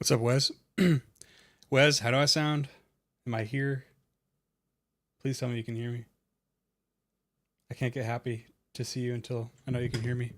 What's up, Wes? Wes, how do I sound? Am I here? Please tell me you can hear me. I can't get happy to see you until I know you can hear me.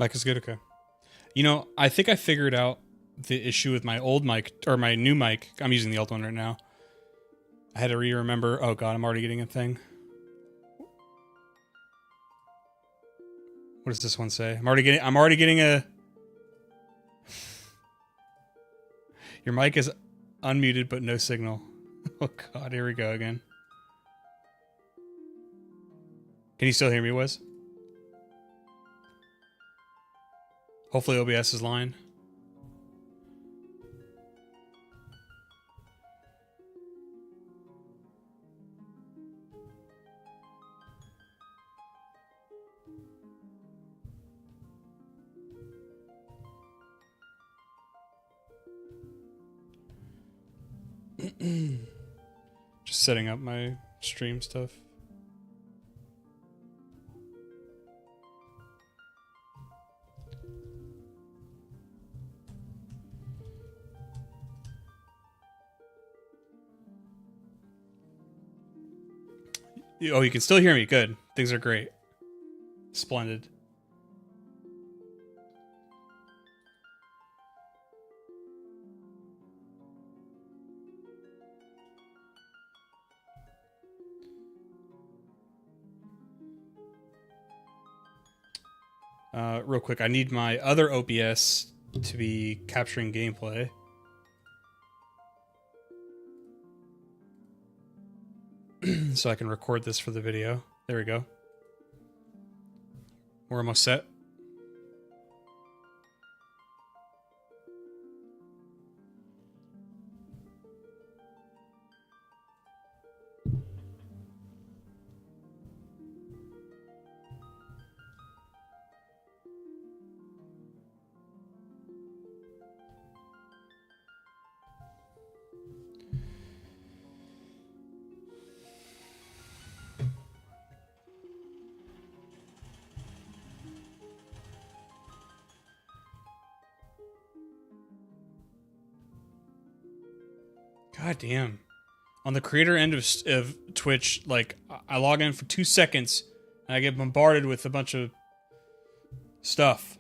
Mic is good, okay. You know, I think I figured out the issue with my old mic, or my new mic. I'm using the old one right now. I had to remember. Oh god, I'm already getting a thing. What does this one say? I'm already getting a. Your mic is unmuted but no signal. Oh god, here we go again. Can you still hear me, Wes? Hopefully OBS is lying. Just setting up my stream stuff. Oh, you can still hear me. Good. Things are great. Splendid. Real quick, I need my other OBS to be capturing gameplay. So I can record this for the video. There we go. We're almost set. God damn. On the creator end of Twitch, like, I log in for 2 seconds and I get bombarded with a bunch of stuff.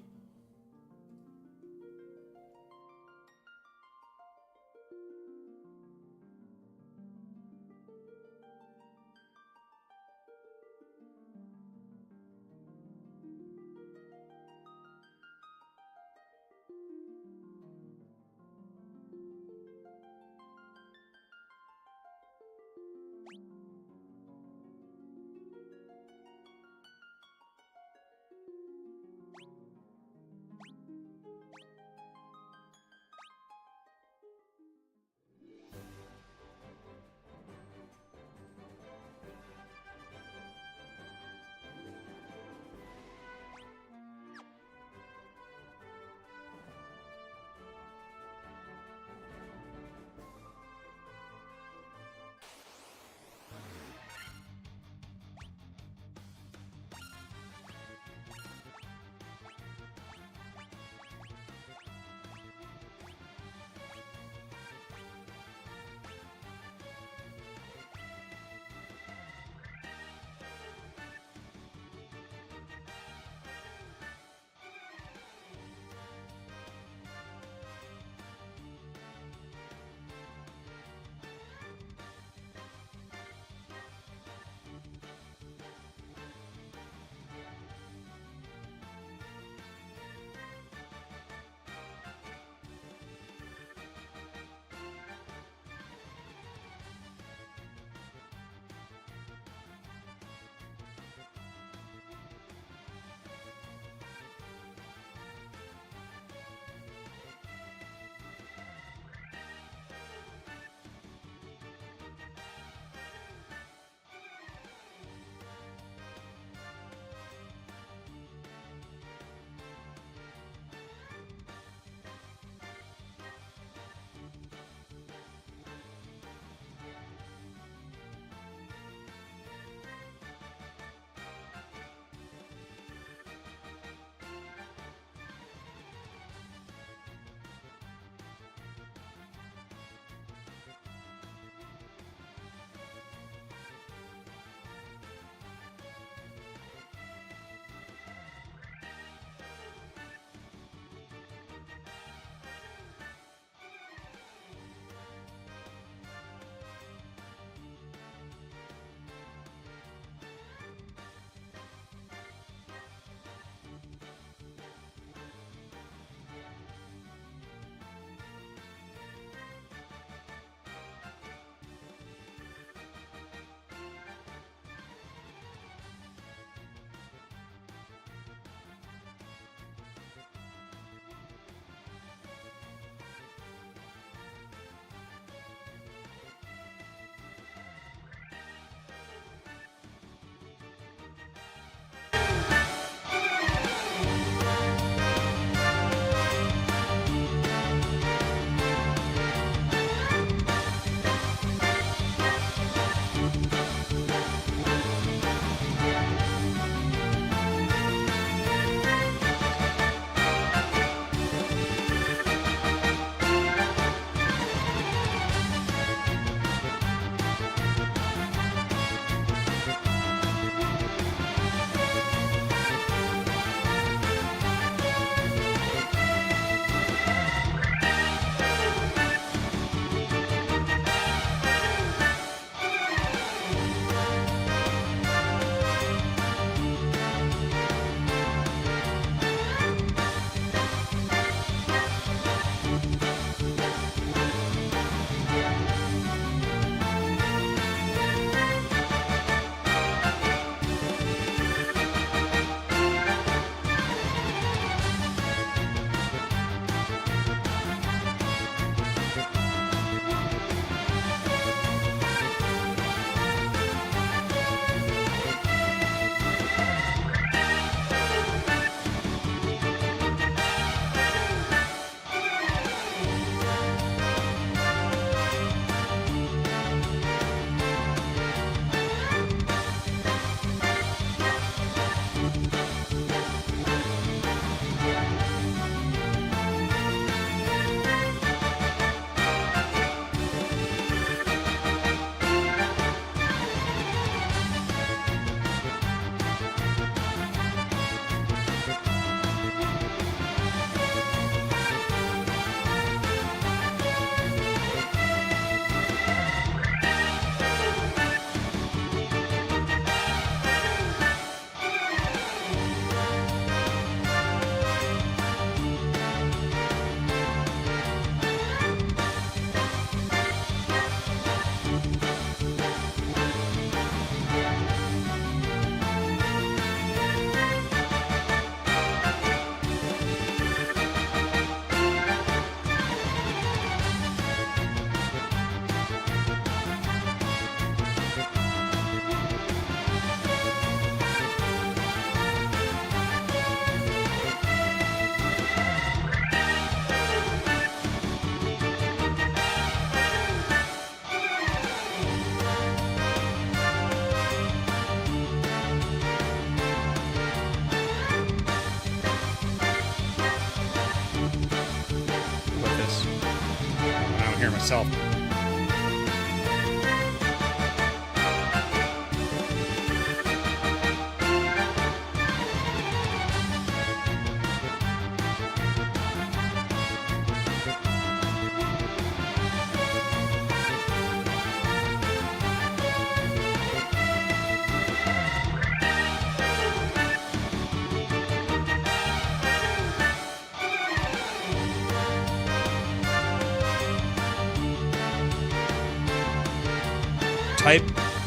hearing myself.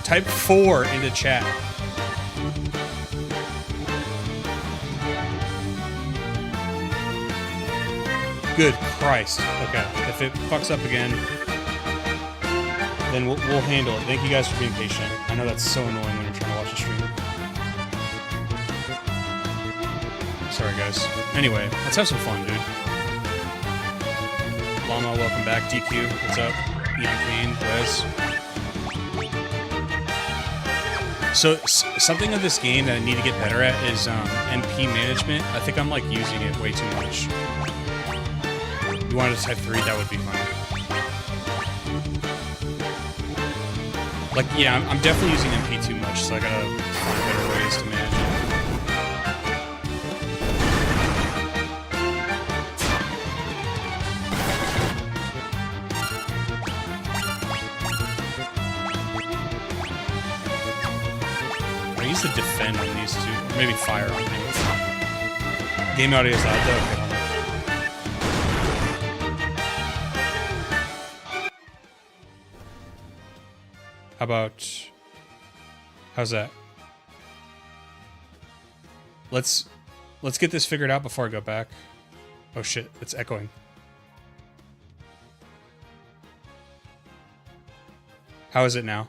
Type 4 into chat. Good Christ. Okay, if it fucks up again, then we'll handle it. Thank you guys for being patient. I know that's so annoying when you're trying to watch a stream. Sorry, guys. Anyway, let's have some fun, dude. Llama, welcome back. DQ, what's up? Ian Kane, Wes. So, something of this game that I need to get better at is MP management. I think I'm, like, using it way too much. If you wanted to type 3, that would be fine. Like, yeah, I'm definitely using MP too much, so I gotta find better ways to manage it. To defend on these two, or maybe fire on things. Game audio is loud though. Okay, hold on. How about? How's that? Let's get this figured out before I go back. Oh shit, it's echoing. How is it now?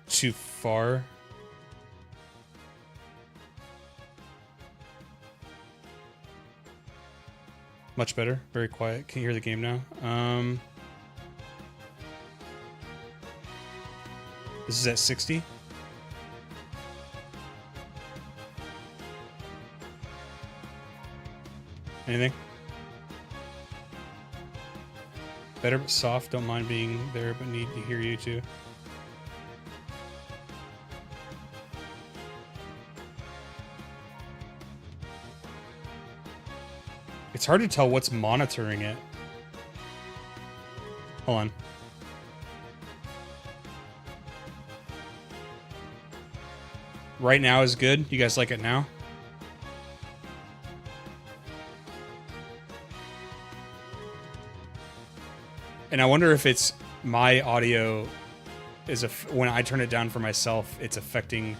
Too far. Much better. Very quiet. Can you hear the game now? This is at 60. Anything? Better but soft. Don't mind being there, but need to hear you too. It's hard to tell what's monitoring it. Hold on. Right now is good. You guys like it now? And I wonder if it's my audio is when I turn it down for myself, it's affecting.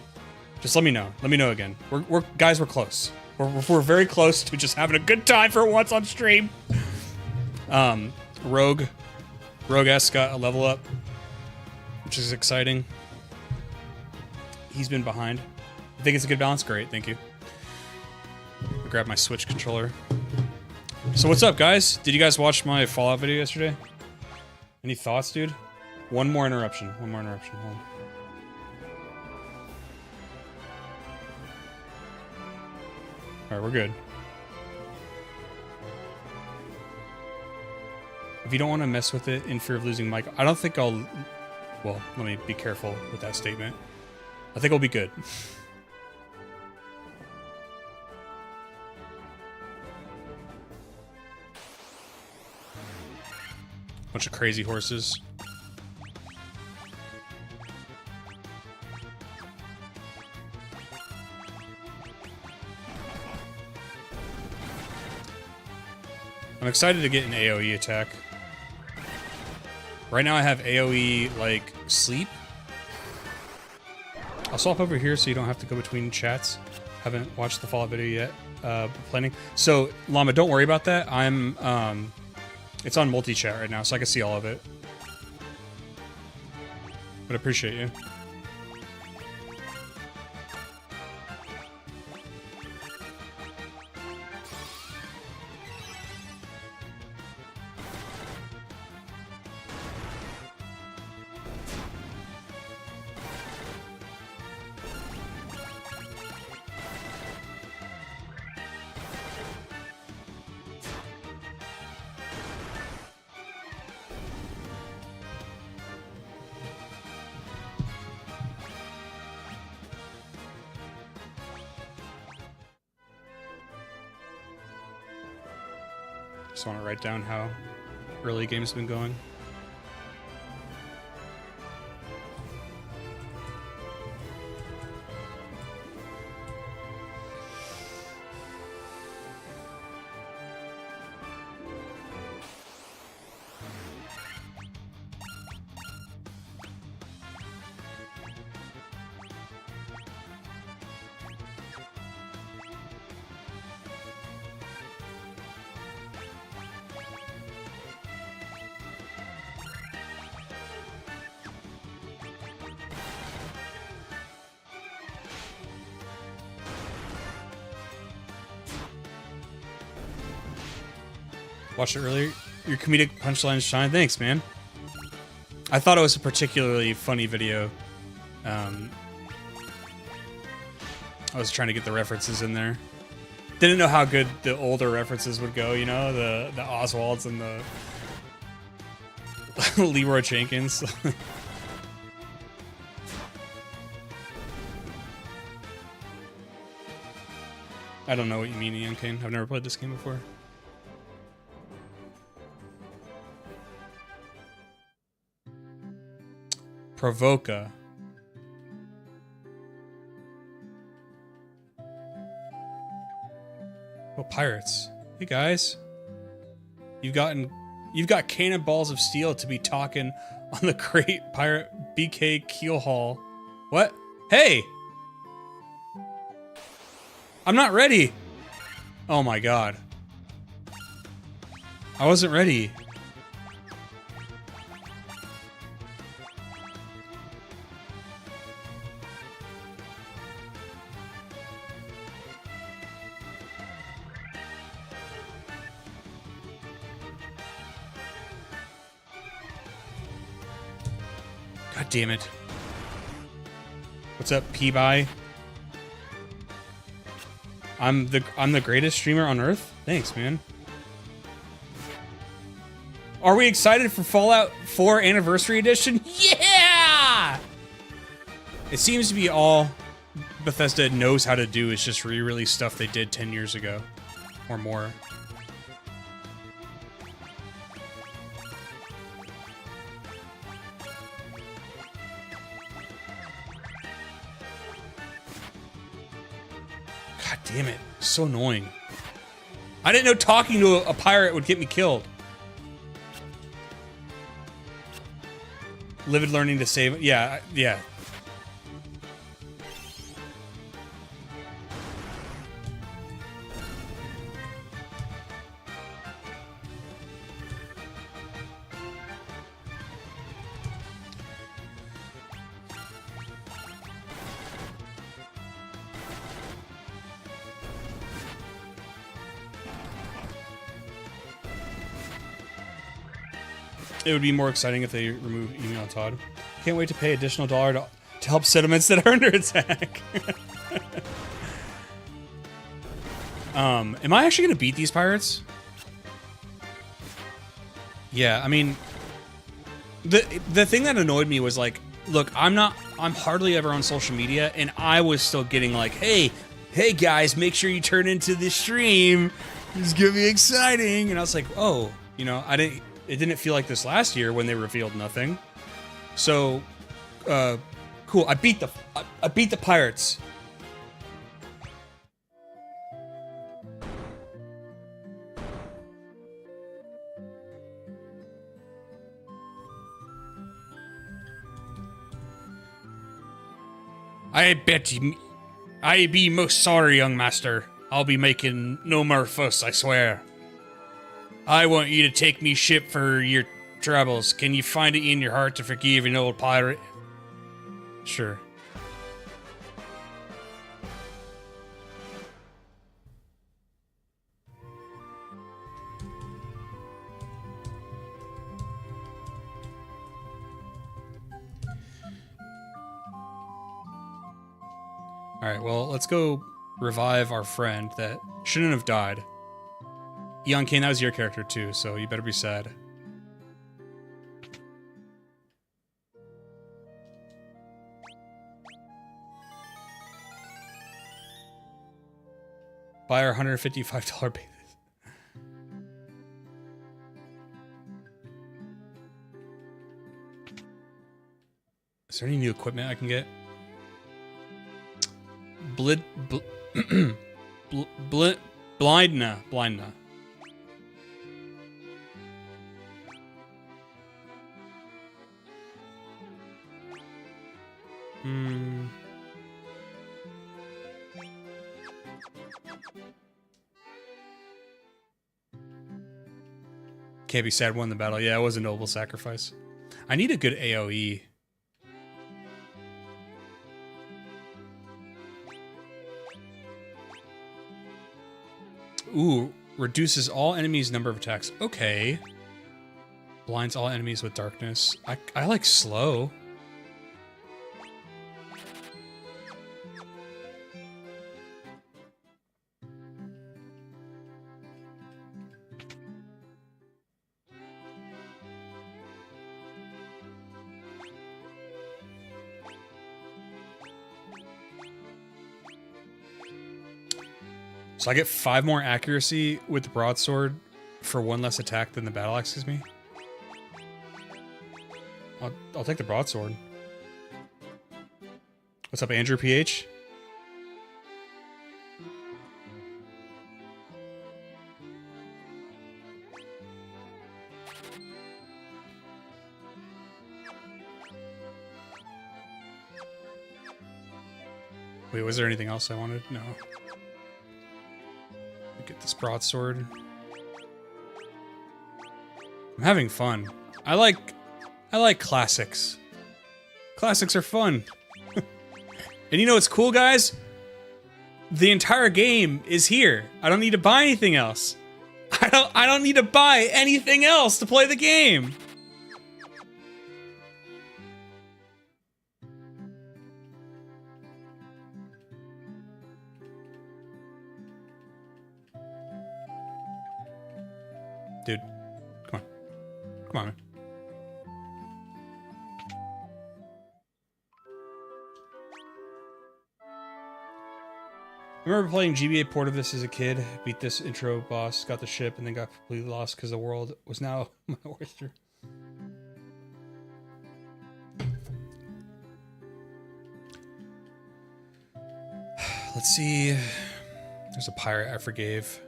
Just let me know. Let me know again. We're guys, we're close. We're very close to just having a good time for once on stream. Rogue S got a level up, which is exciting. He's been behind. I think it's a good balance. Great, thank you. I'll grab my Switch controller. So what's up, guys? Did you guys watch my Fallout video yesterday? Any thoughts, dude? One more interruption. Hold on. Alright, we're good. If you don't want to mess with it in fear of losing Mike, I don't think I'll... Well, let me be careful with that statement. I think I'll be good. Bunch of crazy horses. I'm excited to get an AoE attack. Right now I have AoE, like, sleep. I'll swap over here so you don't have to go between chats. Haven't watched the Fallout video yet. Planning. So, Llama, don't worry about that. I'm, it's on multi-chat right now, so I can see all of it. But I appreciate you. Just want to write down how early game's been going. Watched it earlier. Your comedic punchlines shine. Thanks, man. I thought it was a particularly funny video. I was trying to get the references in there. Didn't know how good the older references would go, you know? The Oswalds and the Leroy Jenkins. I don't know what you mean, Ian Kane. I've never played this game before. Provoca. Oh, pirates. Hey guys. You've got cannonballs of steel to be talking on the great pirate BK Keelhaul. What? Hey! I'm not ready! Oh my god. I wasn't ready. God damn it. What's up, P-Bye? I'm the greatest streamer on Earth? Thanks, man. Are we excited for Fallout 4 Anniversary Edition? Yeah! It seems to be all Bethesda knows how to do is just re-release stuff they did 10 years ago. Or more. God damn it. So annoying. I didn't know talking to a pirate would get me killed. Livid learning to save. Yeah, yeah. It would be more exciting if they remove email Todd. Can't wait to pay additional $1 to help settlements that are under attack. Am I actually gonna beat these pirates? Yeah, I mean, the thing that annoyed me was like, look, I'm hardly ever on social media, and I was still getting like, hey guys, make sure you turn into this stream. It's gonna be exciting. And I was like, oh, you know, it didn't feel like this last year when they revealed nothing. So, cool. I beat the pirates. I be most sorry, young master. I'll be making no more fuss, I swear. I want you to take me ship for your troubles. Can you find it in your heart to forgive an old pirate? Sure. Alright, well, let's go revive our friend that shouldn't have died. Eon Kane, that was your character too, so you better be sad. Buy our $155 basis. Is there any new equipment I can get? Blindna. Can't be sad won the battle. Yeah, it was a noble sacrifice. I need a good AoE. Ooh, reduces all enemies' number of attacks. Okay. Blinds all enemies with darkness. I like slow. So I get 5 more accuracy with the broadsword for 1 less attack than the battle axe gives me. I'll take the broadsword. What's up, Andrew PH? Wait, was there anything else I wanted? No. Get this broadsword. I'm having fun. I like classics. Classics are fun. And you know what's cool, guys? The entire game is here. I don't need to buy anything else. I don't need to buy anything else to play the game. Dude, come on. Come on, man. I remember playing GBA port of this as a kid, beat this intro boss, got the ship, and then got completely lost because the world was now my oyster. Let's see. There's a pirate I forgave.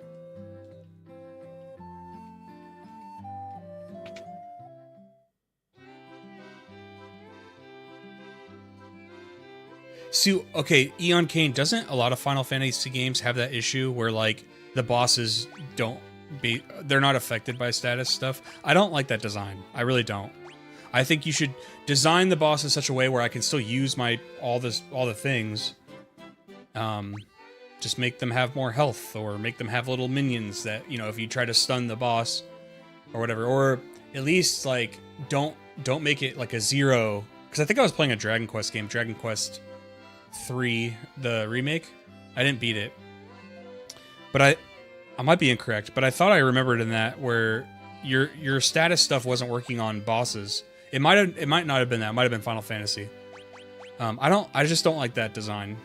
See, okay, Eon Kane, doesn't a lot of Final Fantasy games have that issue where, like, the bosses they're not affected by status stuff? I don't like that design. I really don't. I think you should design the boss in such a way where I can still use all the things. Just make them have more health, or make them have little minions that, you know, if you try to stun the boss or whatever, or at least, like, don't make it like a 0. Because I think I was playing a Dragon Quest game, Dragon Quest 3, the remake. I didn't beat it, but I might be incorrect, but I thought I remembered in that where your status stuff wasn't working on bosses. It might not have been that. It might have been Final Fantasy. I just don't like that design.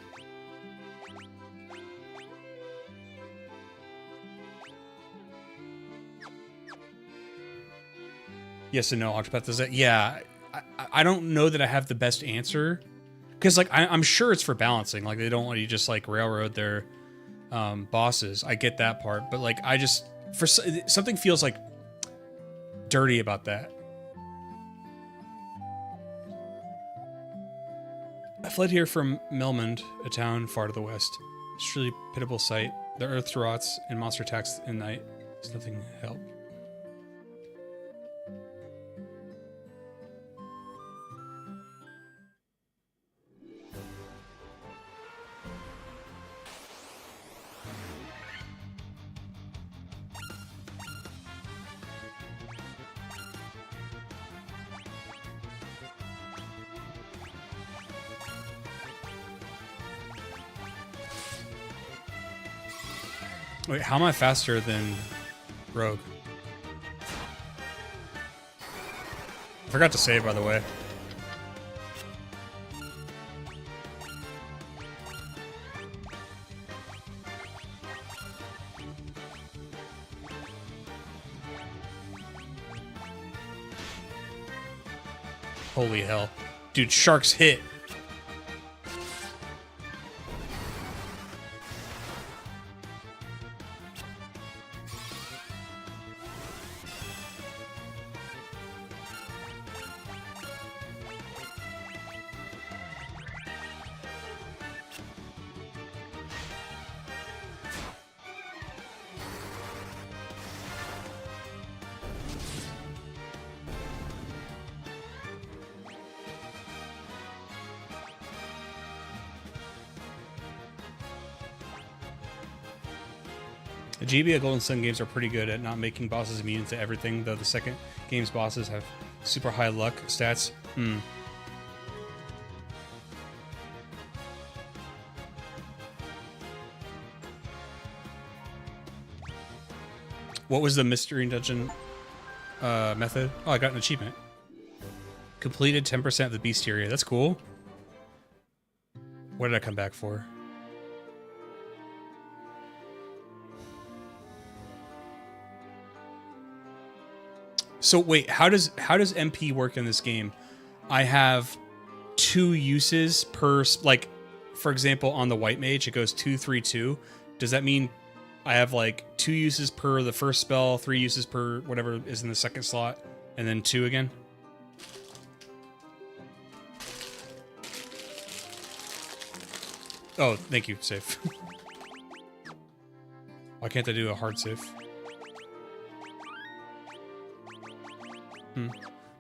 Yes and no, Octopath does that. Yeah, I don't know that I have the best answer. Because, like, I'm sure it's for balancing. Like, they don't want you just, like, railroad their bosses. I get that part. But, like, something feels, like, dirty about that. I fled here from Melmond, a town far to the west. It's a truly pitiable sight. The earth rots and monster attacks in night. There's nothing to help. Wait, how am I faster than Rogue? I forgot to save, by the way. Holy hell. Dude, sharks hit. The GBA Golden Sun games are pretty good at not making bosses immune to everything, though the second game's bosses have super high luck stats. What was the mystery dungeon method? Oh, I got an achievement. Completed 10% of the Beasteria. That's cool. What did I come back for? So wait, how does MP work in this game? I have 2 uses per, like, for example, on the White Mage, it goes 2, 3, 2. Does that mean I have like 2 uses per the first spell, 3 uses per whatever is in the second slot, and then 2 again? Oh, thank you, save. Why can't I do a hard save?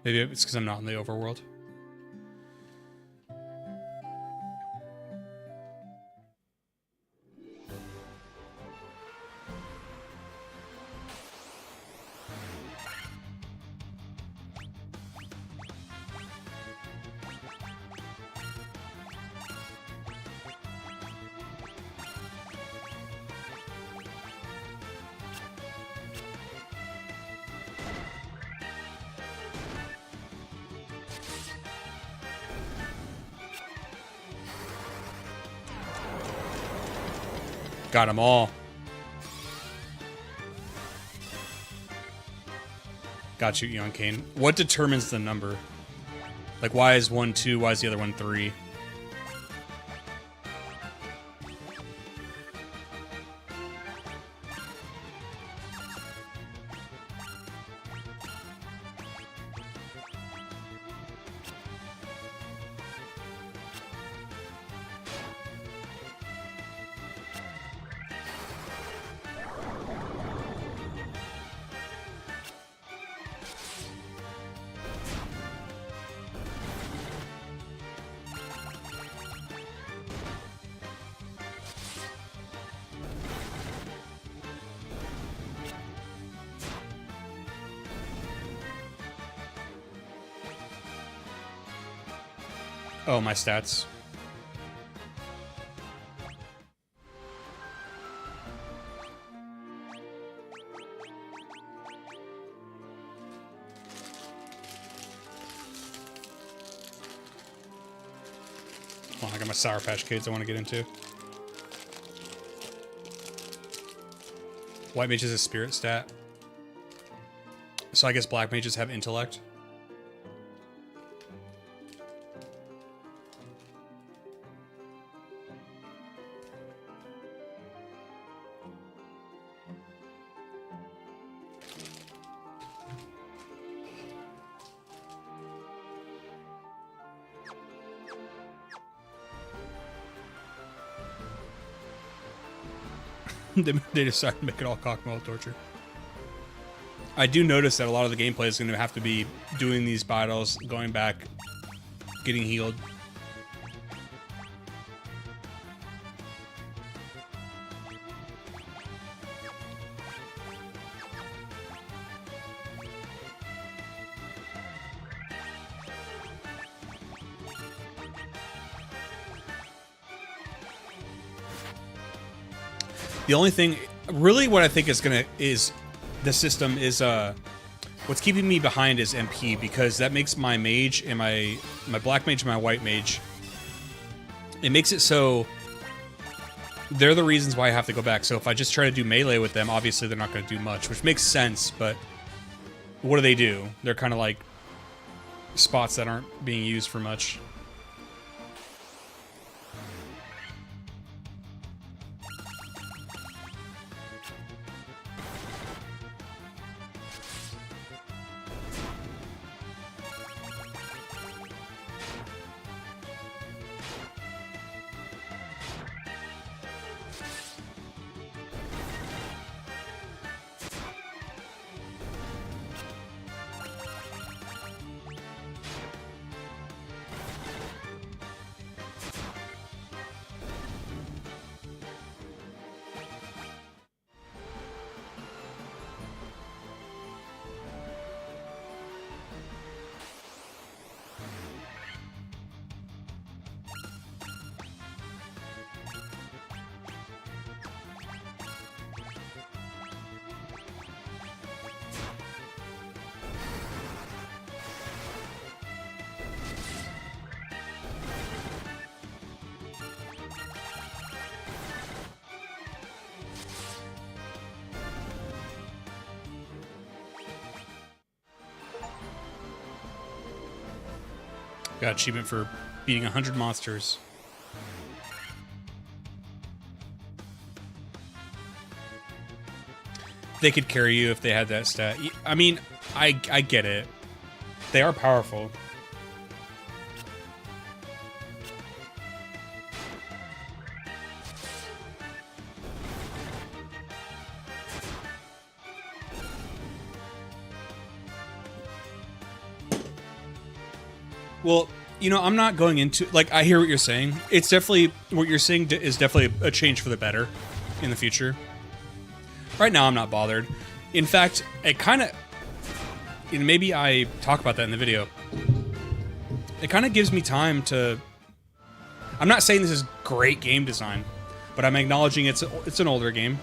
Maybe it's because I'm not in the overworld. Got them all. Got you, Eon Kane. What determines the number? Like, why is one 2? Why is the other one 3? Oh, my stats. Oh, I got my Sour Patch Kids I want to get into. White Mage is a spirit stat. So I guess Black Mages have intellect. They decided to make it all cockmole torture. I do notice that a lot of the gameplay is going to have to be doing these battles, going back, getting healed. The only thing, really, what I think is the system is what's keeping me behind is MP, because that makes my mage and my black mage and my white mage, it makes it so they're the reasons why I have to go back. So if I just try to do melee with them, obviously they're not going to do much, which makes sense. But what do? They're kind of like spots that aren't being used for much. Got achievement for beating 100 monsters. They could carry you if they had that stat. I mean, I get it. They are powerful. Well, you know, I'm not going into, like, I hear what you're saying. It's definitely, what you're saying is definitely a change for the better in the future. Right now, I'm not bothered. In fact, it kind of, you know, maybe I talk about that in the video. It kind of gives me time to, I'm not saying this is great game design, but I'm acknowledging it's an older game.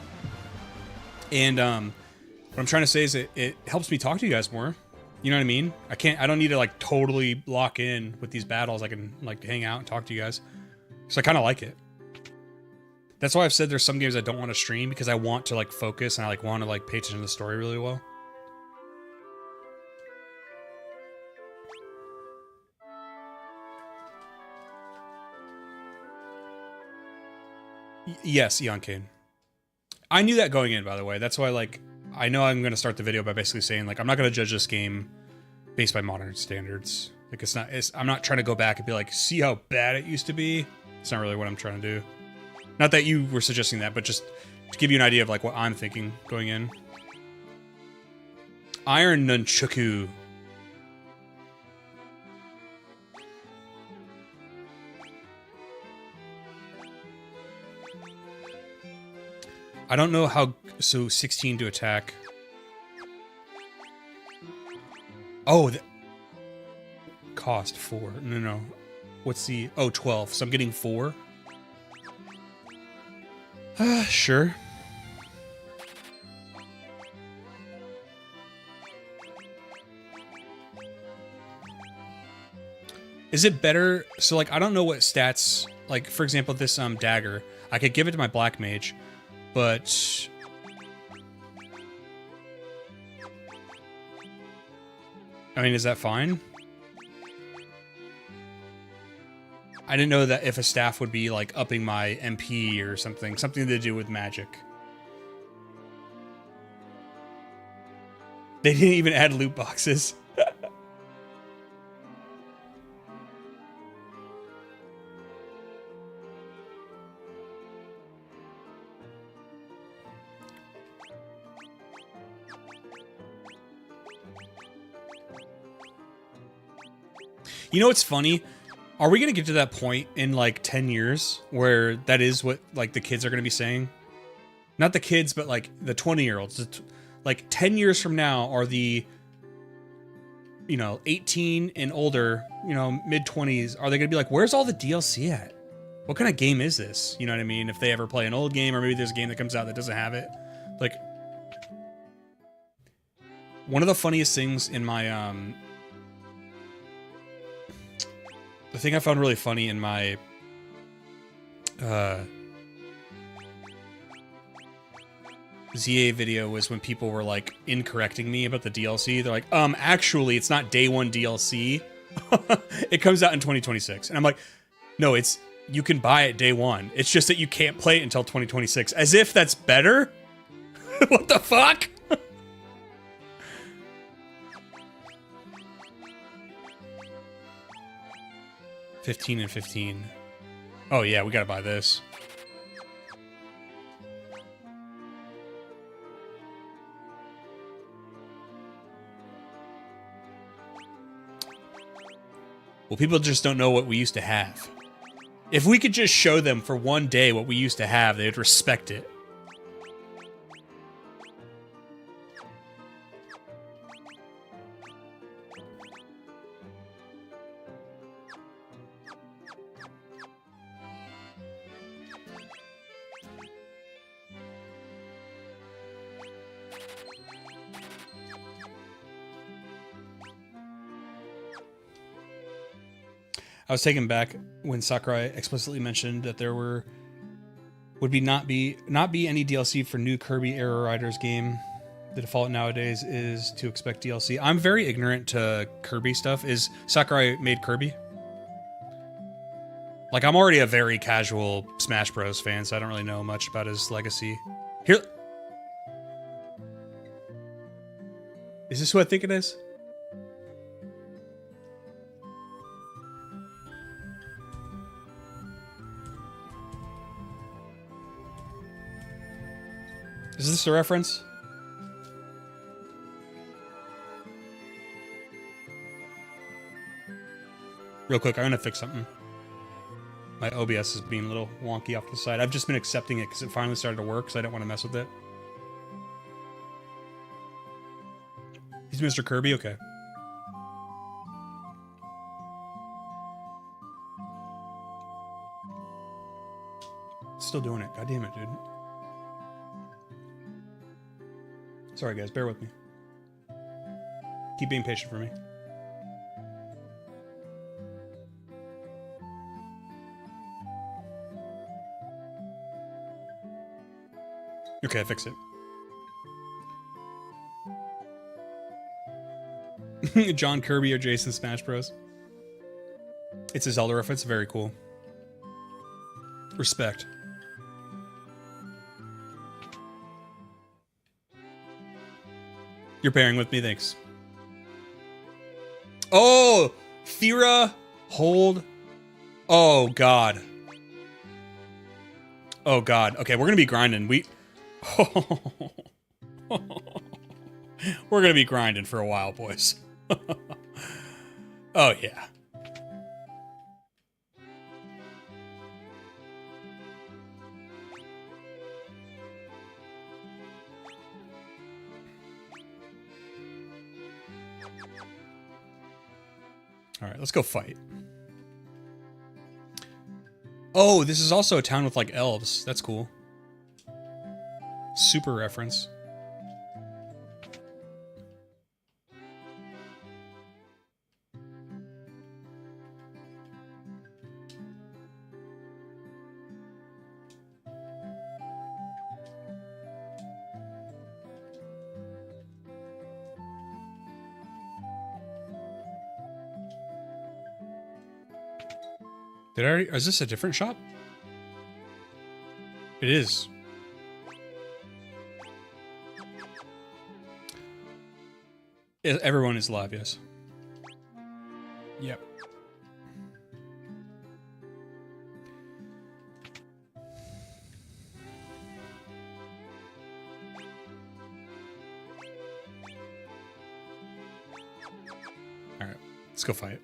And what I'm trying to say is it helps me talk to you guys more. You know what I mean? I don't need to like totally lock in with these battles. I can like hang out and talk to you guys. So I kind of like it. That's why I've said there's some games I don't want to stream because I want to like focus and I like want to like pay attention to the story really well. Yes, Eon Kane. I knew that going in, by the way. That's why like I know I'm going to start the video by basically saying, like, I'm not going to judge this game based by modern standards. Like, I'm not trying to go back and be like, see how bad it used to be. It's not really what I'm trying to do. Not that you were suggesting that, but just to give you an idea of, like, what I'm thinking going in. Iron Nunchaku. I don't know how... So, 16 to attack. Oh, cost 4. No. What's the... Oh, 12. So I'm getting 4? Sure. Is it better... So, like, I don't know what stats... Like, for example, this dagger. I could give it to my black mage, but... I mean, is that fine? I didn't know that if a staff would be, like, upping my MP or something. Something to do with magic. They didn't even add loot boxes. You know what's funny? Are we going to get to that point in like 10 years where that is what like the kids are going to be saying? Not the kids, but like the 20-year-olds. Like 10 years from now are the, you know, 18 and older, you know, mid-20s. Are they going to be like, where's all the DLC at? What kind of game is this? You know what I mean? If they ever play an old game, or maybe there's a game that comes out that doesn't have it. Like, one of the funniest things in my, the thing I found really funny in my ZA video was when people were like incorrecting me about the DLC. They're like, actually, it's not day one DLC. It comes out in 2026. And I'm like, no, it's you can buy it day one. It's just that you can't play it until 2026. As if that's better? What the fuck? $15 and $15. Oh yeah, we gotta buy this. Well, people just don't know what we used to have. If we could just show them for one day what we used to have, they'd respect it. I was taken back when Sakurai explicitly mentioned that there would not be any DLC for new Kirby Era Riders game. The default nowadays is to expect DLC. I'm very ignorant to Kirby stuff. Is Sakurai made Kirby? Like, I'm already a very casual Smash Bros. Fan, so I don't really know much about his legacy. Here, is this who I think it is? Is this a reference? Real quick, I'm gonna fix something. My OBS is being a little wonky off to the side. I've just been accepting it because it finally started to work, so I don't want to mess with it. He's Mr. Kirby? Okay. Still doing it. God damn it, dude. Sorry, guys. Bear with me. Keep being patient for me. Okay, I fixed it. John Kirby or Jason Smash Bros. It's a Zelda reference. Very cool. Respect. You're pairing with me, thanks. Oh! Thera, hold. Oh, God. Oh, God. Okay, we're gonna be grinding. We're gonna be grinding for a while, boys. Oh, yeah. All right, let's go fight. Oh, this is also a town with, like, elves. That's cool. Super reference. Did I already... Is this a different shop? It is. Everyone is live, yes. Yep. All right, let's go fight.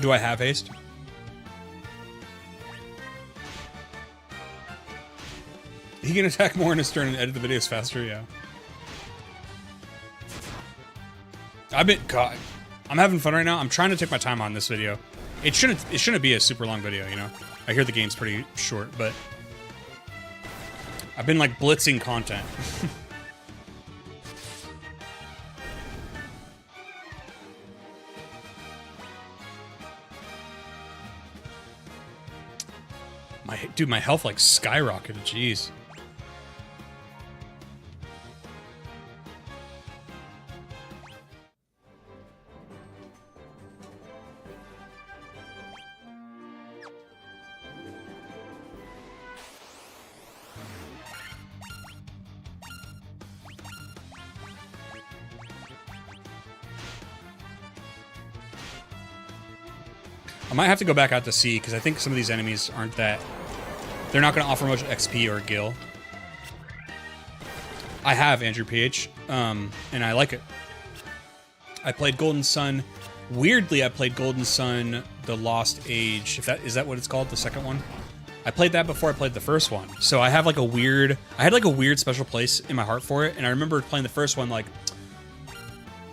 Do I have haste? He can attack more in his turn and edit the videos faster, yeah. God, I'm having fun right now. I'm trying to take my time on this video. It shouldn't be a super long video, you know? I hear the game's pretty short, but I've been like blitzing content. Dude, my health like skyrocketed, jeez. I might have to go back out to sea, because I think some of these enemies aren't that... They're not going to offer much XP or gil. I have Andrew PH, and I like it. I played Golden Sun. Weirdly, I played Golden Sun, The Lost Age. Is that what it's called? The second one? I played that before I played the first one. So I have like I had like a weird special place in my heart for it, and I remember playing the first one like,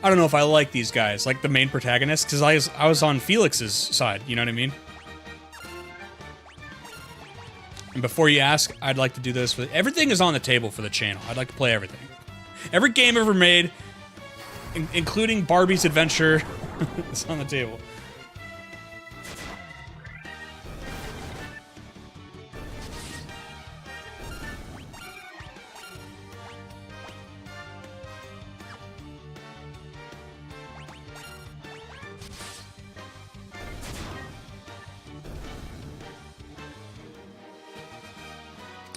I don't know if I like these guys, like the main protagonists, because I was on Felix's side, you know what I mean? And before you ask, I'd like to do this with... Everything is on the table for the channel. I'd like to play everything. Every game ever made, including Barbie's Adventure, is on the table.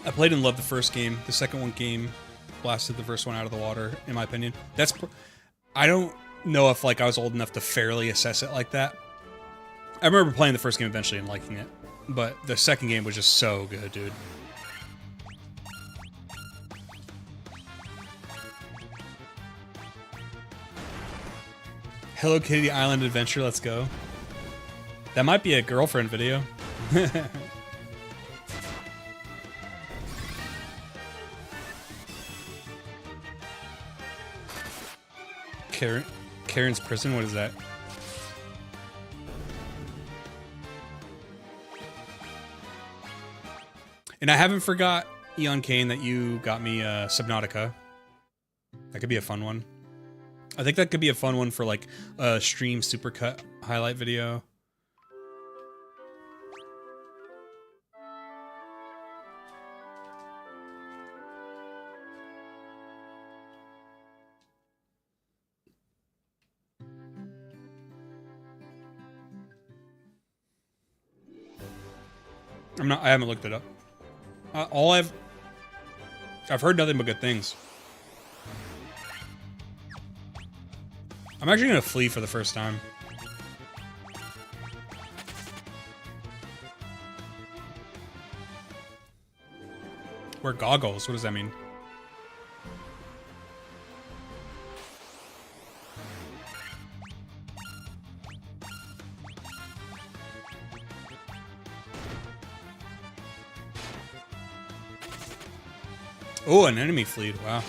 I played and loved the first game. The second one game blasted the first one out of the water, in my opinion. I don't know if like I was old enough to fairly assess it like that. I remember playing the first game eventually and liking it, but the second game was just so good, dude. Hello Kitty Island Adventure, let's go. That might be a girlfriend video. Karen's Prison, what is that? And I haven't forgot, Eon Kane, that you got me Subnautica. That could be a fun one. I think that could be a fun one for like a stream supercut highlight video. I haven't looked it up. I've heard nothing but good things. I'm actually gonna flee for the first time. Wear goggles, what does that mean? Oh, an enemy fleet, wow.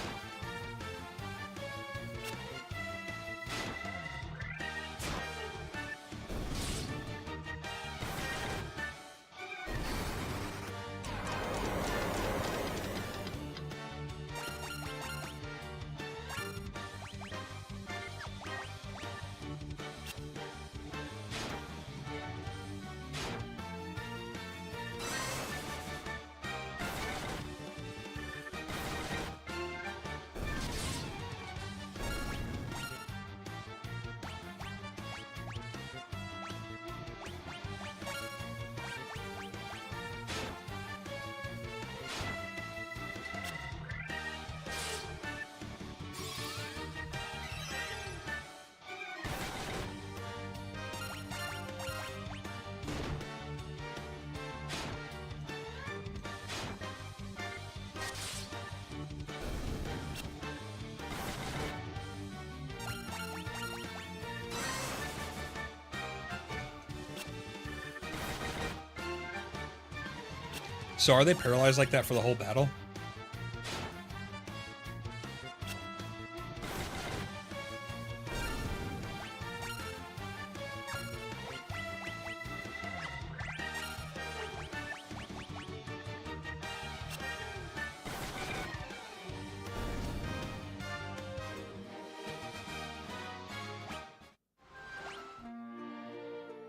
So are they paralyzed like that for the whole battle?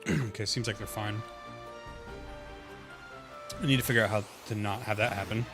Okay, seems like they're fine. I need to figure out how to not have that happen.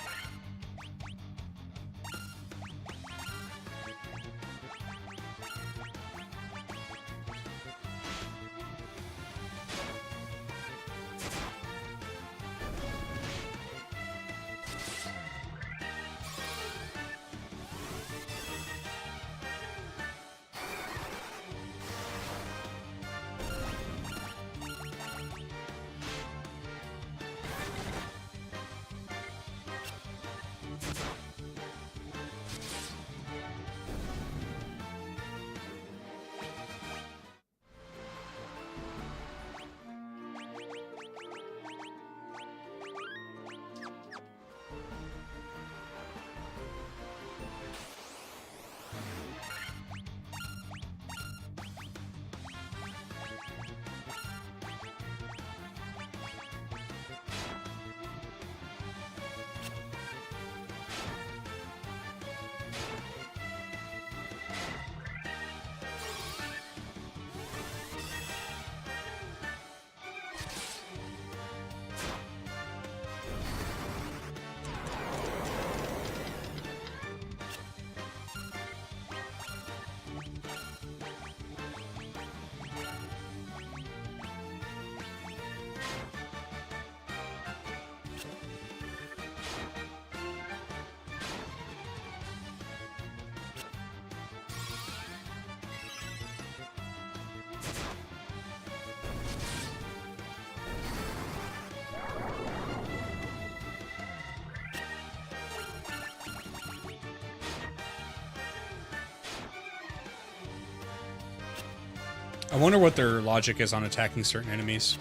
I wonder what their logic is on attacking certain enemies.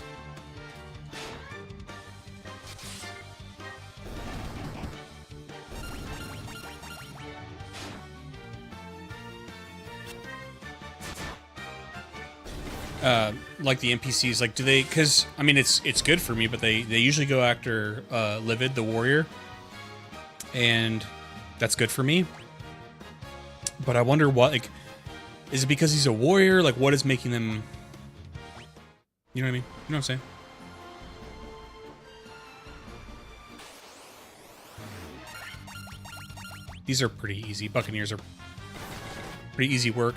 Like the NPCs, like do they? Because I mean, it's good for me, but they usually go after Livid, the warrior, and that's good for me. But I wonder what, like, is it because he's a warrior? Like, what is making them? You know what I mean? You know what I'm saying? These are pretty easy. Buccaneers are pretty easy work.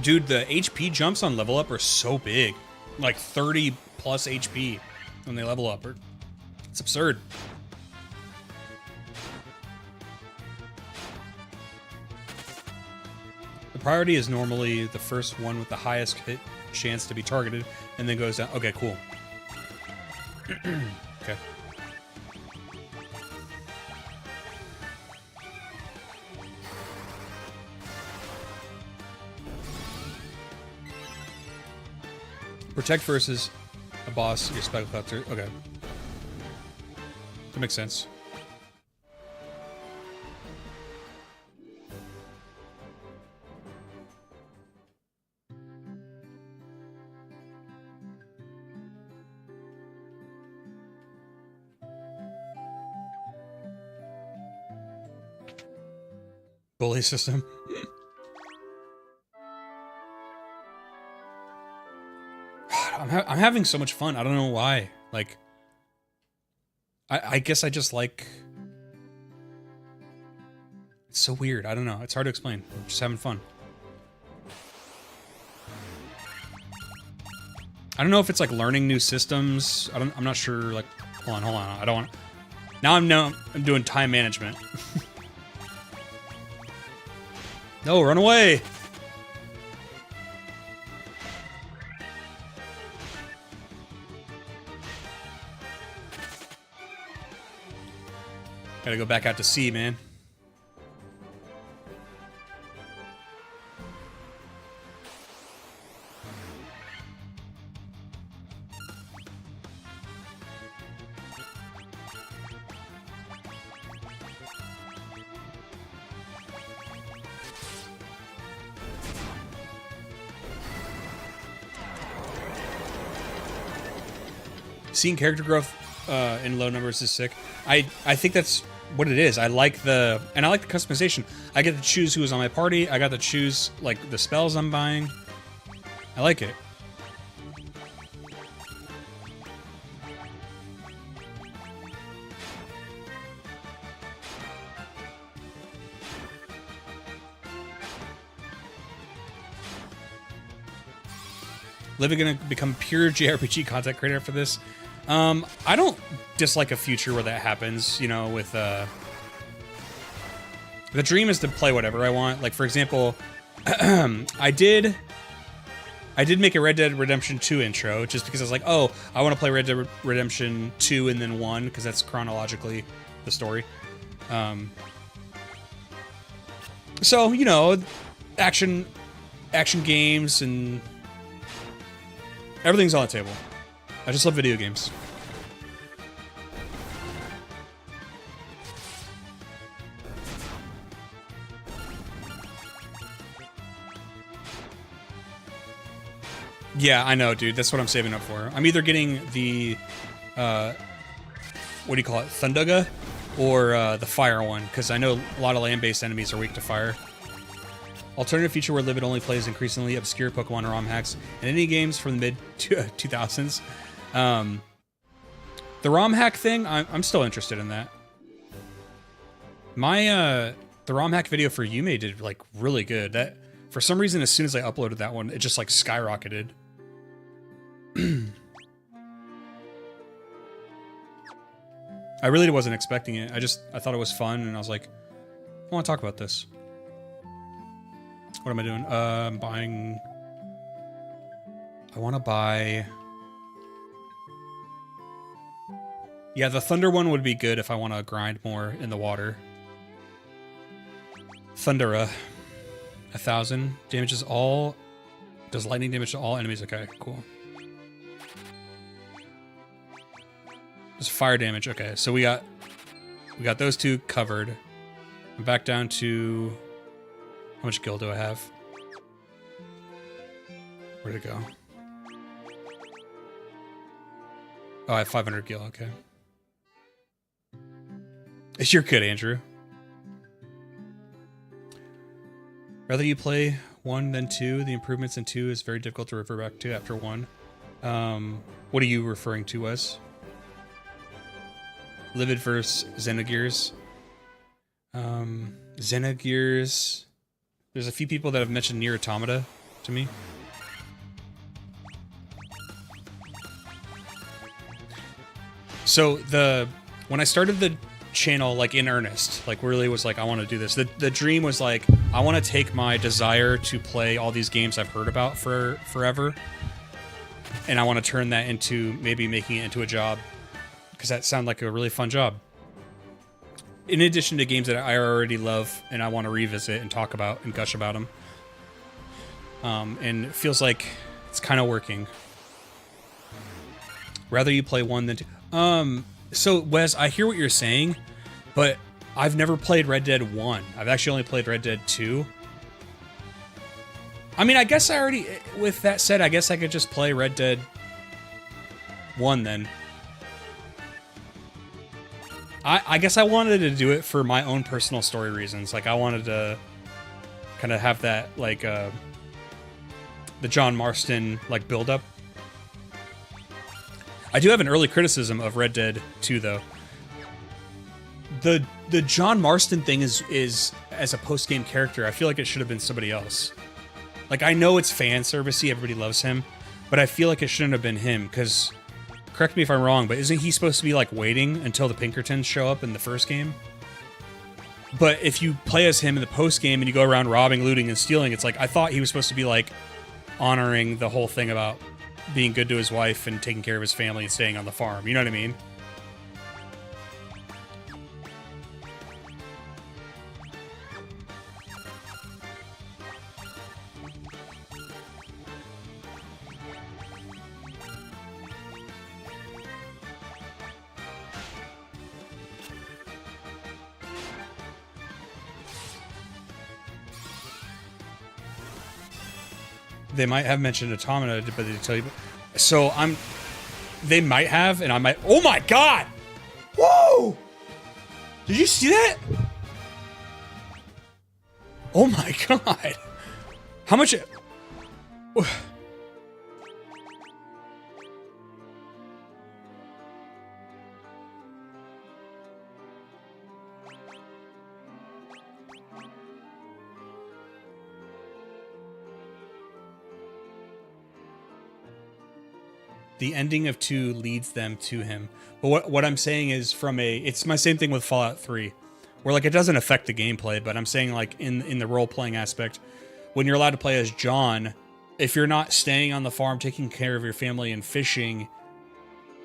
Dude, the HP jumps on level up are so big. Like 30 plus HP when they level up. It's absurd. The priority is normally the first one with the highest hit chance to be targeted, and then goes down. Okay, cool. Okay. Protect versus a boss, your spell collector. Okay. That makes sense. Bully system. I'm having so much fun. I don't know why. Like, I guess I just like... It's so weird. I don't know. It's hard to explain. I'm just having fun. I don't know if it's like learning new systems. I'm not sure. Like, hold on. I don't want... Now I'm doing time management. No, run away! Gotta go back out to sea, man. seeing character growth in low numbers is sick. I think that's what it is. I like the customization. I get to choose who is on my party. I got to choose like the spells I'm buying. I like it. Living gonna become pure JRPG content creator for this. I don't dislike a future where that happens, you know, with the dream is to play whatever I want. Like for example, I did make a Red Dead Redemption 2 intro just because I was like, oh, I want to play Red Dead Redemption 2 and then 1 because that's chronologically the story. So, you know, action games and everything's on the table. I just love video games. Yeah, I know, dude. That's what I'm saving up for. I'm either getting the, what do you call it, Thundaga, or the fire one, because I know a lot of land-based enemies are weak to fire. Alternative feature where Livid only plays increasingly obscure Pokemon ROM hacks in any games from the mid-2000s. The ROM hack thing, I'm still interested in that. My, the ROM hack video for Yume did, like, really good. That, for some reason, as soon as I uploaded that one, it just, like, skyrocketed. I really wasn't expecting it. I thought it was fun, and I was like, I want to talk about this. What am I doing? I'm buying... I want to buy... Yeah, the Thunder one would be good if I want to grind more in the water. Thundera. 1,000. Damages all... Does lightning damage to all enemies? Okay, cool. Does fire damage. Okay, so we got those two covered. I'm back down to... How much gil do I have? Where'd it go? Oh, I have 500 gil, okay. You're good, Andrew. Rather you play 1 than 2. The improvements in 2 is very difficult to revert back to after 1. What are you referring to, Wes? Livid versus Xenogears. Xenogears... There's a few people that have mentioned Nier Automata to me. So when I started the channel, like in earnest, like really was like, I want to do this. The dream was like, I want to take my desire to play all these games I've heard about for forever, and I want to turn that into maybe making it into a job, because that sounded like a really fun job. In addition to games that I already love and I want to revisit and talk about and gush about them. And it feels like it's kind of working. Rather you play 1 than 2. So, Wes, I hear what you're saying, but I've never played Red Dead 1. I've actually only played Red Dead 2. I mean, I guess I already... With that said, I guess I could just play Red Dead 1 then. I guess I wanted to do it for my own personal story reasons. Like, I wanted to kind of have that, like, the John Marston, like, build-up. I do have an early criticism of Red Dead 2, though. The John Marston thing is as a post-game character, I feel like it should have been somebody else. Like, I know it's fan servicey, everybody loves him, but I feel like it shouldn't have been him, because... Correct me if I'm wrong, but isn't he supposed to be, like, waiting until the Pinkertons show up in the first game? But if you play as him in the post-game and you go around robbing, looting, and stealing, it's like, I thought he was supposed to be, like, honoring the whole thing about being good to his wife and taking care of his family and staying on the farm. You know what I mean? They might have mentioned Automata, but they tell you. So They might have, and I might. Oh my god! Whoa! Did you see that? Oh my god! How much? The ending of 2 leads them to him. But what I'm saying is it's my same thing with Fallout 3, where like it doesn't affect the gameplay, but I'm saying like in the role playing aspect, when you're allowed to play as John, if you're not staying on the farm, taking care of your family and fishing,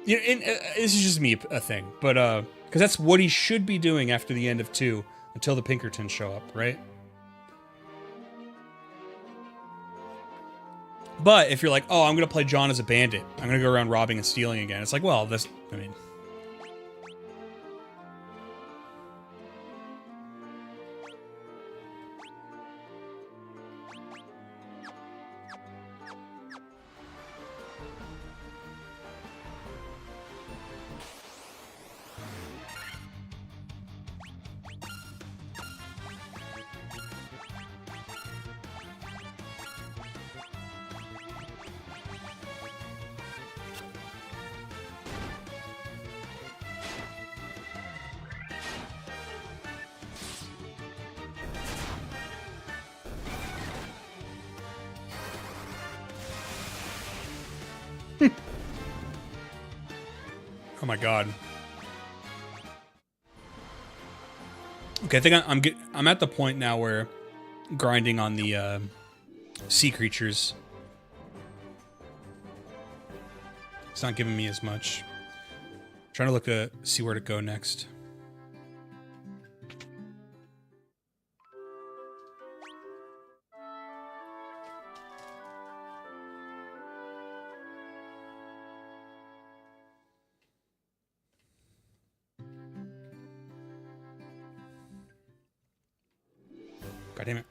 you know, this is just me a thing, but because that's what he should be doing after the end of 2 until the Pinkertons show up, right? But if you're like, oh, I'm going to play John as a bandit, I'm going to go around robbing and stealing again. It's like, well, I mean... Oh my god. Okay, I think I'm at the point now where grinding on the sea creatures, it's not giving me as much. Trying to look to see where to go next. God damn it.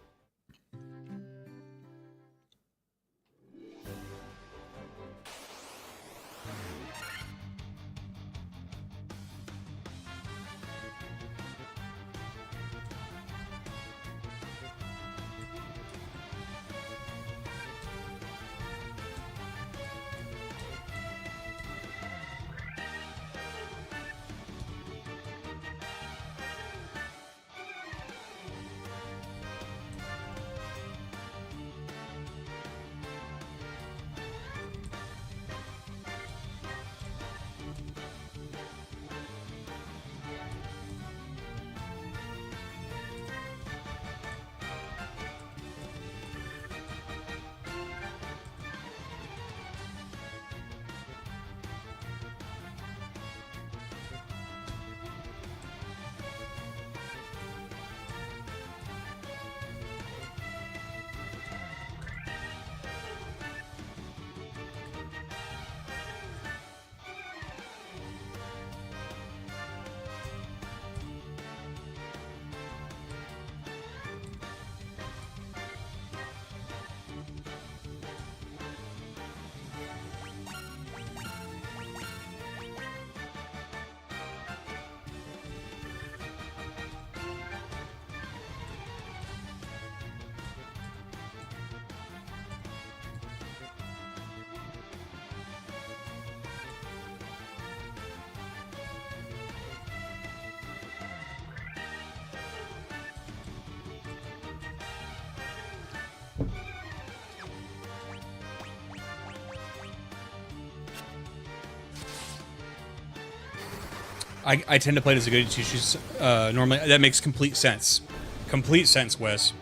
I tend to play it as a goody two shoes. Normally, that makes complete sense. Complete sense, Wes.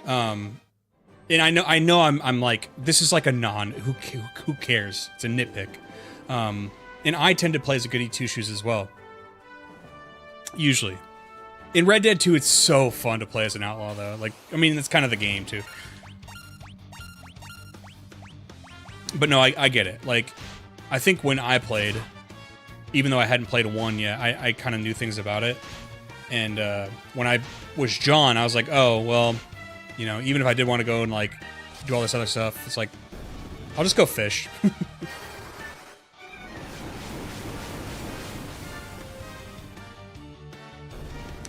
And I know I'm like, this is like a who cares? It's a nitpick. And I tend to play as a goody two shoes as well. Usually. In Red Dead 2, it's so fun to play as an outlaw, though. Like, I mean, that's kind of the game, too. But no, I get it. Like, I think when I played, even though I hadn't played 1 yet, I kind of knew things about it. And when I was John, I was like, oh, well, you know, even if I did want to go and, like, do all this other stuff, it's like, I'll just go fish.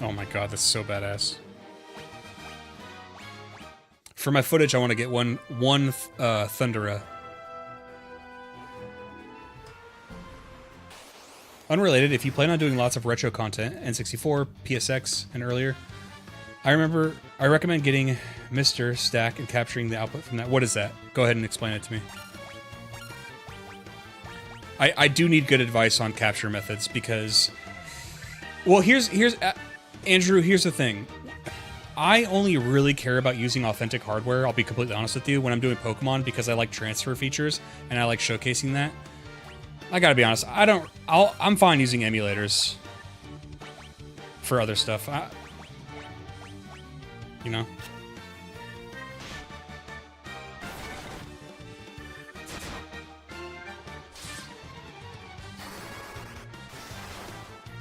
Oh my god, that's so badass. For my footage, I want to get one Thundera. Unrelated, if you plan on doing lots of retro content, N64, PSX, and earlier, I recommend getting Mr. Stack and capturing the output from that. What is that? Go ahead and explain it to me. I do need good advice on capture methods because, well, here's Andrew, here's the thing. I only really care about using authentic hardware, I'll be completely honest with you, when I'm doing Pokemon because I like transfer features and I like showcasing that. I gotta be honest, I'm fine using emulators for other stuff. You know?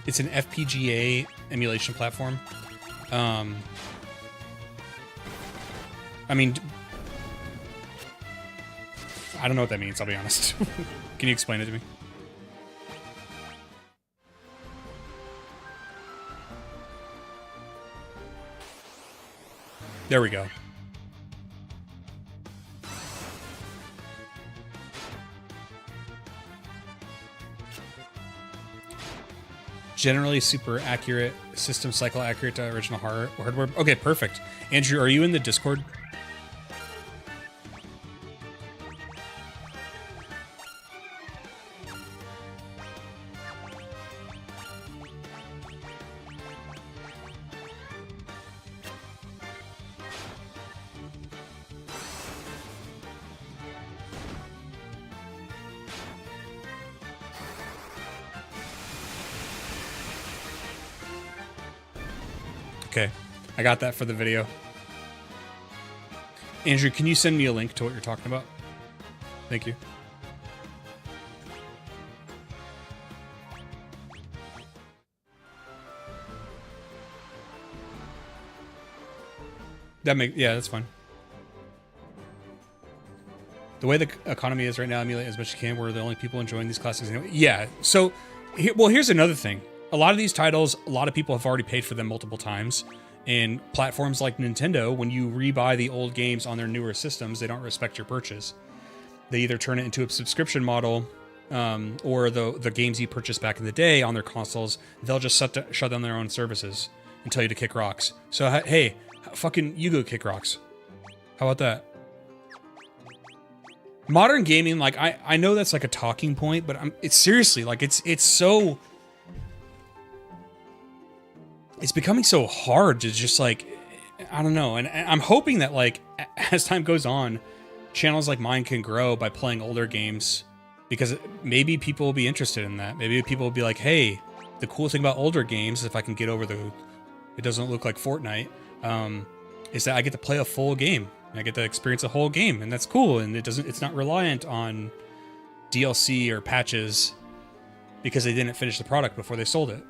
It's an FPGA emulation platform. I mean, I don't know what that means, I'll be honest. Can you explain it to me? There we go. Generally super accurate, system cycle accurate to original hardware. Okay, perfect. Andrew, are you in the Discord? Okay, I got that for the video. Andrew, can you send me a link to what you're talking about? Thank you. Yeah, that's fine. The way the economy is right now, emulate as much as you can. We're the only people enjoying these classics anyway. Yeah, so, here's another thing. A lot of these titles, a lot of people have already paid for them multiple times. And platforms like Nintendo, when you rebuy the old games on their newer systems, they don't respect your purchase. They either turn it into a subscription model, or the games you purchased back in the day on their consoles, they'll just shut down their own services and tell you to kick rocks. So, hey, fucking you go kick rocks. How about that? Modern gaming, like, I know that's like a talking point, but it's seriously, like, it's so... It's becoming so hard to just, like, I don't know. And I'm hoping that, like, as time goes on, channels like mine can grow by playing older games, because maybe people will be interested in that. Maybe people will be like, hey, the cool thing about older games, if I can get over it doesn't look like Fortnite, is that I get to play a full game. I get to experience a whole game, and that's cool. And it's not reliant on DLC or patches because they didn't finish the product before they sold it.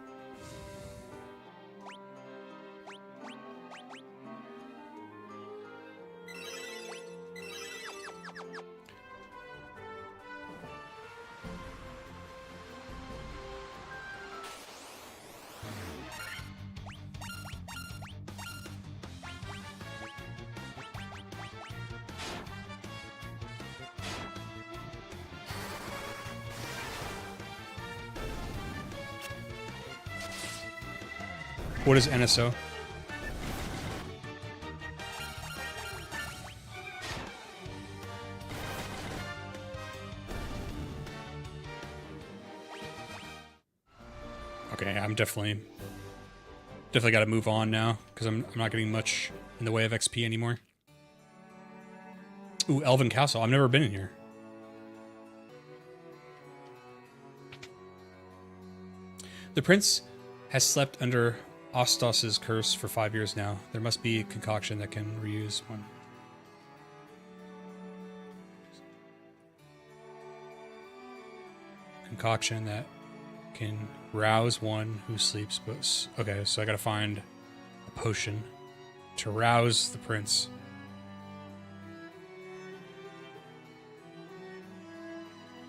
What is NSO? Okay, I'm definitely got to move on now because I'm not getting much in the way of XP anymore. Ooh, Elven Castle. I've never been in here. The prince has slept under Ostos's curse for 5 years now. There must be a concoction that can reuse one. Concoction that can rouse one who sleeps. But okay, so I gotta find a potion to rouse the prince.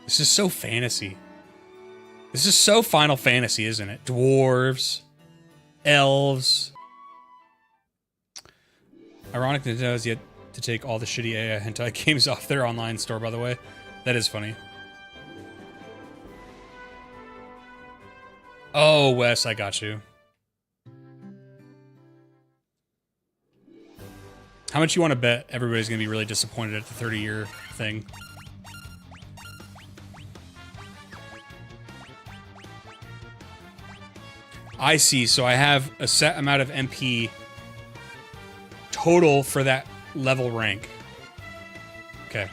This is so fantasy. This is so Final Fantasy, isn't it? Dwarves. elves. Ironic Nintendo has yet to take all the shitty AI hentai games off their online store, by the way. That is funny. Oh, Wes, I got you. How much you want to bet everybody's going to be really disappointed at the 30-year thing? I see, so I have a set amount of MP total for that level rank. Okay.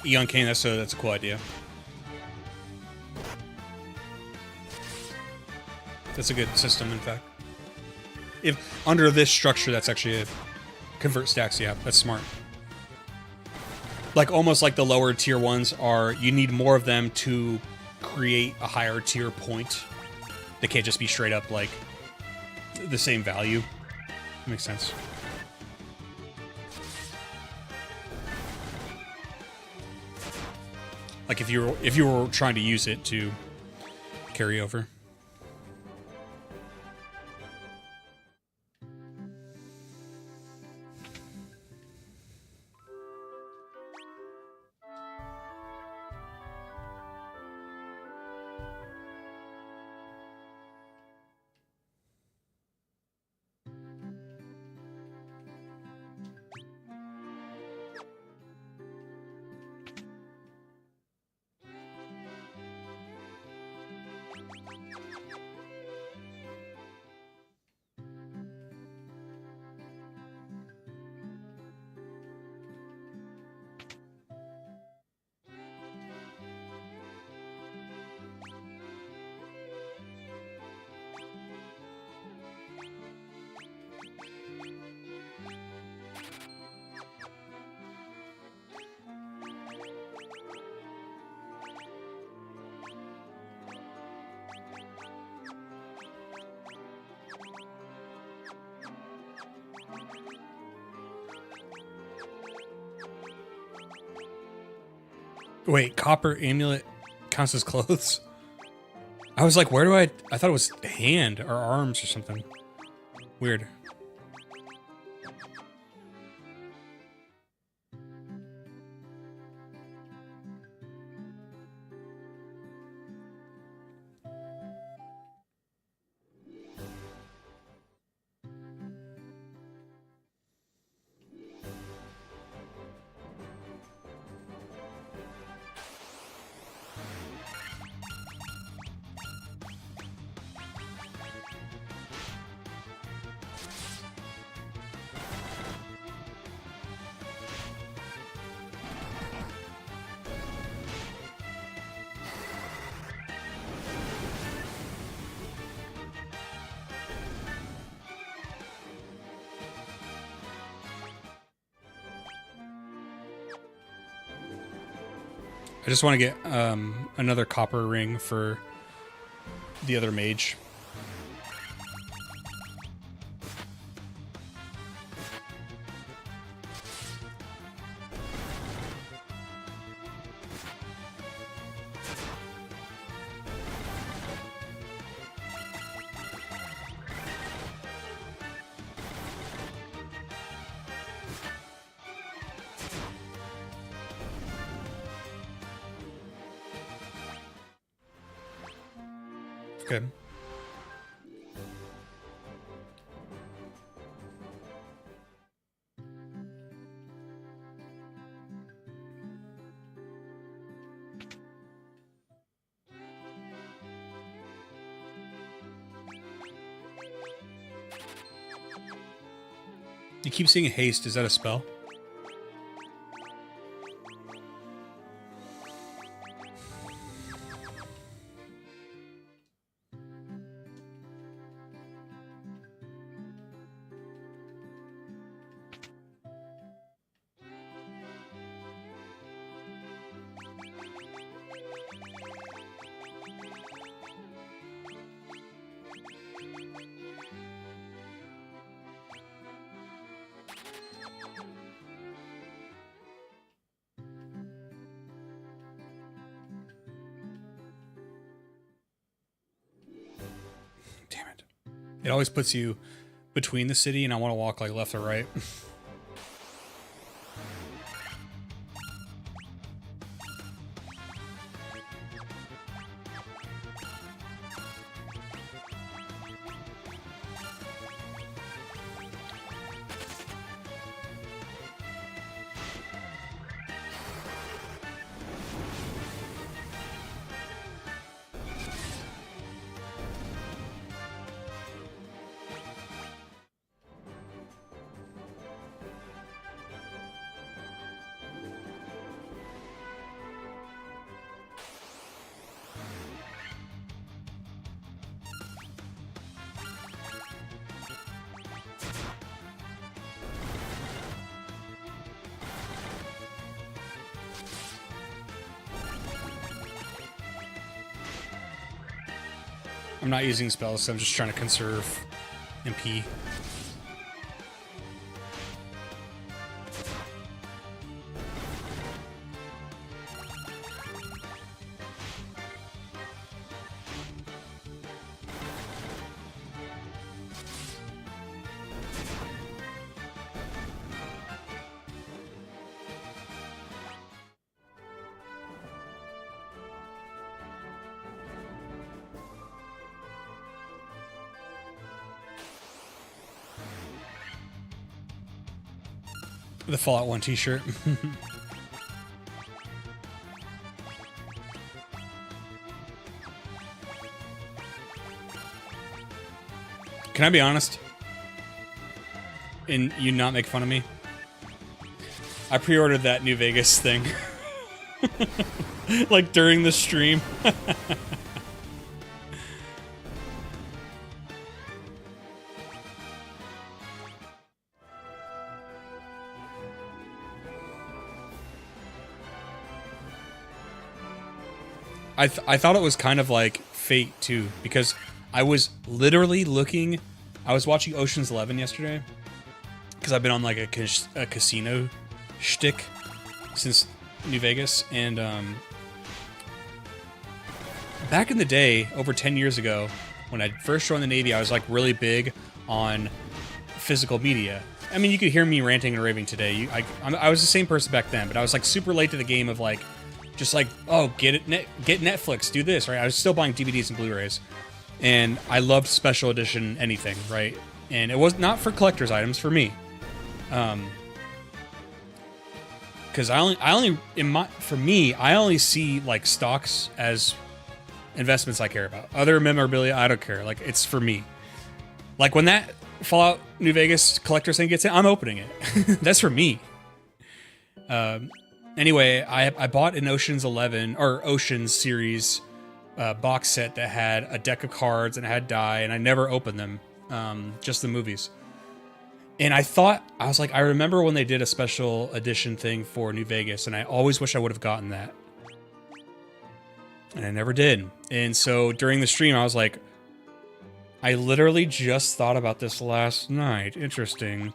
Eon Kane, that's a cool idea. That's a good system, in fact. If under this structure, that's actually a convert stacks. Yeah, that's smart. Like almost like the lower tier ones are. You need more of them to create a higher tier point. They can't just be straight up like the same value. Makes sense. Like if you were trying to use it to carry over. Wait, copper amulet counts as clothes? I was like, where do I thought it was hand or arms or something. Weird. I just want to get another copper ring for the other mage. Okay. You keep seeing haste. Is that a spell? Damn it. It always puts you between the city, and I want to walk like left or right. I'm not using spells, so I'm just trying to conserve MP. The Fallout 1 t-shirt. Can I be honest? And you not make fun of me? I pre-ordered that New Vegas thing. Like during the stream. I thought it was kind of like fate too, because I was literally looking. I was watching Ocean's 11 yesterday because I've been on like a casino shtick since New Vegas, and back in the day, over 10 years ago, when I first joined the Navy, I was like really big on physical media. I mean, you could hear me ranting and raving today. I was the same person back then, but I was like super late to the game of like. Just like, oh, get Netflix, do this, right? I was still buying DVDs and Blu-rays, and I loved special edition anything, right? And it was not for collector's items, for me, because I only see like stocks as investments I care about. Other memorabilia, I don't care. Like it's for me. Like when that Fallout New Vegas collector's thing gets in, I'm opening it. That's for me. Anyway, I bought an Ocean's 11 or Ocean's series box set that had a deck of cards and it had die, and I never opened them, just the movies. And I was like, I remember when they did a special edition thing for New Vegas, and I always wish I would have gotten that. And I never did. And so during the stream, I was like, I literally just thought about this last night. Interesting.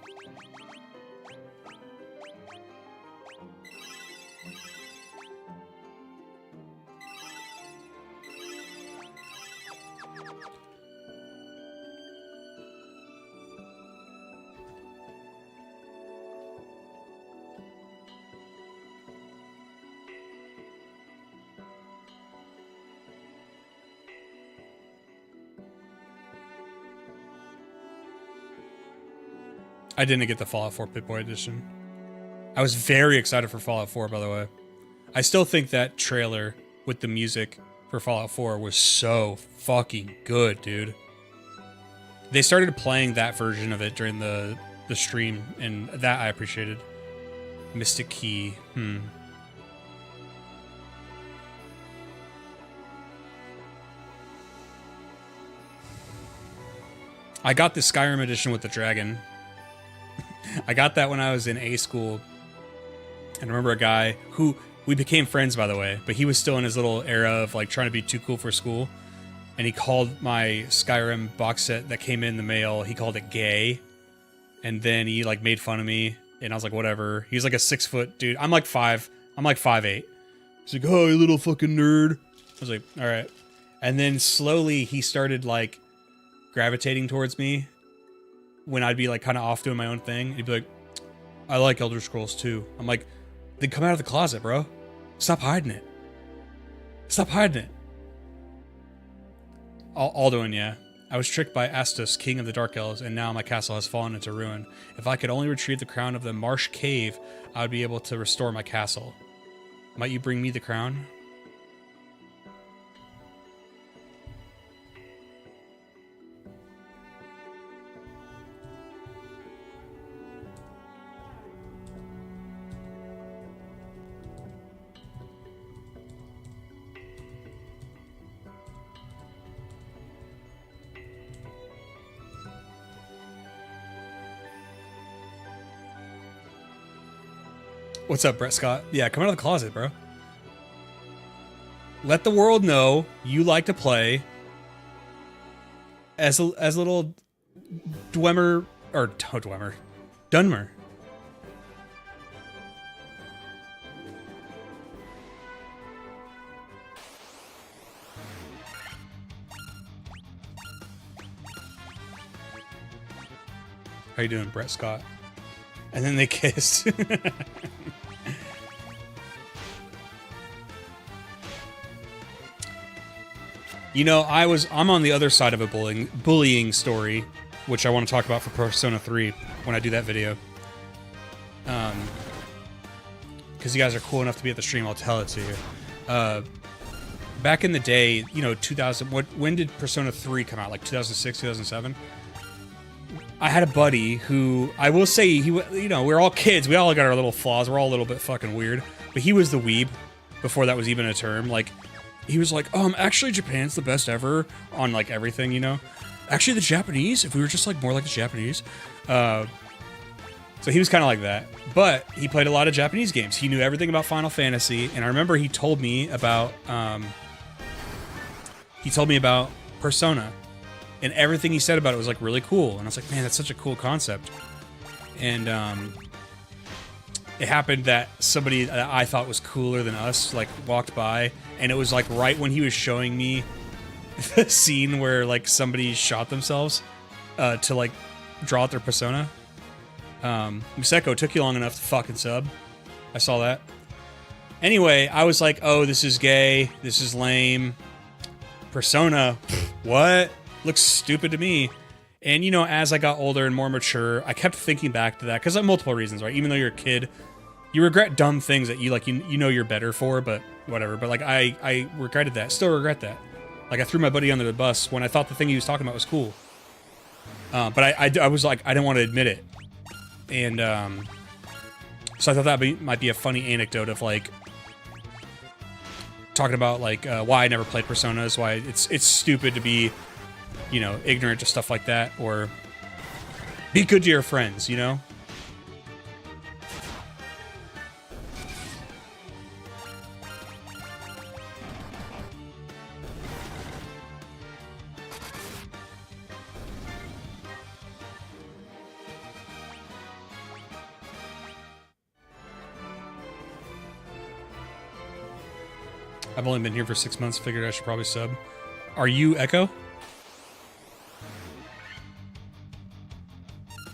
I didn't get the Fallout 4 Pip-Boy edition. I was very excited for Fallout 4, by the way. I still think that trailer with the music for Fallout 4 was so fucking good, dude. They started playing that version of it during the the stream, and that I appreciated. Mystic Key. I got the Skyrim edition with the dragon. I got that when I was in A school. And I remember a guy who, we became friends, by the way, but he was still in his little era of like trying to be too cool for school. And he called my Skyrim box set that came in the mail, he called it gay. And then he like made fun of me, and I was like, whatever. He's like a 6-foot dude. I'm like 5. I'm like 5'8". He's like, oh, you little fucking nerd. I was like, all right. And then slowly he started like gravitating towards me when I'd be like kind of off doing my own thing. He'd be like, I like Elder Scrolls 2. I'm like, then come out of the closet, bro. Stop hiding it. Stop hiding it. Alduin, yeah. I was tricked by Astus, king of the Dark Elves, and now my castle has fallen into ruin. If I could only retrieve the crown of the Marsh Cave, I would be able to restore my castle. Might you bring me the crown? What's up, Brett Scott? Yeah, come out of the closet, bro. Let the world know you like to play as little Dwemer, or Dwemer, Dunmer. How you doing, Brett Scott? And then they kissed. You know, I'm on the other side of a bullying story, which I want to talk about for Persona 3 when I do that video. Because you guys are cool enough to be at the stream, I'll tell it to you. Back in the day, you know, 2000, when did Persona 3 come out? Like 2006, 2007? I had a buddy who, I will say, you know, we're all kids, we all got our little flaws, we're all a little bit fucking weird, but he was the weeb before that was even a term. Like, he was like, actually Japan's the best ever on like everything, you know? Actually the Japanese, if we were just like more like the Japanese. So he was kind of like that, but he played a lot of Japanese games. He knew everything about Final Fantasy, and I remember he told me about Persona, and everything he said about it was like really cool. And I was like, man, that's such a cool concept. And it happened that somebody that I thought was cooler than us like walked by, and it was like right when he was showing me the scene where like somebody shot themselves to like draw out their persona. Museko, took you long enough to fucking sub. I saw that. Anyway, I was like, oh, this is gay. This is lame. Persona, what? Looks stupid to me. And, you know, as I got older and more mature, I kept thinking back to that, because of multiple reasons, right? Even though you're a kid, you regret dumb things that you, like, you know you're better for, but whatever. But, like, I regretted that. Still regret that. Like, I threw my buddy under the bus when I thought the thing he was talking about was cool. But I was like, I didn't want to admit it. And, so I thought that might be a funny anecdote of, like, talking about, like, why I never played Personas, why it's stupid to be, you know, ignorant to stuff like that, or be good to your friends, you know? I've only been here for 6 months, figured I should probably sub. Are you Echo?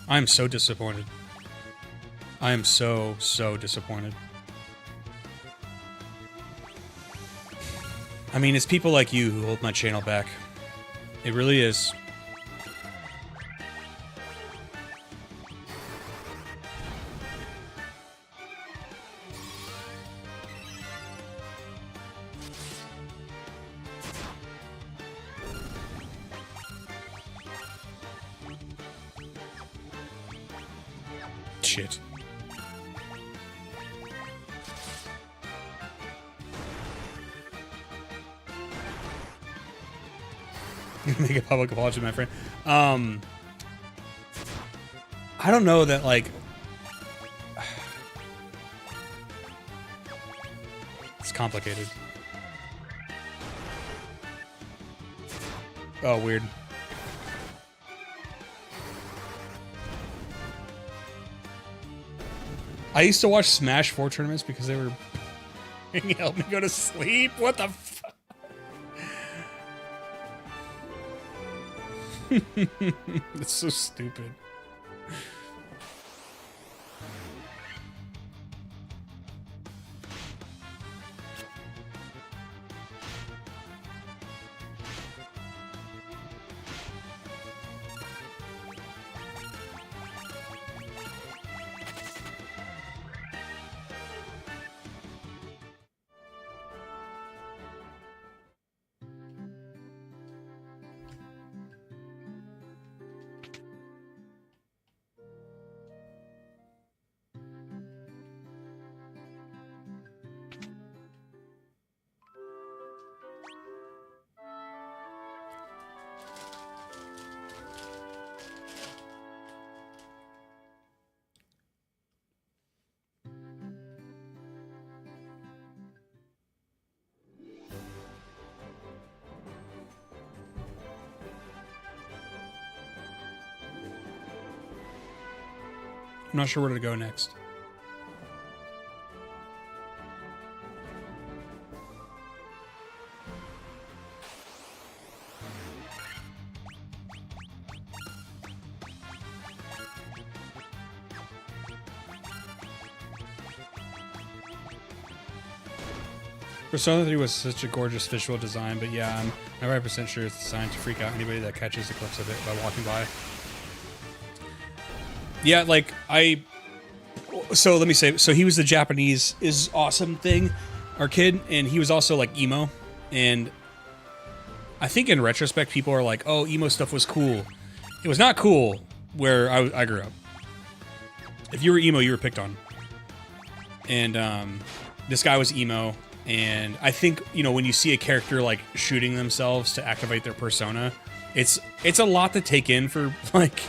I am so disappointed. I am so disappointed. I mean, it's people like you who hold my channel back. It really is. Shit. Make a public apology, my friend. I don't know that, like... It's complicated. Oh, weird. I used to watch Smash 4 tournaments because they were... help me go to sleep? What the fuck? It's so stupid. I'm not sure where to go next. Persona 3 was such a gorgeous visual design, but yeah, I'm 95% sure it's designed to freak out anybody that catches a glimpse of it by walking by. Yeah, like, so let me say, so he was the Japanese is awesome thing, our kid, and he was also like emo, and I think in retrospect people are like, oh, emo stuff was cool. It was not cool where I grew up. If you were emo, you were picked on. And this guy was emo, and I think, you know, when you see a character like shooting themselves to activate their persona, it's a lot to take in for like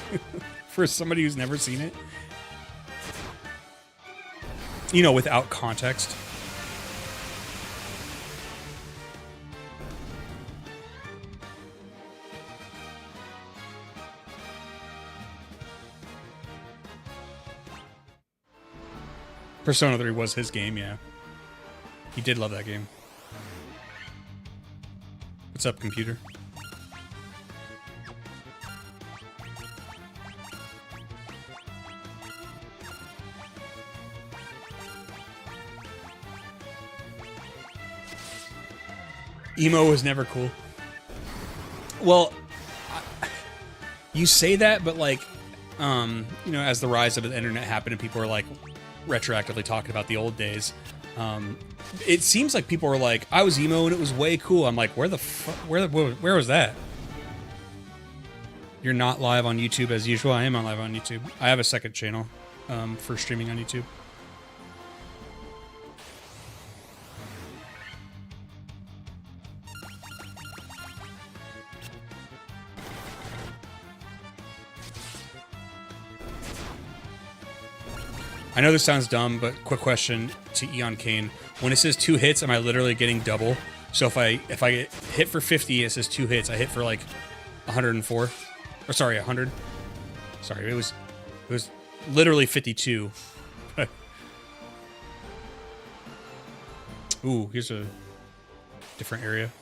for somebody who's never seen it. You know, without context. Persona 3 was his game, yeah. He did love that game. What's up, computer? Emo was never cool. Well, you say that, but like, you know, as the rise of the internet happened and people were like retroactively talking about the old days, it seems like people were like, I was emo and it was way cool. I'm like, where was that? You're not live on YouTube as usual. I am on live on YouTube. I have a second channel for streaming on YouTube. I know this sounds dumb, but quick question to Eon Kane. When it says 2 hits, am I literally getting double? So if I get hit for 50, it says 2 hits. I hit for like 104. Or sorry, 100. Sorry, it was literally 52. Ooh, here's a different area.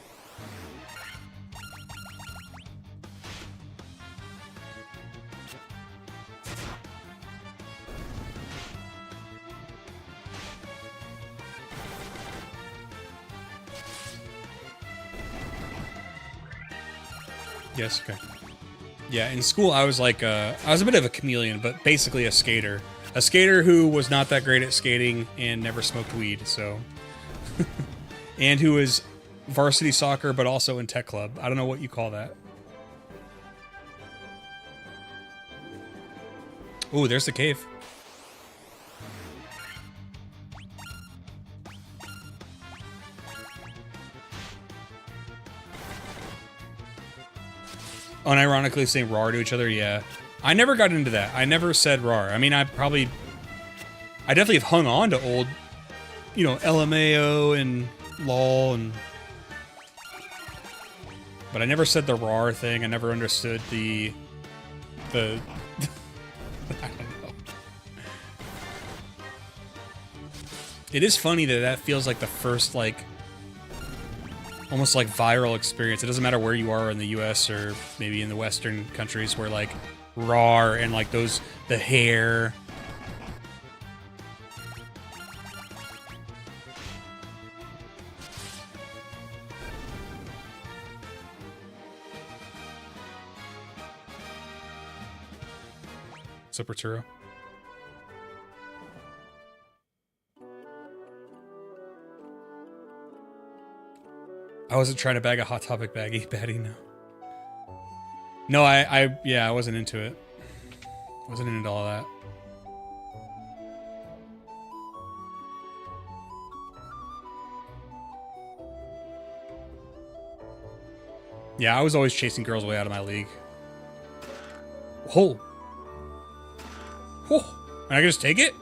Yes, okay. Yeah, in school I was like, I was a bit of a chameleon, but basically a skater. A skater who was not that great at skating and never smoked weed, so. And who was varsity soccer, but also in tech club. I don't know what you call that. Ooh, there's the cave. unironically saying "rar" to each other. Yeah, I never got into that. I never said "rar." I mean, I definitely have hung on to old, you know, LMAO and LOL, but I never said the "rar" thing. I never understood the I don't know. It is funny that feels like the first, like, almost like viral experience. It doesn't matter where you are in the US or maybe in the Western countries where, like, "rar" and, like, the hair. What's up, Arturo? I wasn't trying to bag a Hot Topic baddie, no. No, I wasn't into it. Wasn't into all that. Yeah, I was always chasing girls way out of my league. Whoa. Whoa. Can I just take it?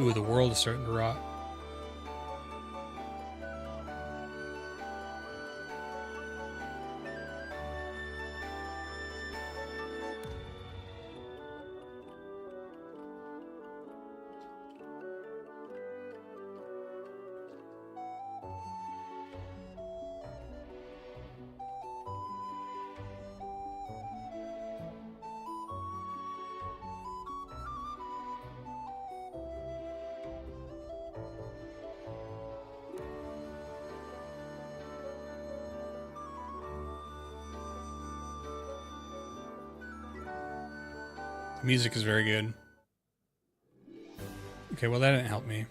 Ooh, the world is starting to rot. The music is very good. Okay, well that didn't help me.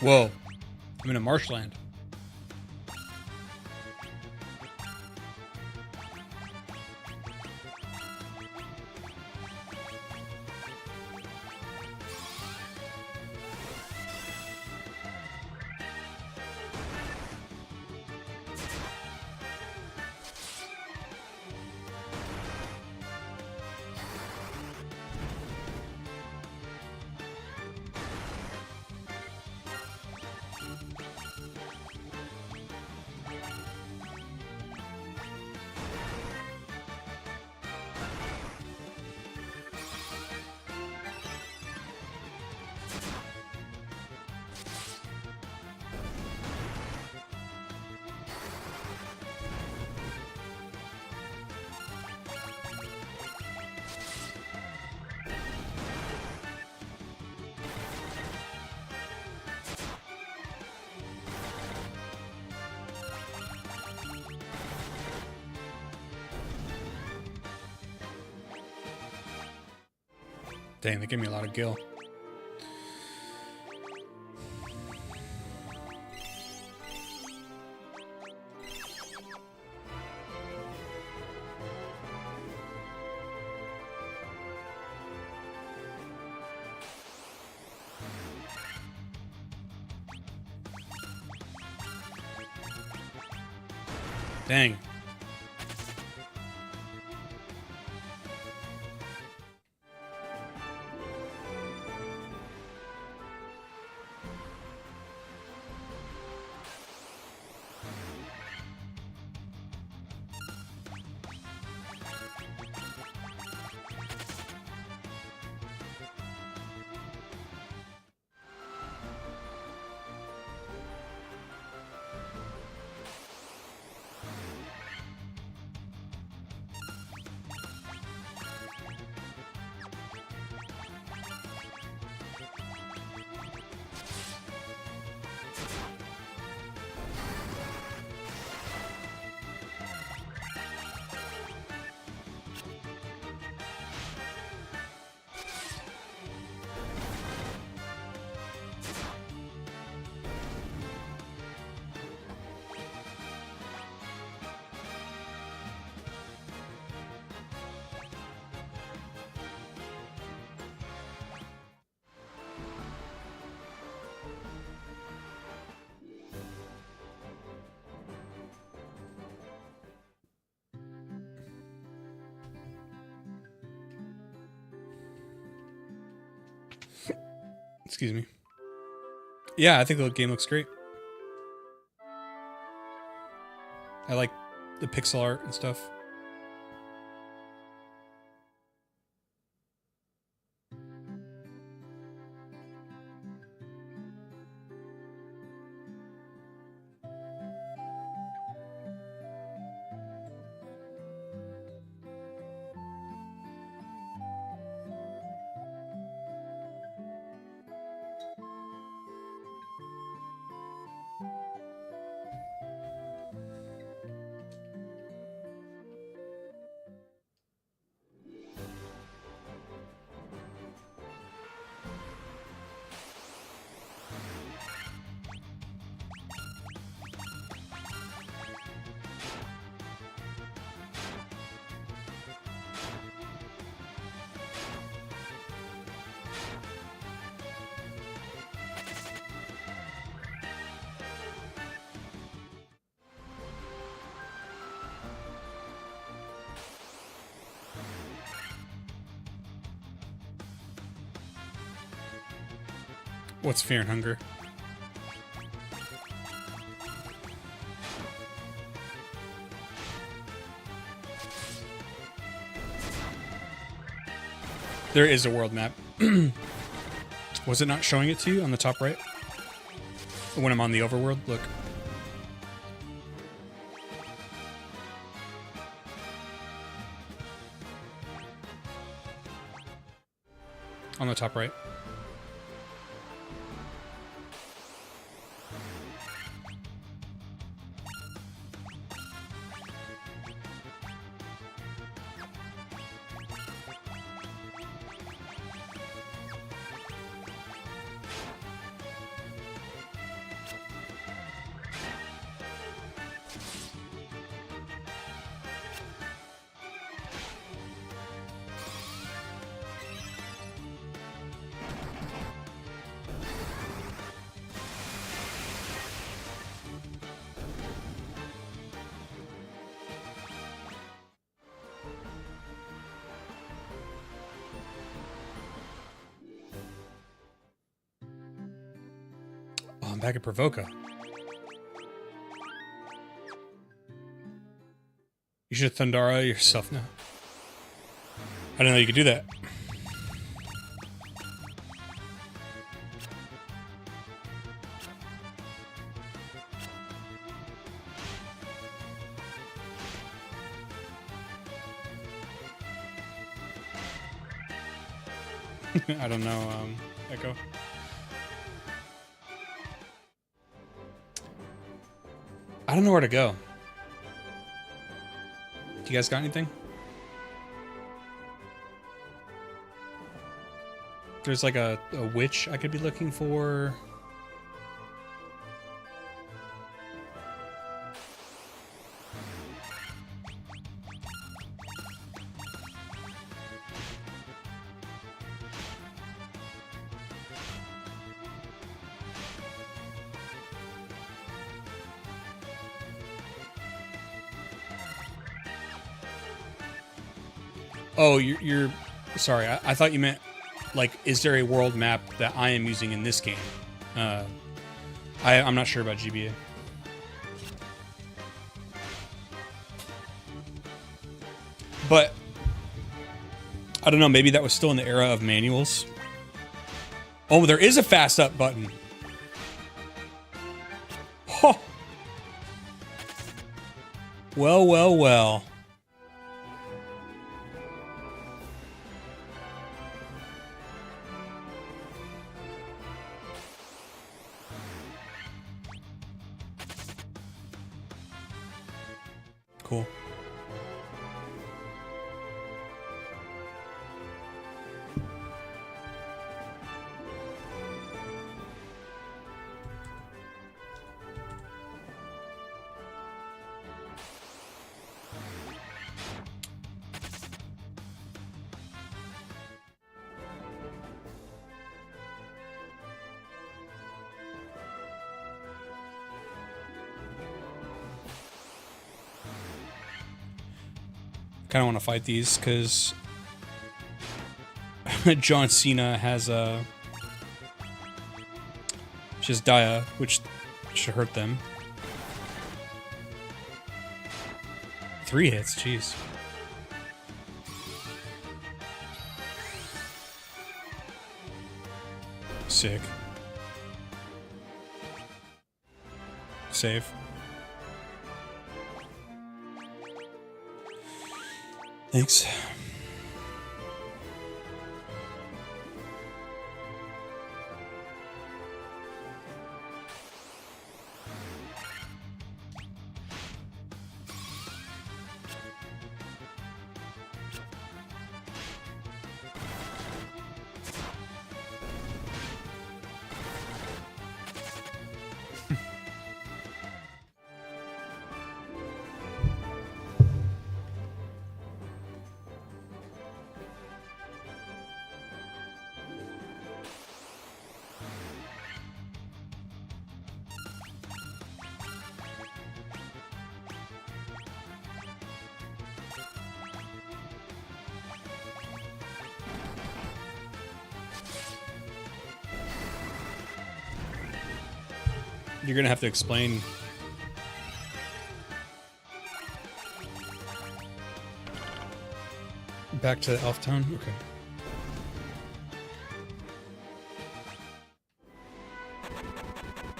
Whoa. I'm in a marshland. Dang, they gave me a lot of gil. Dang. Excuse me. Yeah, I think the game looks great. I like the pixel art and stuff. What's Fear and Hunger? There is a world map. Was it not showing it to you on the top right? When I'm on the overworld, look. On the top right. Oh, I'm back at Provoca. You should Thundara yourself now. I didn't know you could do that. I don't know, Echo. I don't know where to go. Do you guys got anything? there's like a witch I could be looking for. Oh, you're sorry. I thought you meant, like, is there a world map that I am using in this game? I'm not sure about GBA. But I don't know. Maybe that was still in the era of manuals. Oh, there is a fast up button. Huh. Well, well, well. Cool. Kind of want to fight these because John Cena has just Dia, which should hurt them. 3 hits, jeez. Sick. Save. Thanks. You're gonna have to explain. Back to Elf Town? Okay.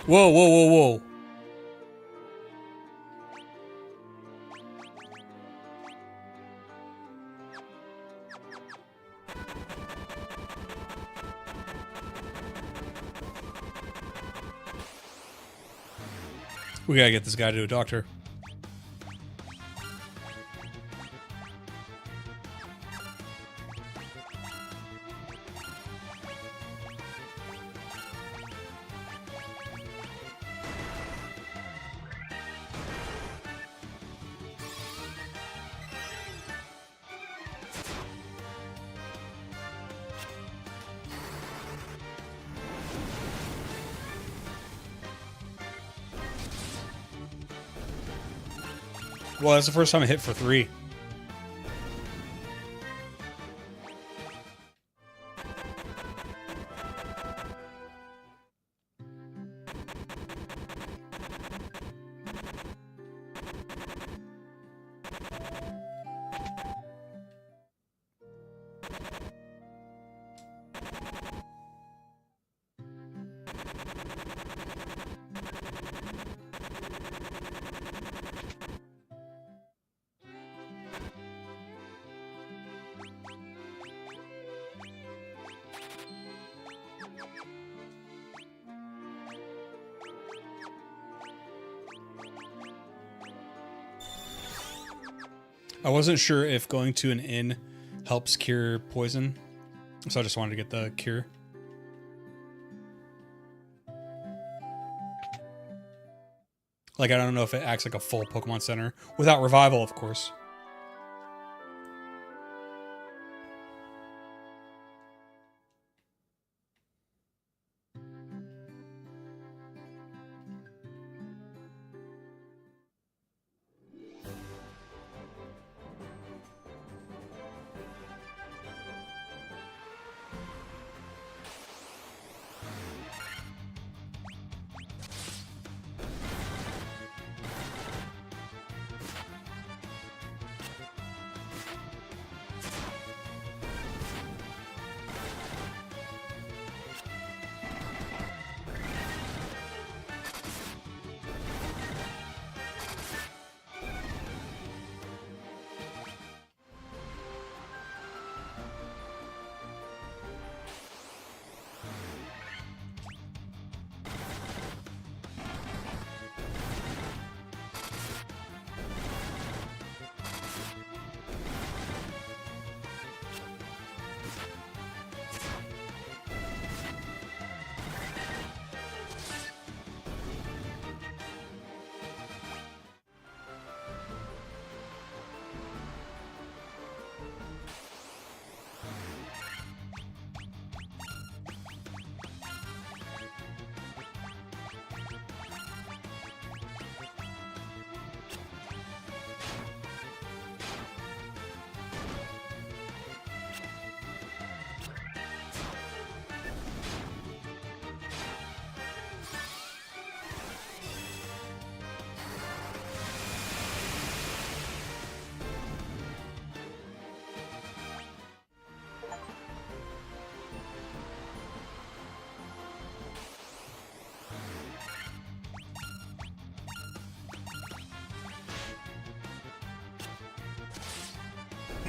Whoa, whoa, whoa, whoa. We gotta get this guy to a doctor. Well, that's the first time I hit for 3. I wasn't sure if going to an inn helps cure poison, so I just wanted to get the cure. Like, I don't know if it acts like a full Pokemon Center. Without Revival, of course.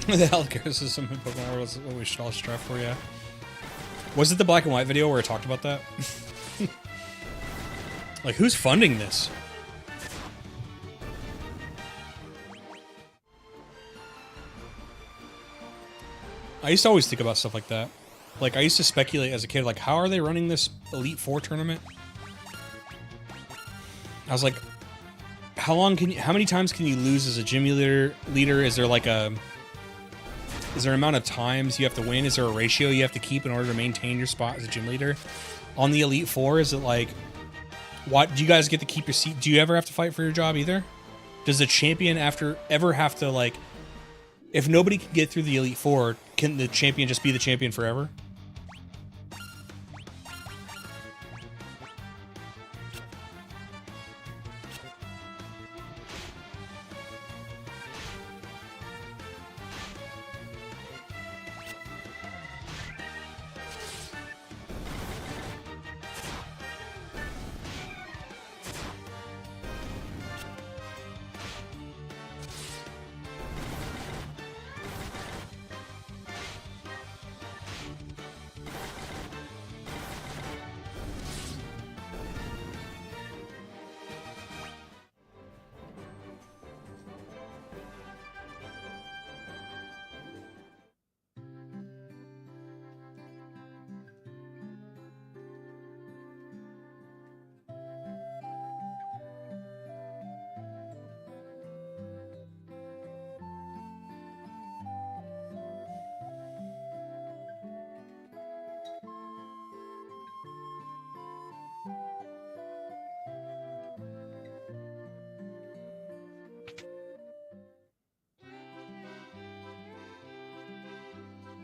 The healthcare system in Pokemon World is what we should all strive for, yeah. Was it the black and white video where it talked about that? Like, who's funding this? I used to always think about stuff like that. Like, I used to speculate as a kid, like, how are they running this Elite Four tournament? I was like, how many times can you lose as a gym leader? Is there like is there an amount of times you have to win? Is there a ratio you have to keep in order to maintain your spot as a gym leader? On the Elite Four, is it like, what, do you guys get to keep your seat? Do you ever have to fight for your job either? Does the champion ever have to, like, if nobody can get through the Elite Four, can the champion just be the champion forever?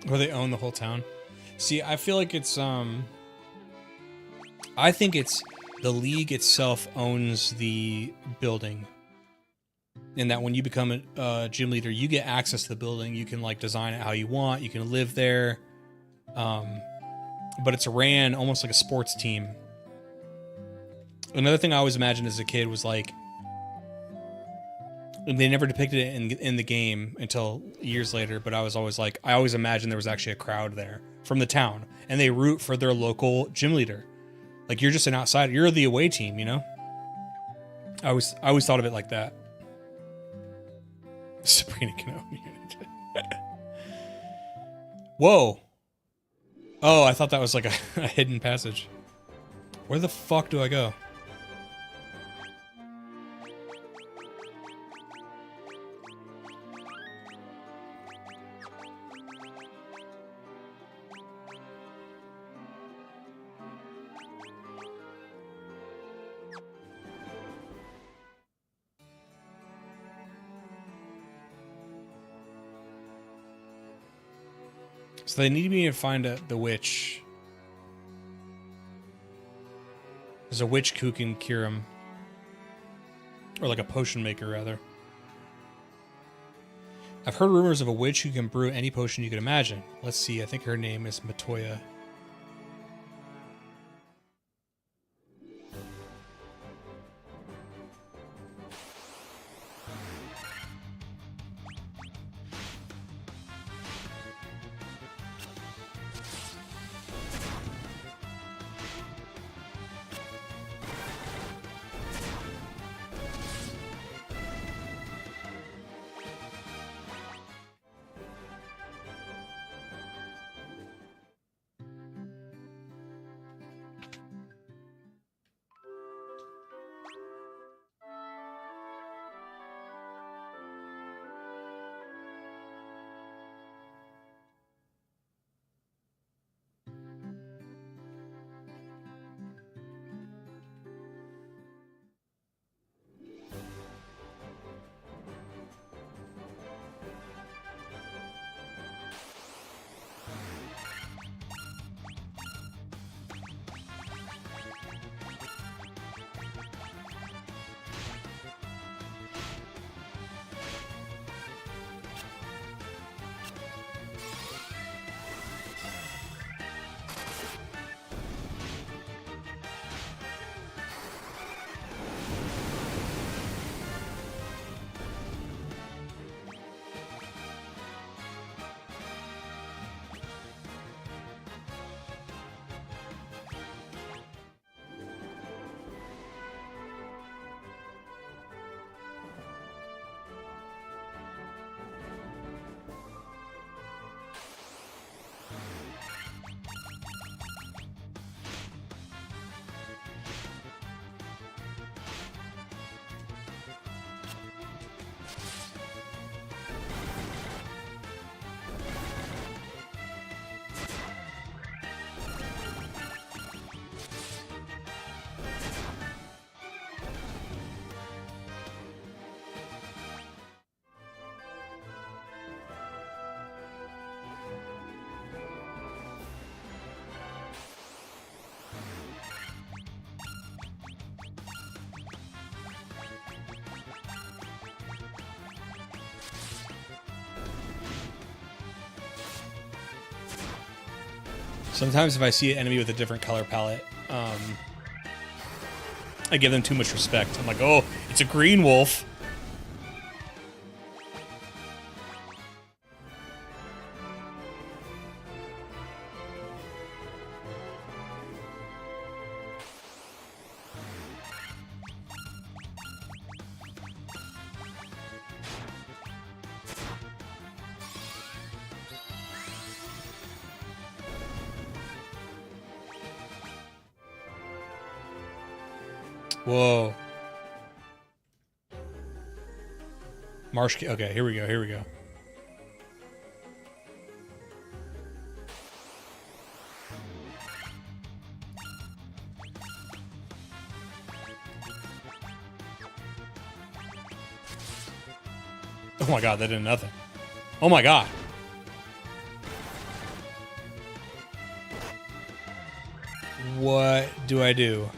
Or they own the whole town. See, I feel like it's I think it's the league itself owns the building. And that when you become a gym leader, you get access to the building. You can, like, design it how you want. You can live there. But it's ran almost like a sports team. Another thing I always imagined as a kid was, like, they never depicted it in the game until years later, but I was always like, I always imagined there was actually a crowd there from the town, and they root for their local gym leader. Like, you're just an outsider. You're the away team, you know? I always thought of it like that. Sabrina Kenobi unit. Whoa. Oh, I thought that was like a hidden passage. Where the fuck do I go? So they need me to find the witch. There's a witch who can cure him. Or like a potion maker, rather. I've heard rumors of a witch who can brew any potion you could imagine. Let's see, I think her name is Matoya. Sometimes if I see an enemy with a different color palette, I give them too much respect. I'm like, oh, it's a green wolf. Whoa. Marsh. Okay, here we go. Here we go. Oh my god, that did nothing. Oh my god. What do I do?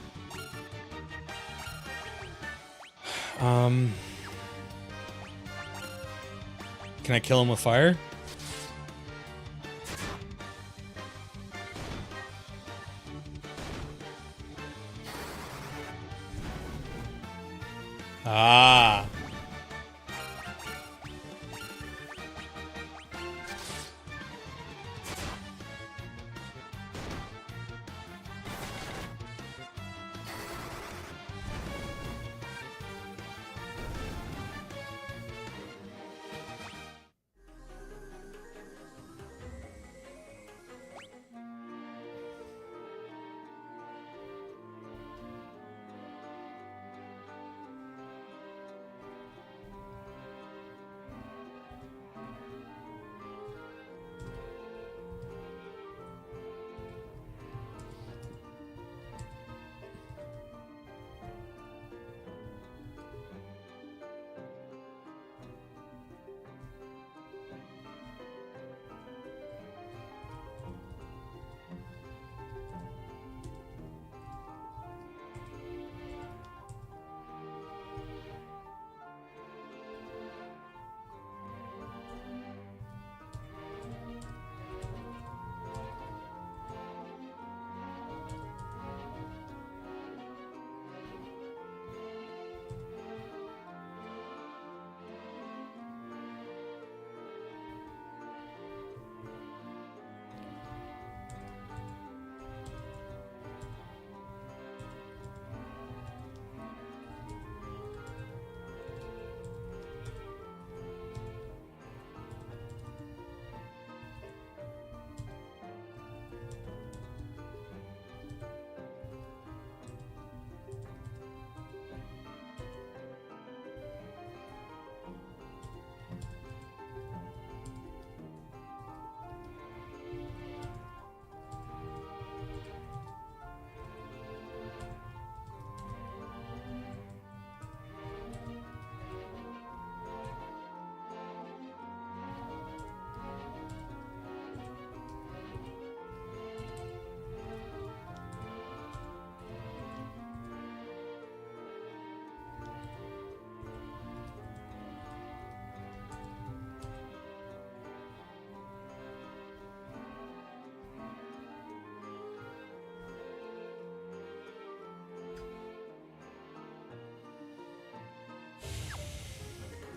Can I kill him with fire? Ah.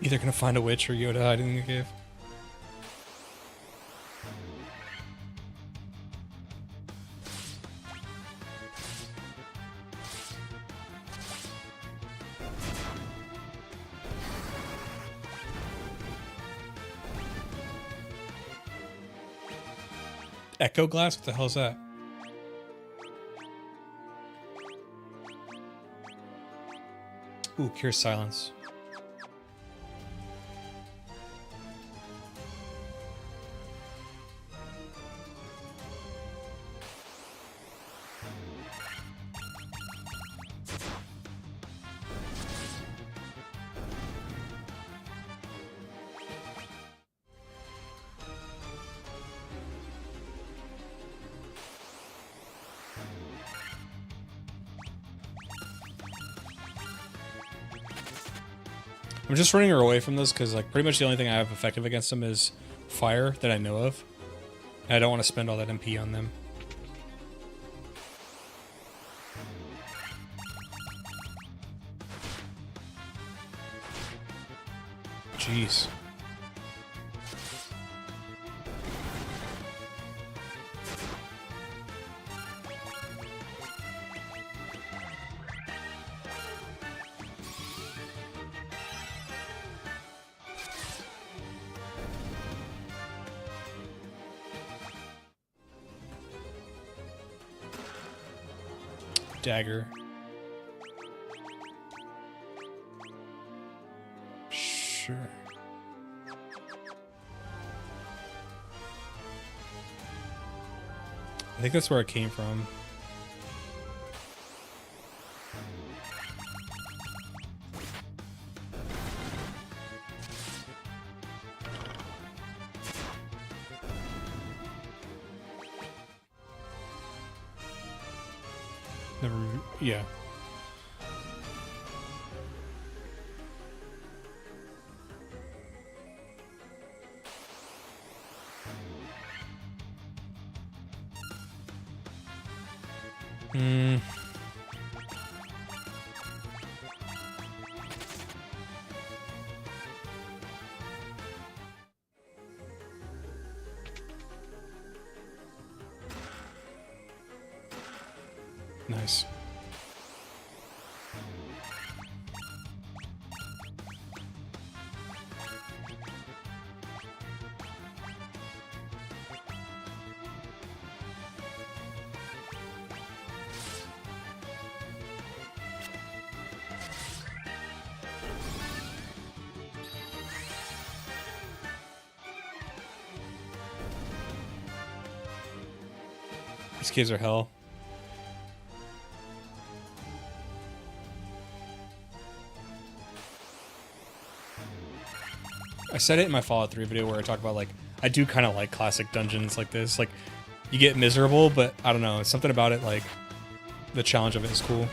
Either gonna find a witch or Yoda hiding in the cave. Echo glass? What the hell is that? Ooh, cure silence. I'm just running her away from this because, like, pretty much the only thing I have effective against them is fire that I know of. And I don't want to spend all that MP on them. Jeez. Dagger. Sure. I think that's where it came from. Never, yeah. Nice. These caves are hell. I said it in my Fallout 3 video where I talk about, like, I do kind of like classic dungeons like this. Like, you get miserable, but I don't know. It's something about it, like, the challenge of it is cool.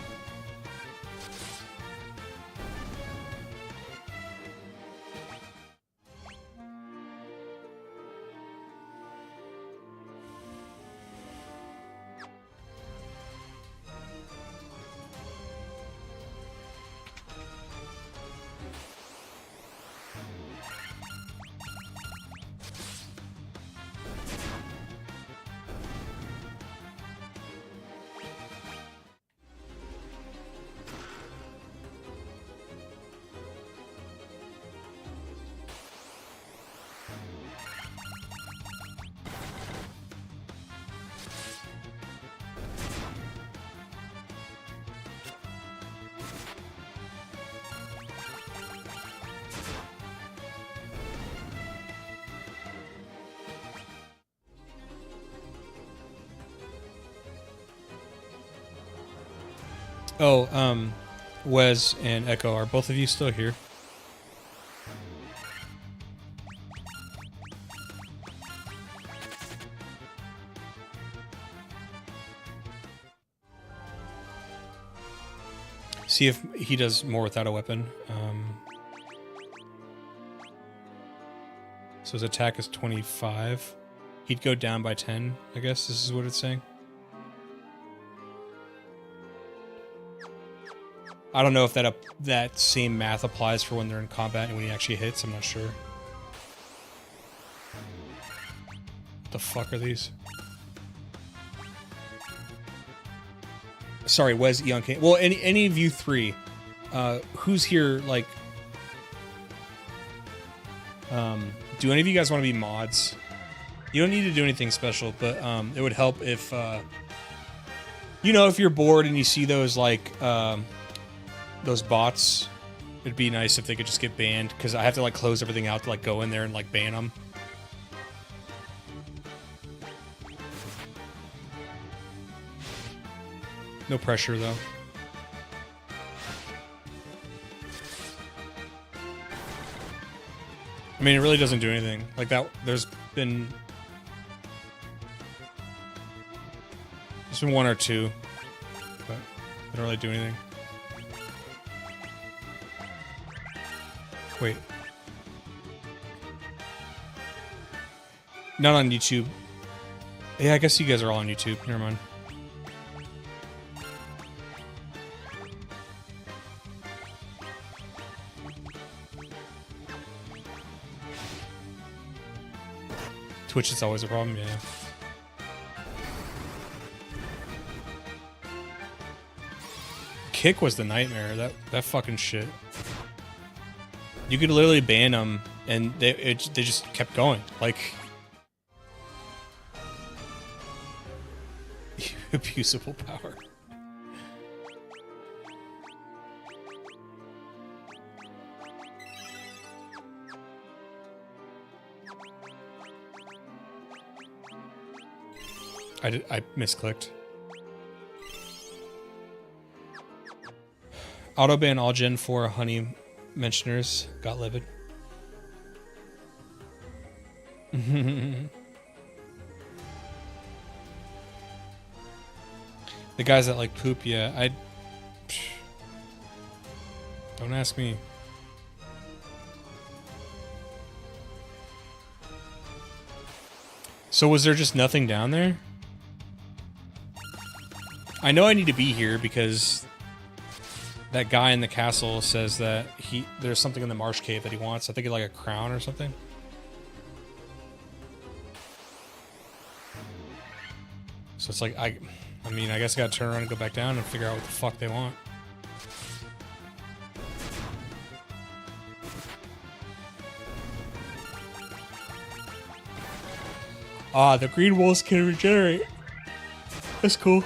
Oh, Wes and Echo, are both of you still here? See if he does more without a weapon. So his attack is 25. He'd go down by 10, I guess this is what it's saying. I don't know if that same math applies for when they're in combat and when he actually hits. I'm not sure. What the fuck are these? Sorry, Wes Eon King. Well, any of you three, who's here? Like, do any of you guys want to be mods? You don't need to do anything special, but it would help if, you know, if you're bored and you see those like those bots, it'd be nice if they could just get banned, because I have to like close everything out to like go in there and like ban them. No pressure though. I mean, it really doesn't do anything. Like that, there's been one or two, but they don't really do anything. Wait. Not on YouTube. Yeah, I guess you guys are all on YouTube. Never mind. Twitch is always a problem, yeah. Kick was the nightmare. That fucking shit. You could literally ban them, and they just kept going. Like, abusable power. I misclicked. Autoban all Gen 4 honey mentioners got livid. The guys that like poop, yeah, don't ask me. So was there just nothing down there? I know I need to be here because that guy in the castle says that there's something in the marsh cave that he wants. I think it's like a crown or something. So it's like, I mean, I guess I gotta turn around and go back down and figure out what the fuck they want. Ah, the green wolves can regenerate. That's cool.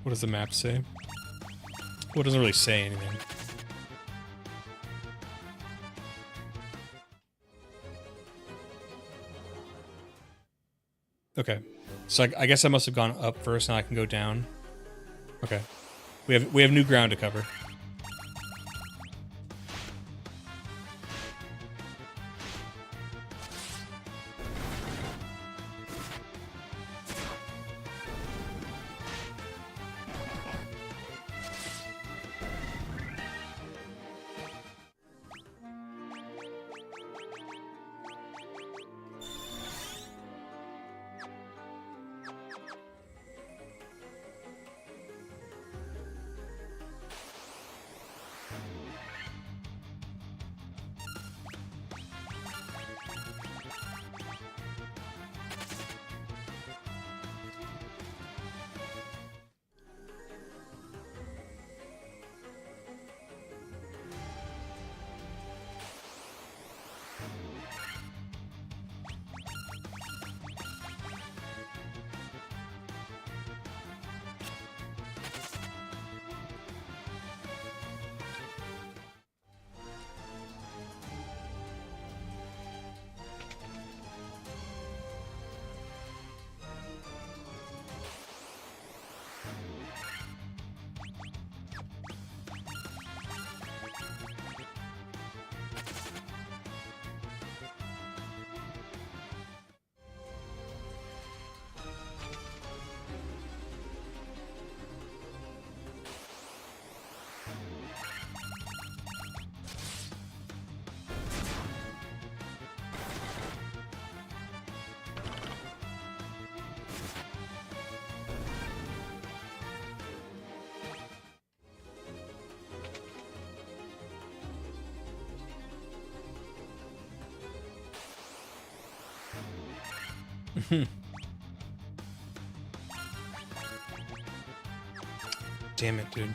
What does the map say? Well, it doesn't really say anything. Okay, so I guess I must have gone up first. Now I can go down. Okay, we have new ground to cover. Damn it, dude.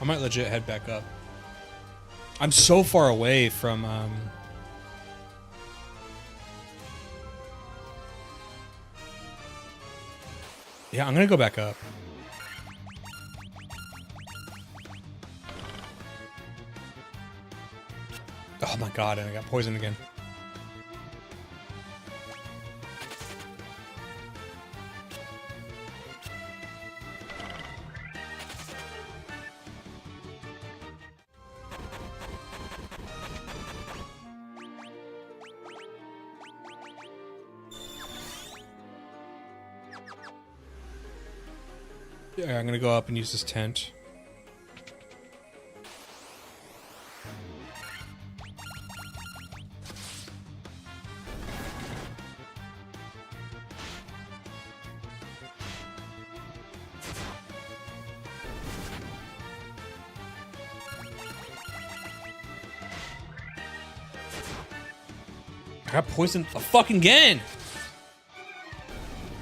I might legit head back up. I'm so far away from, yeah, I'm gonna go back up. Oh my god, and I got poisoned again. Yeah, I'm gonna go up and use this tent. I got poisoned a fucking again!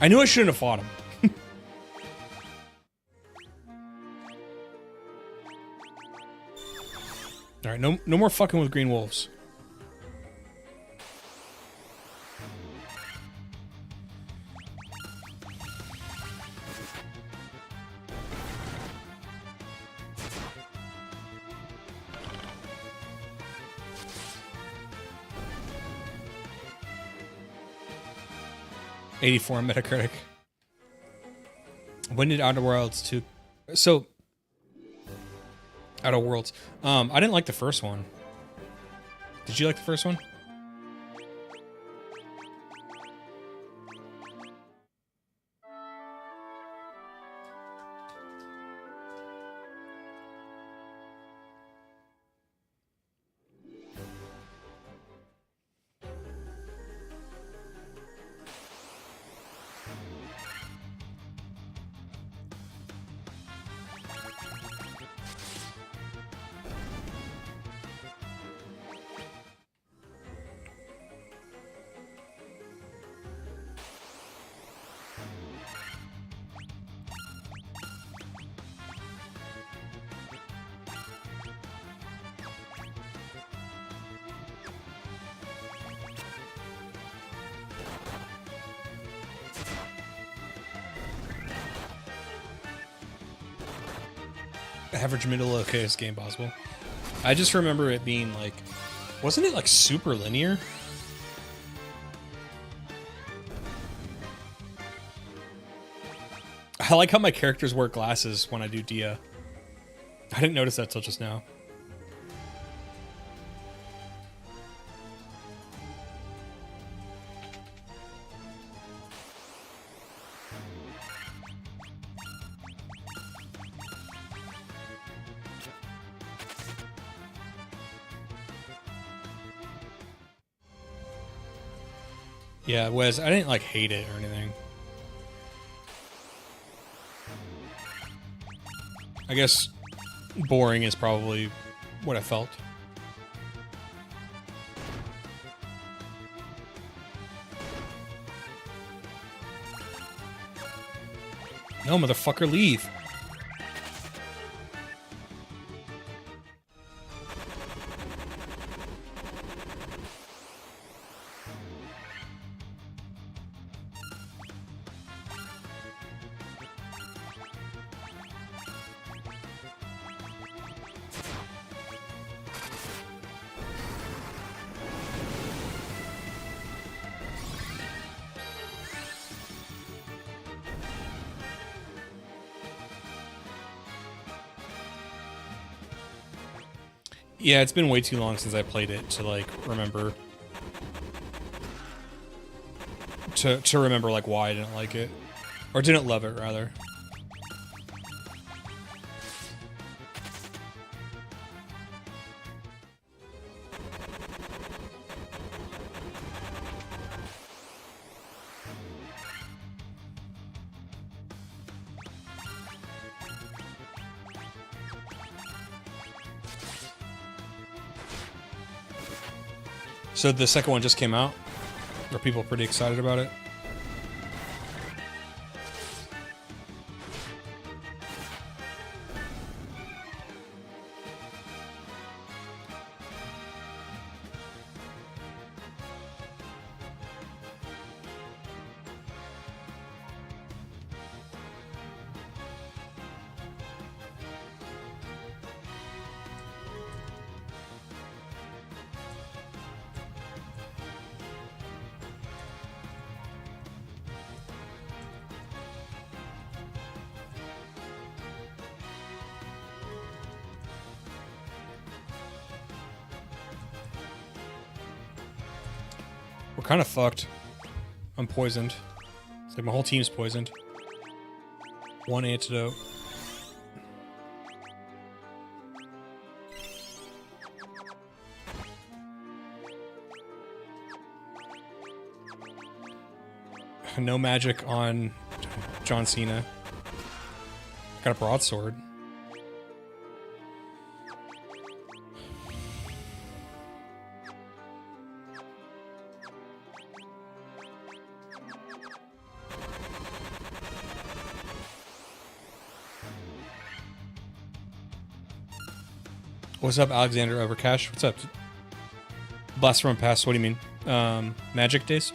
I knew I shouldn't have fought him. Alright, no more fucking with green wolves. '84 Metacritic. When did Outer Worlds 2? So, Outer Worlds. I didn't like the first one. Did you like the first one? Average middle okayest game possible. I just remember it being like, wasn't it like super linear? I like how my characters wear glasses when I do Dia. I didn't notice that till just now. Yeah, Wes, I didn't like hate it or anything. I guess boring is probably what I felt. No, motherfucker, leave. Yeah, it's been way too long since I played it to like remember to remember like why I didn't like it or didn't love it rather. So the second one just came out. Are people pretty excited about it? We're kind of fucked. I'm poisoned. It's like my whole team's poisoned. One antidote. No magic on John Cena. Got a broadsword. What's up, Alexander Overcash? What's up? Blast from past. What do you mean? Magic days?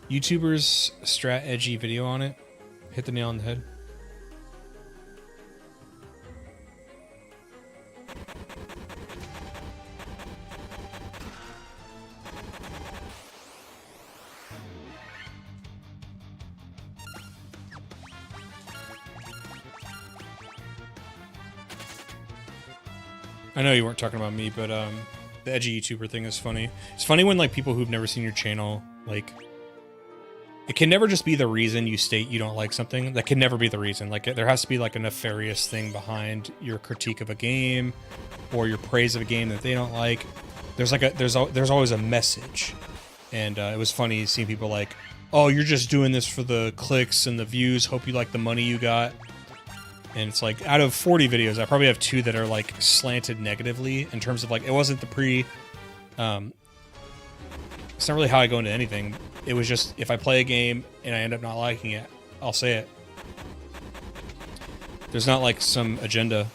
YouTubers strat edgy video on it. Hit the nail on the head. I know you weren't talking about me, but the edgy YouTuber thing is funny. It's funny when like people who've never seen your channel, like, it can never just be the reason you state you don't like something. That can never be the reason. Like, there has to be like a nefarious thing behind your critique of a game or your praise of a game that they don't like. There's like there's always a message, and it was funny seeing people like, oh, you're just doing this for the clicks and the views. Hope you like the money you got. And it's like, out of 40 videos, I probably have 2 that are like slanted negatively in terms of like, it wasn't the it's not really how I go into anything. It was just, if I play a game and I end up not liking it, I'll say it. There's not like some agenda.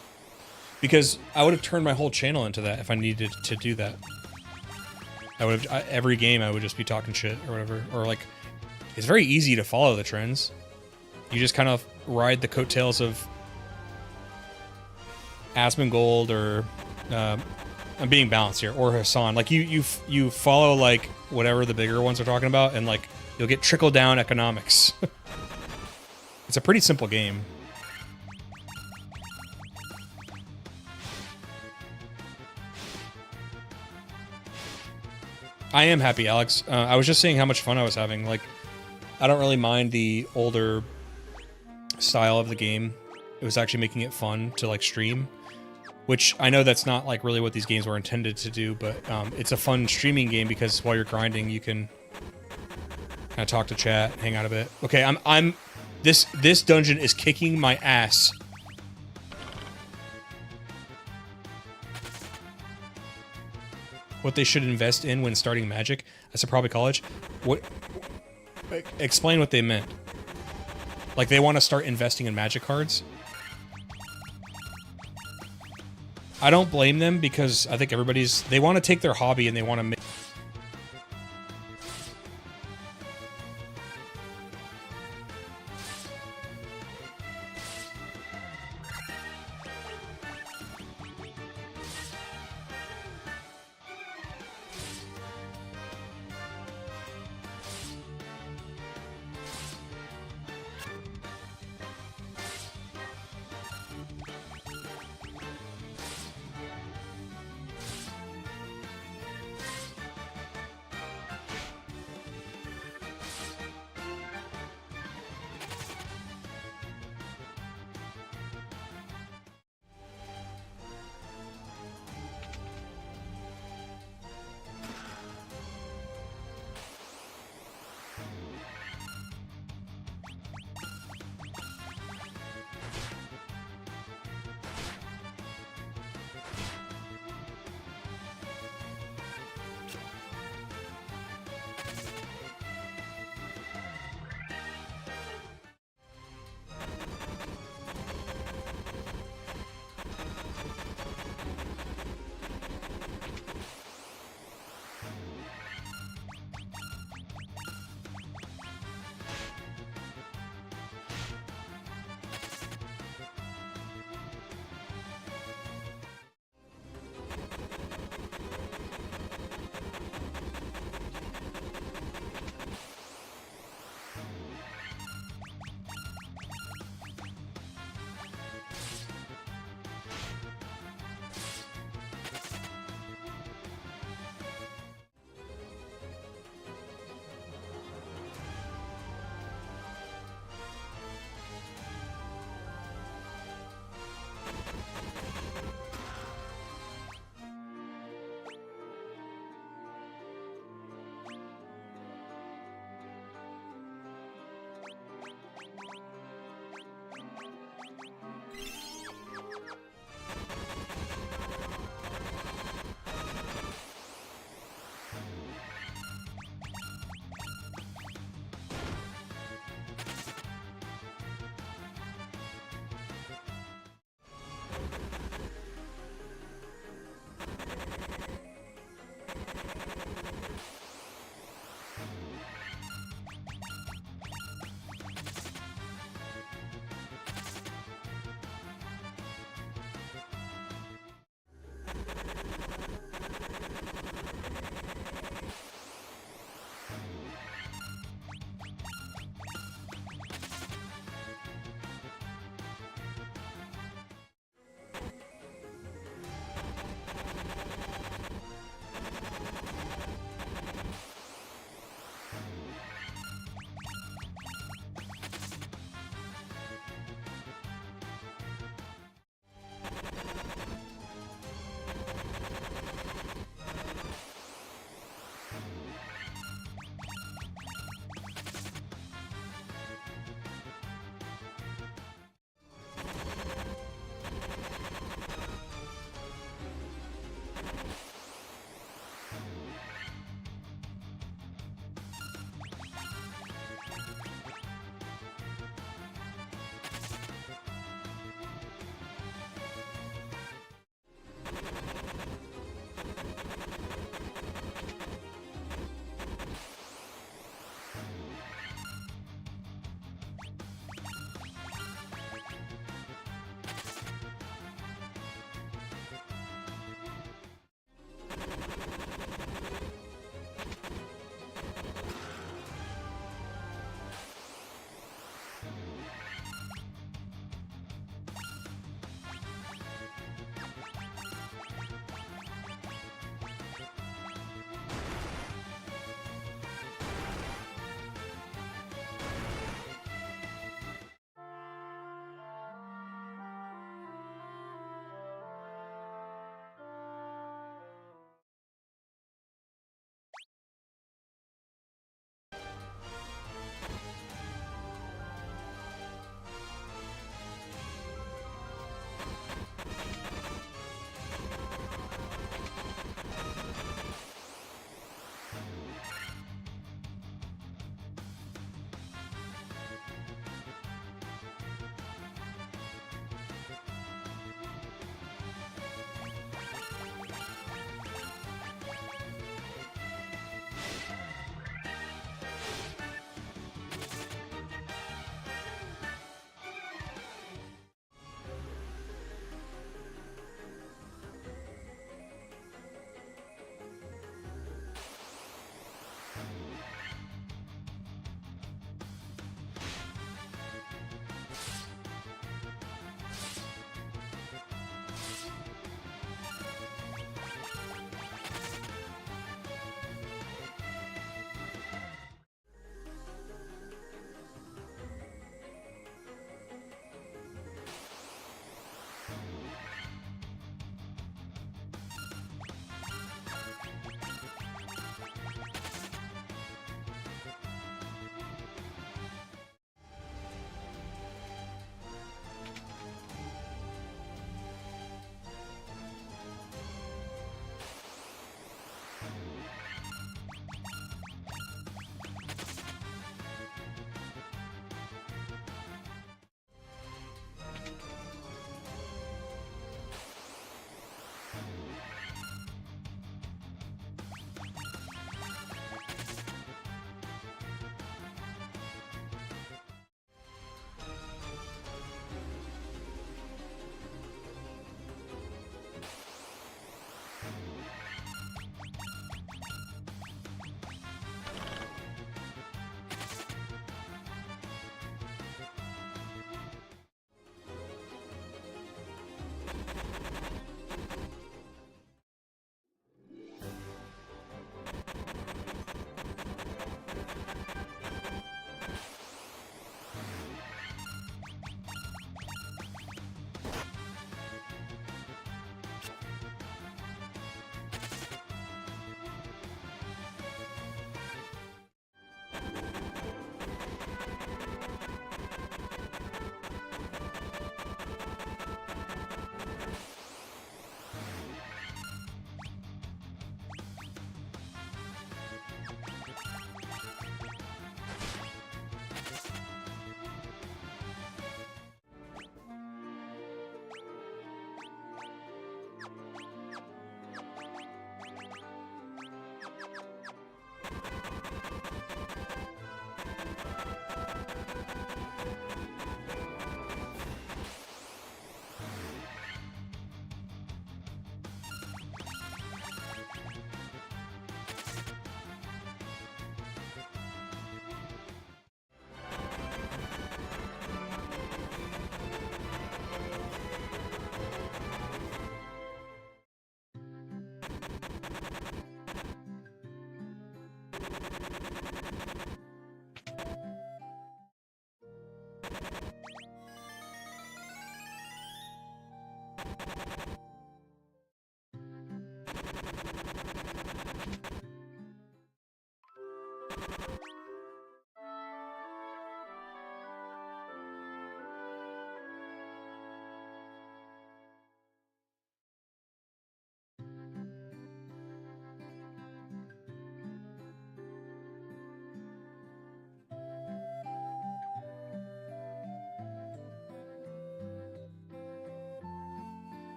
Because I would have turned my whole channel into that if I needed to do that. I would have, every game I would just be talking shit or whatever. Or like, it's very easy to follow the trends. You just kind of ride the coattails of Asmongold or I'm being balanced here, or Hassan. Like you follow like whatever the bigger ones are talking about, and like you'll get trickle down economics. It's a pretty simple game. I am happy, Alex. I was just saying how much fun I was having. Like, I don't really mind the older style of the game. It was actually making it fun to like stream. Which, I know that's not like really what these games were intended to do, but it's a fun streaming game because while you're grinding, you can kind of talk to chat, hang out a bit. Okay, this dungeon is kicking my ass. What they should invest in when starting Magic? I said probably college. What? Explain what they meant. Like they want to start investing in Magic cards? I don't blame them because I think they want to take their hobby and they want to make...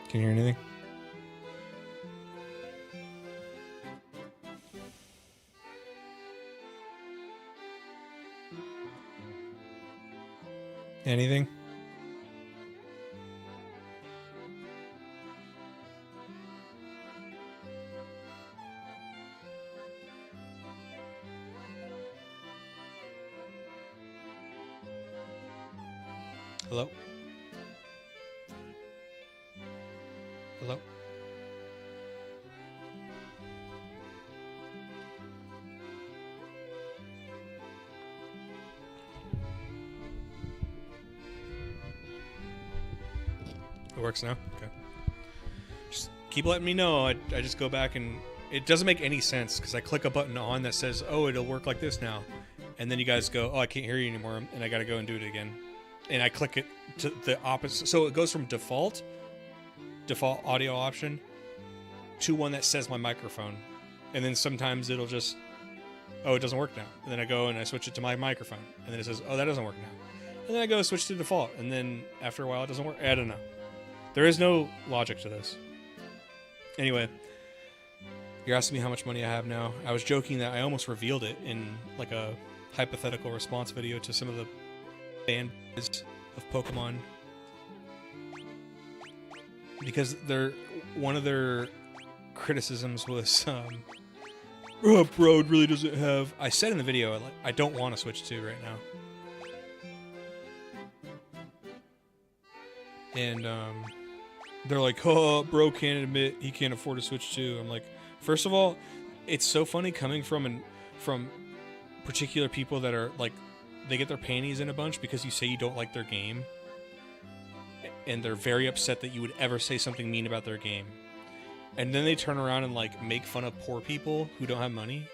Can you hear anything? Anything? Hello? Hello? It works now? Okay. Just keep letting me know. I just go back and it doesn't make any sense because I click a button on that says, oh, it'll work like this now. And then you guys go, oh, I can't hear you anymore. And I got to go and do it again. And I click it to the opposite. So it goes from default audio option to one that says my microphone. And then sometimes it'll just, oh, it doesn't work now. And then I go and I switch it to my microphone. And then it says, oh, that doesn't work now. And then I go switch to default. And then after a while, it doesn't work. I don't know. There is no logic to this. Anyway, you're asking me how much money I have now. I was joking that I almost revealed it in like a hypothetical response video to some of the fanboys of Pokemon. Because one of their criticisms was, oh, bro, it really doesn't have... I said in the video, I don't want to Switch 2 right now. And, they're like, oh, bro can't admit he can't afford a Switch 2. I'm like, first of all, it's so funny coming from particular people that are like, they get their panties in a bunch because you say you don't like their game. And they're very upset that you would ever say something mean about their game. And then they turn around and like make fun of poor people who don't have money.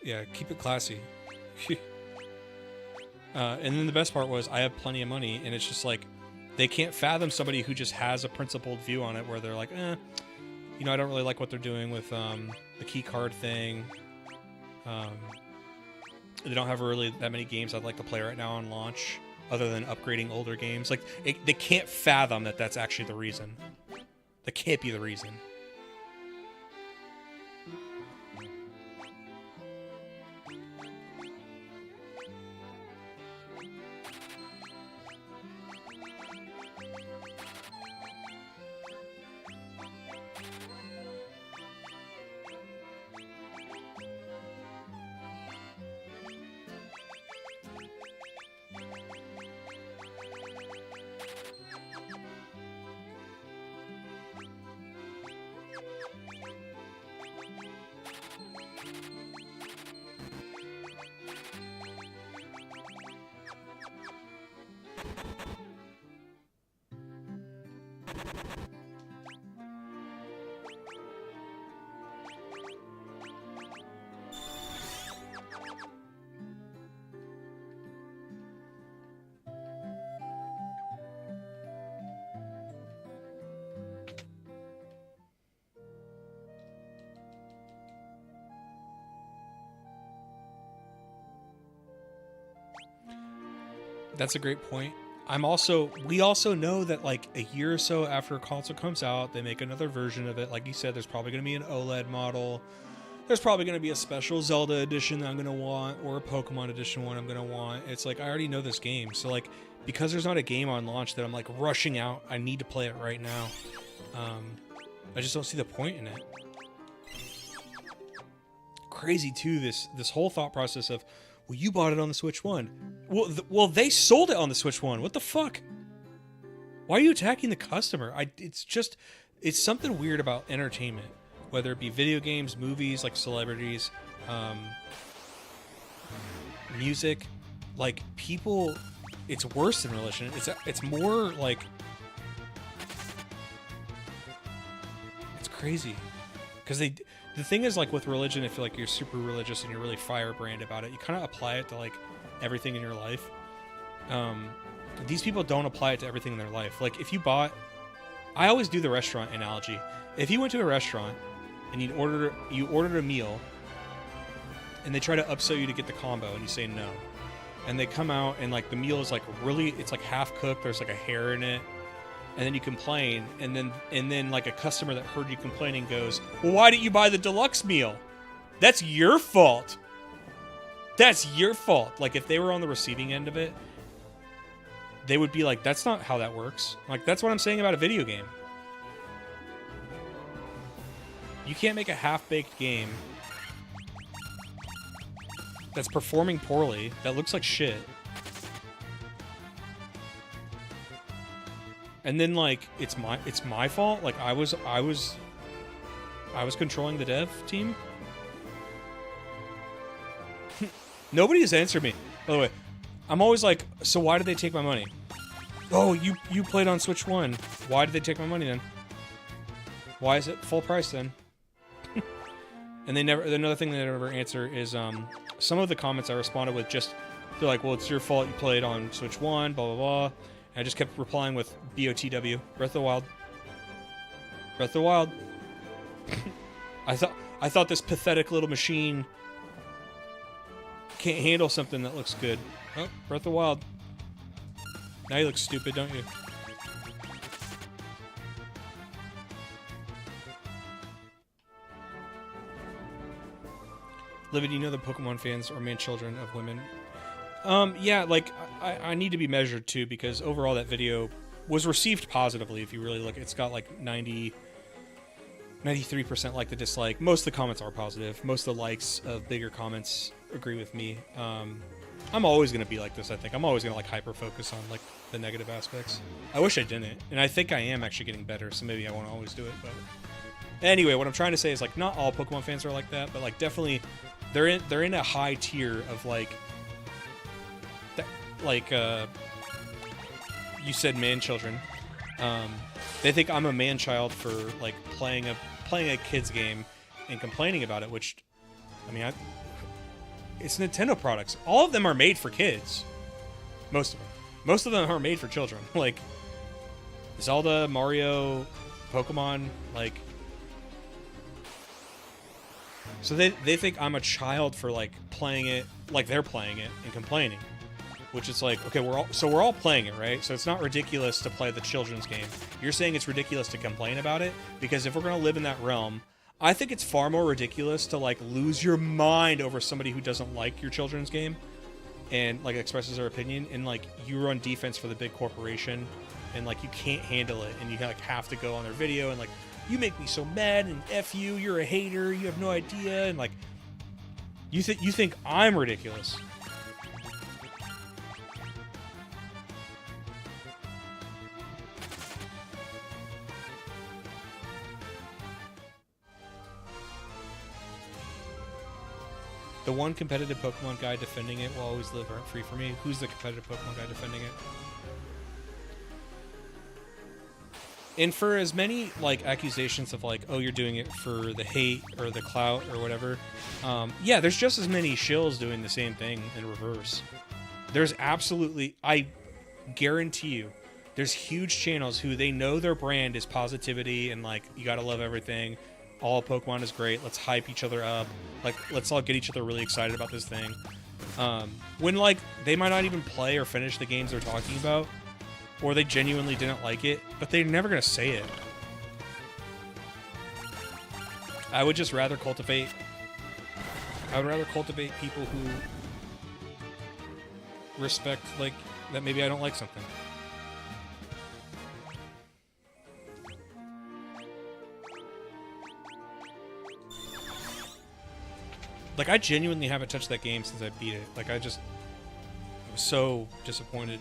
Yeah, keep it classy. And then the best part was I have plenty of money and it's just like, they can't fathom somebody who just has a principled view on it where they're like, I don't really like what they're doing with the key card thing. They don't have really that many games I'd like to play right now on launch other than upgrading older games. Like, they can't fathom that that's actually the reason. That can't be the reason. That's a great point. We also know that like a year or so after a console comes out, they make another version of it. Like you said, there's probably going to be an OLED model. There's probably going to be a special Zelda edition that I'm going to want, or a Pokemon edition one I'm going to want. It's like, I already know this game. So like, because there's not a game on launch that I'm like rushing out, I need to play it right now. I just don't see the point in it. Crazy too, this whole thought process of, well, you bought it on the Switch 1. Well, they sold it on the Switch 1. What the fuck? Why are you attacking the customer? It's something weird about entertainment, whether it be video games, movies, like celebrities, music, like people. It's worse than religion. It's more like, it's crazy, because the thing is, like with religion, if like you're super religious and you're really firebrand about it, you kind of apply it to like everything in your life. These people don't apply it to everything in their life. Like if you bought, I always do the restaurant analogy. If you went to a restaurant and you ordered a meal, and they try to upsell you to get the combo, and you say no, and they come out and like the meal is like really, it's like half cooked. There's like a hair in it. And then you complain, and then like a customer that heard you complaining goes, well, why didn't you buy the deluxe meal? That's your fault. That's your fault. Like if they were on the receiving end of it, they would be like, that's not how that works. Like that's what I'm saying about a video game. You can't make a half-baked game that's performing poorly, that looks like shit, and then like it's my fault. Like I was controlling the dev team. Nobody has answered me. By the way, I'm always like, so why did they take my money? Oh, you played on Switch 1. Why did they take my money then? Why is it full price then? And another thing they never answer is some of the comments I responded with just, they're like, well, it's your fault you played on Switch 1, blah, blah, blah. I just kept replying with BOTW, Breath of the Wild. Breath of the Wild. I thought this pathetic little machine can't handle something that looks good. Oh, Breath of the Wild. Now you look stupid, don't you? Livy, do you know the Pokemon fans are man-children of women? Yeah, like, I need to be measured, too, because overall that video was received positively, if you really look. It's got, like, 93% like the dislike. Most of the comments are positive. Most of the likes of bigger comments agree with me. I'm always going to be like this, I think. I'm always going to, like, hyper-focus on, like, the negative aspects. I wish I didn't, and I think I am actually getting better, so maybe I won't always do it, but... Anyway, what I'm trying to say is, like, not all Pokemon fans are like that, but, like, definitely... They're in a high tier of, like... you said man-children. They think I'm a man-child for, like, playing a kid's game and complaining about it, which... I mean, it's Nintendo products. All of them are made for kids. Most of them. Most of them are made for children. Like, Zelda, Mario, Pokemon, like... So they think I'm a child for, like, playing it like they're playing it and complaining. Which is like, okay, we're all playing it, right? So it's not ridiculous to play the children's game. You're saying it's ridiculous to complain about it? Because if we're going to live in that realm, I think it's far more ridiculous to, like, lose your mind over somebody who doesn't like your children's game and, like, expresses their opinion, and, like, you run defense for the big corporation and, like, you can't handle it, and you, like, have to go on their video and, like, you make me so mad, and F you, you're a hater, you have no idea, and, like, you think I'm ridiculous. The one competitive Pokemon guy defending it will always live rent free for me. Who's the competitive Pokemon guy defending it? And for as many like accusations of like, oh, you're doing it for the hate or the clout or whatever, yeah, there's just as many shills doing the same thing in reverse. There's absolutely, I guarantee you, there's huge channels who they know their brand is positivity and like you gotta love everything. All Pokemon is great. Let's hype each other up. Like, let's all get each other really excited about this thing. When like they might not even play or finish the games they're talking about. Or they genuinely didn't like it, but they're never going to say it. I would just rather cultivate... I would rather cultivate people who respect, like, that maybe I don't like something. Like, I genuinely haven't touched that game since I beat it. Like, I was so disappointed.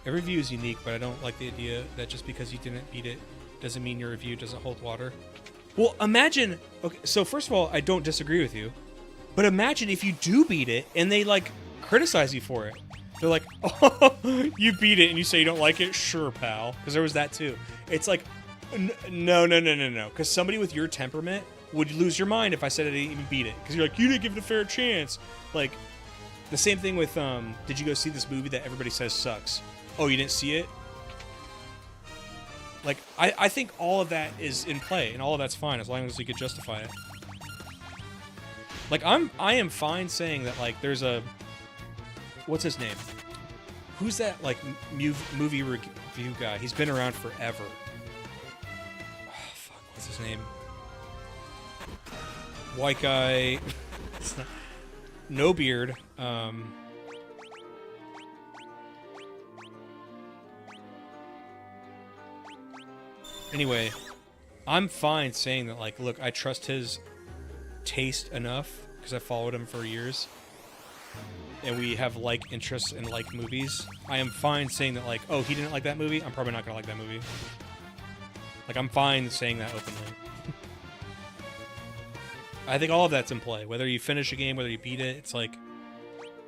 Every review is unique, but I don't like the idea that just because you didn't beat it doesn't mean your review doesn't hold water. Well, imagine... Okay, so first of all, I don't disagree with you, but imagine if you do beat it and they, like, criticize you for it. They're like, oh, you beat it and you say you don't like it? Sure, pal. Because there was that, too. It's like, no. Because somebody with your temperament would lose your mind if I said I didn't even beat it. Because you're like, you didn't give it a fair chance. Like, the same thing with, did you go see this movie that everybody says sucks? Oh, you didn't see it? Like, I think all of that is in play, and all of that's fine as long as we could justify it. Like, I am fine saying that, like, there's a... What's his name? Who's that, like, movie review guy? He's been around forever. Oh, fuck, what's his name? White guy. It's not... No beard. Anyway, I'm fine saying that, like, look, I trust his taste enough because I followed him for years and we have like interests in like movies. I am fine saying that, like, oh, he didn't like that movie, I'm probably not gonna like that movie. Like, I'm fine saying that openly. I think all of that's in play. Whether you finish a game, whether you beat it, it's like,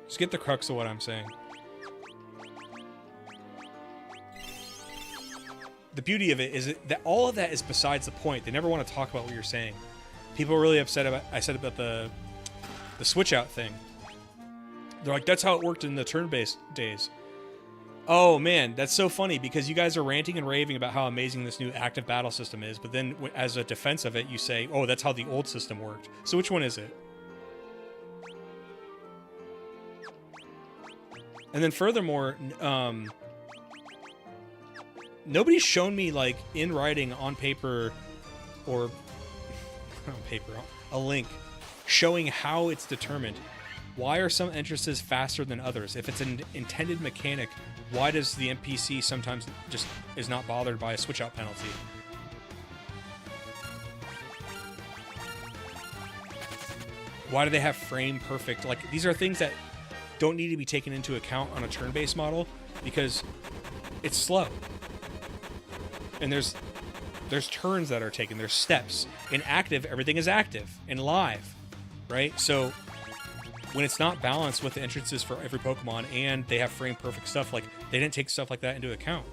just get the crux of what I'm saying. The beauty of it is that all of that is besides the point. They never want to talk about what you're saying. People are really upset about I said about the switch out thing. They're like, that's how it worked in the turn-based days. Oh man, that's so funny because you guys are ranting and raving about how amazing this new active battle system is, but then as a defense of it, you say, oh, that's how the old system worked. So which one is it? And then furthermore, nobody's shown me, like, in writing, on paper, or on paper, a link showing how it's determined. Why are some entrances faster than others? If it's an intended mechanic, why does the NPC sometimes just is not bothered by a switch out penalty? Why do they have frame perfect? Like, these are things that don't need to be taken into account on a turn-based model because it's slow. And there's turns that are taken, there's steps. In active, everything is active. In live, right? So when it's not balanced with the entrances for every Pokemon and they have frame perfect stuff, like, they didn't take stuff like that into account.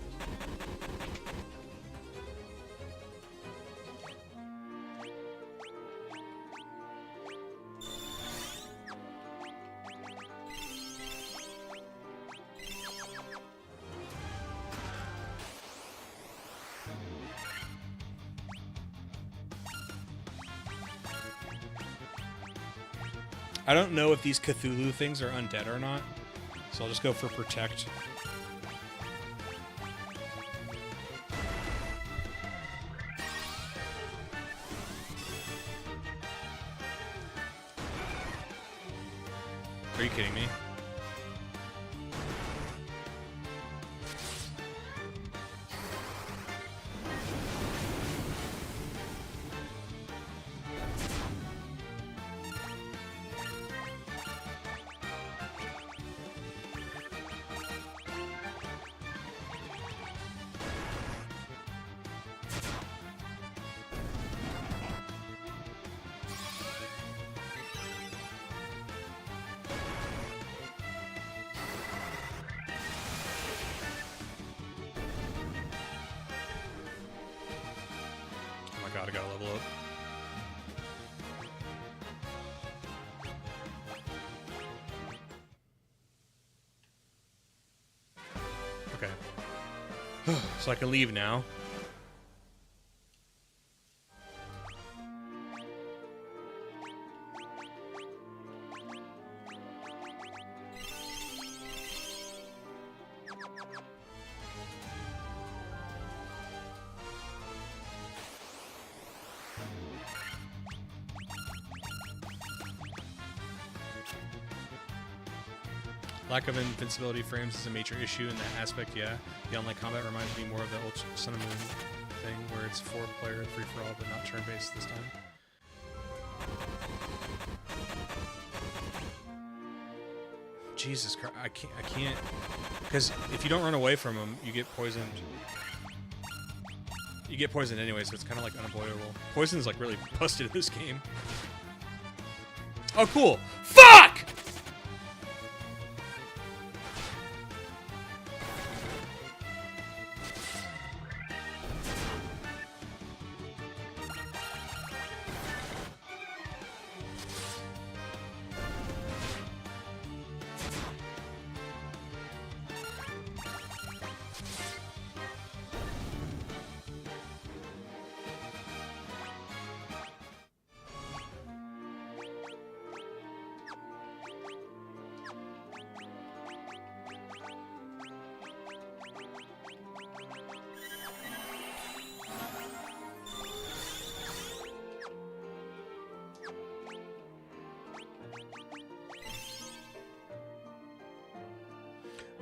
I don't know if these Cthulhu things are undead or not, so I'll just go for Protect. Are you kidding me? god, I gotta level up. Okay. So I can leave now. Lack of invincibility frames is a major issue in that aspect, yeah. The online combat reminds me more of the old Sun and Moon thing, where it's 4-player free-for-all, but not turn-based this time. Jesus Christ, I can't, because if you don't run away from them, you get poisoned. You get poisoned anyway, so it's kind of like unavoidable. Poison's like really busted in this game. Oh, cool. Fuck!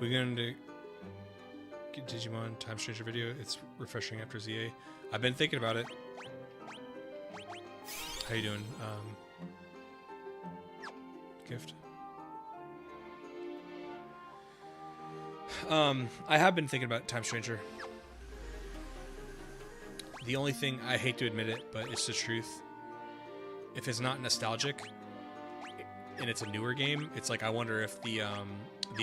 We're going to get Digimon Time Stranger video. It's refreshing after ZA. I've been thinking about it. How you doing, Gift? I have been thinking about Time Stranger. The only thing, I hate to admit it, but it's the truth. If it's not nostalgic and it's a newer game, it's like I wonder if the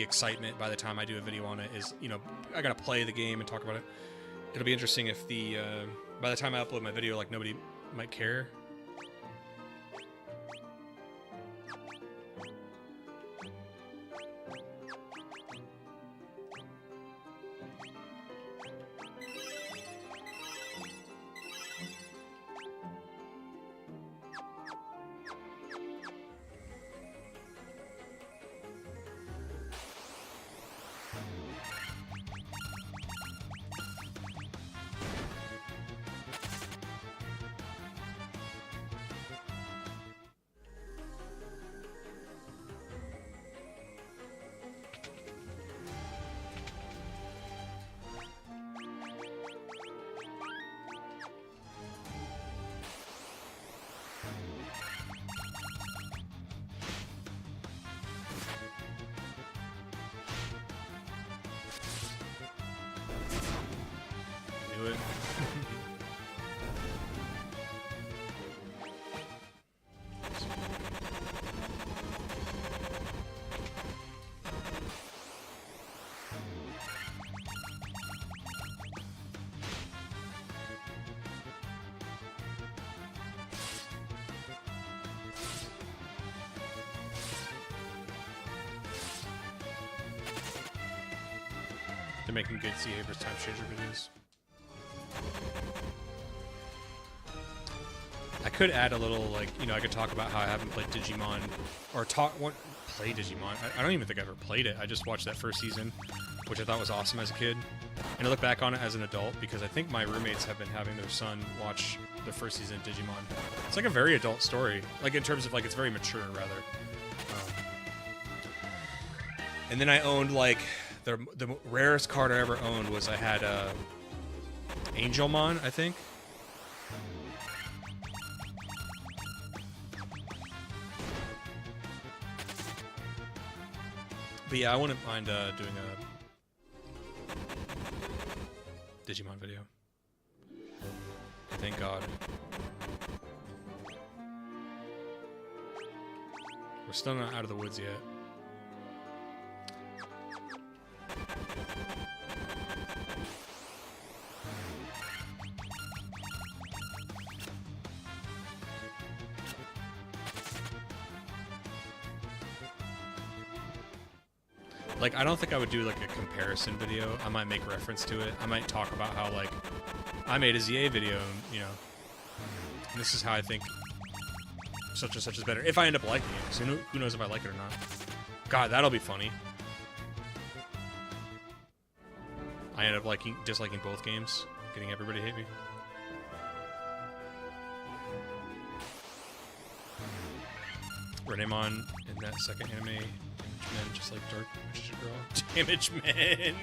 excitement by the time I do a video on it is, you know, I gotta play the game and talk about it. It'll be interesting if the by the time I upload my video, like nobody might care. Do it. They're making good CA versus Time Stranger videos. I could add a little, like, you know, I could talk about how I haven't played Digimon, or play Digimon. I don't even think I ever played it. I just watched that first season, which I thought was awesome as a kid. And I look back on it as an adult because I think my roommates have been having their son watch the first season of Digimon. It's like a very adult story, like in terms of like it's very mature rather. And then I owned like the rarest card I ever owned was I had Angelmon, I think. But yeah, I wouldn't mind doing a Digimon video. Thank God. We're still not out of the woods yet. Like, I don't think I would do, like, a comparison video. I might make reference to it. I might talk about how, like, I made a ZA video, and, you know, and this is how I think such and such is better. If I end up liking it, because who knows if I like it or not. God, that'll be funny. I end up disliking both games, getting everybody to hate me. Renamon in that second anime, men just like Dark Girl. Damage Men!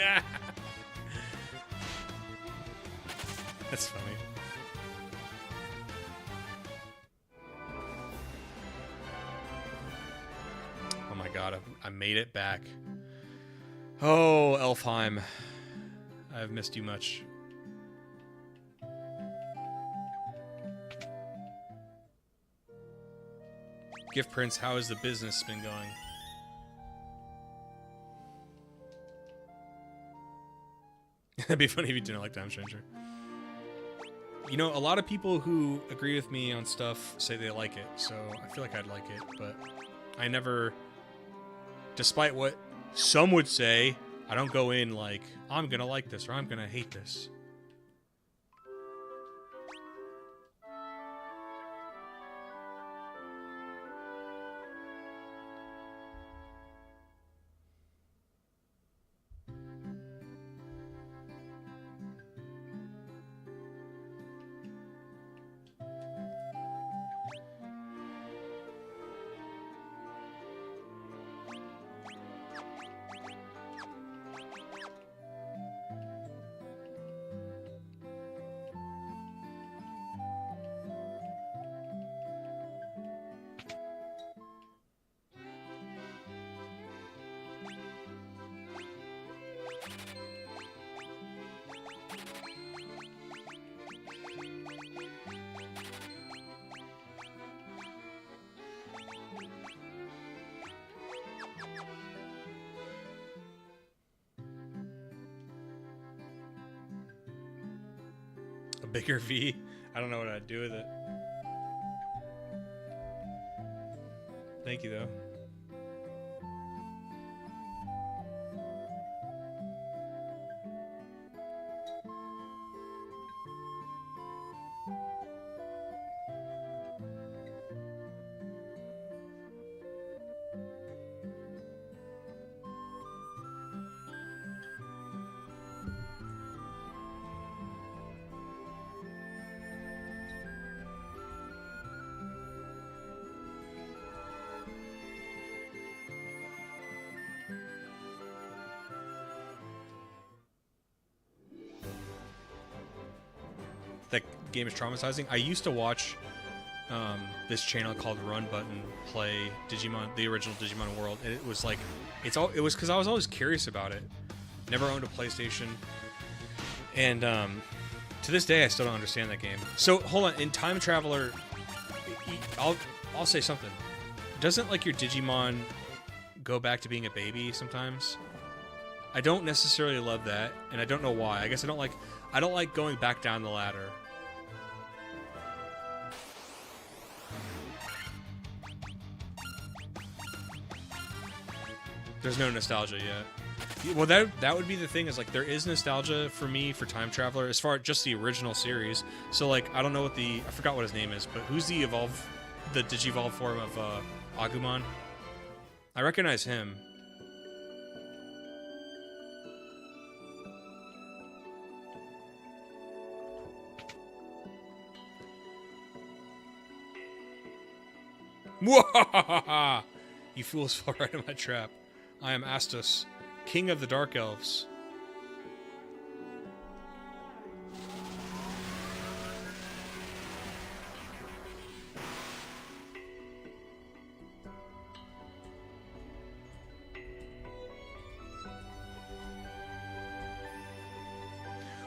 That's funny. Oh my god, I made it back. Oh, Elfheim. I've missed you much. Gift Prince, how has the business been going? That'd be funny if you didn't like Time Stranger. You know, a lot of people who agree with me on stuff say they like it, so I feel like I'd like it, but I never, despite what some would say, I don't go in like, I'm gonna like this or I'm gonna hate this. A bigger V? I don't know what I'd do with it. Thank you, though. That game is traumatizing. I used to watch this channel called Run Button play Digimon, the original Digimon World, and it was like, it was because I was always curious about it. Never owned a PlayStation, and to this day I still don't understand that game. So hold on, in Time Traveler, I'll say something. Doesn't like your Digimon go back to being a baby sometimes? I don't necessarily love that, and I don't know why. I guess I don't like going back down the ladder. There's no nostalgia yet. Well, that would be the thing, is like there is nostalgia for me for Time Traveler as far as just the original series. So like I don't know what I forgot what his name is, but who's the Digivolve form of Agumon? I recognize him. Mwahaha! You fools fall right in my trap. I am Astos, king of the Dark Elves.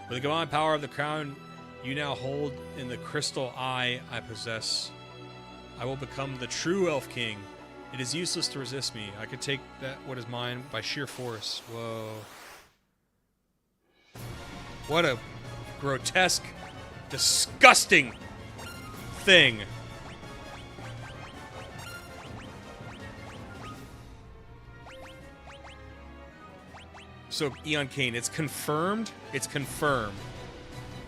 With the divine power of the crown you now hold in the crystal eye I possess, I will become the true Elf King. It is useless to resist me. I could take what is mine by sheer force. Whoa. What a grotesque, disgusting thing. So, Eon Kane, it's confirmed. It's confirmed.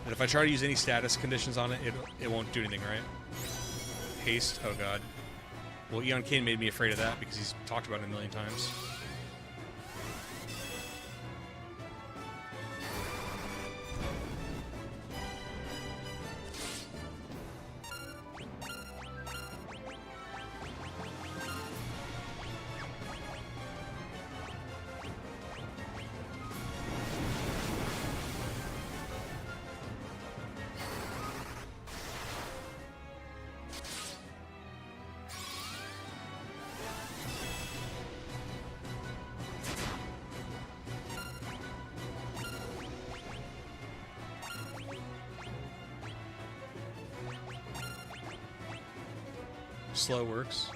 And if I try to use any status conditions on it, it won't do anything, right? Haste. Oh, God. Well, Eon Kane made me afraid of that because he's talked about it a million times. Slow works.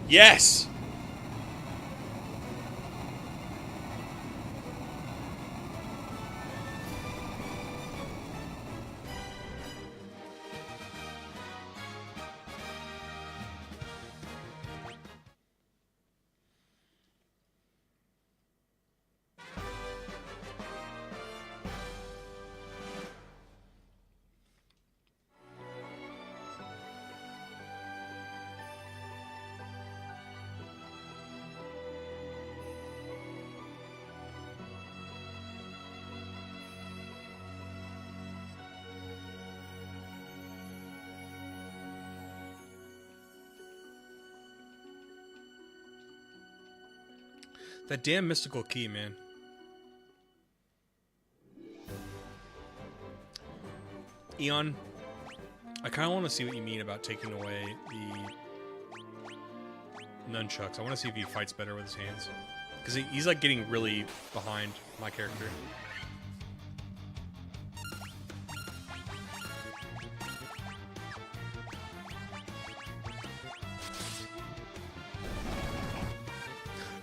Yes! That damn mystical key, man. Eon, I kind of want to see what you mean about taking away the nunchucks. I want to see if he fights better with his hands. Because he's like getting really behind my character.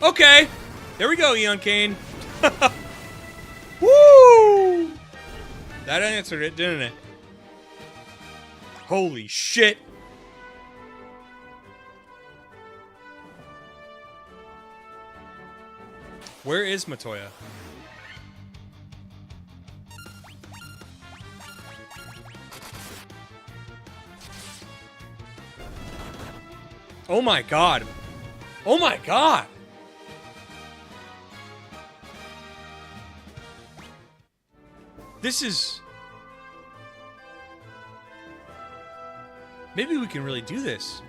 Okay! There we go, Eon Kane. Woo! That answered it, didn't it? Holy shit! Where is Matoya? Oh my god! Oh my god! This is... Maybe we can really do this.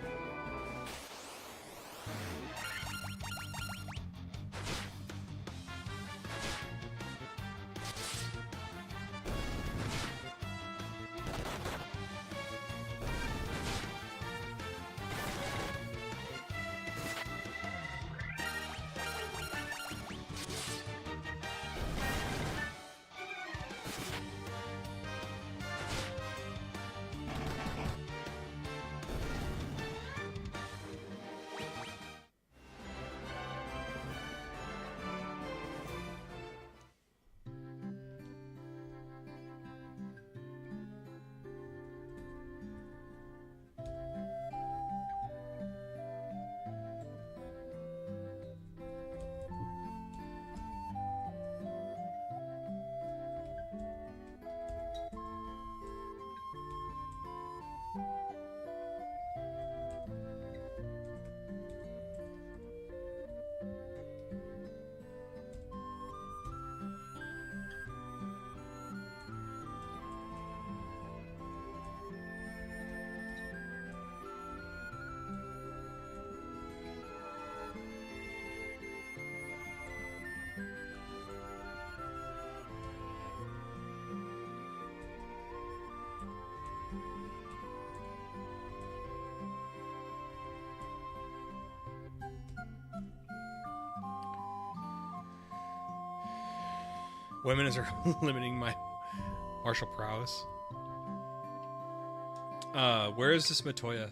Women are limiting my martial prowess. Where is this Matoya?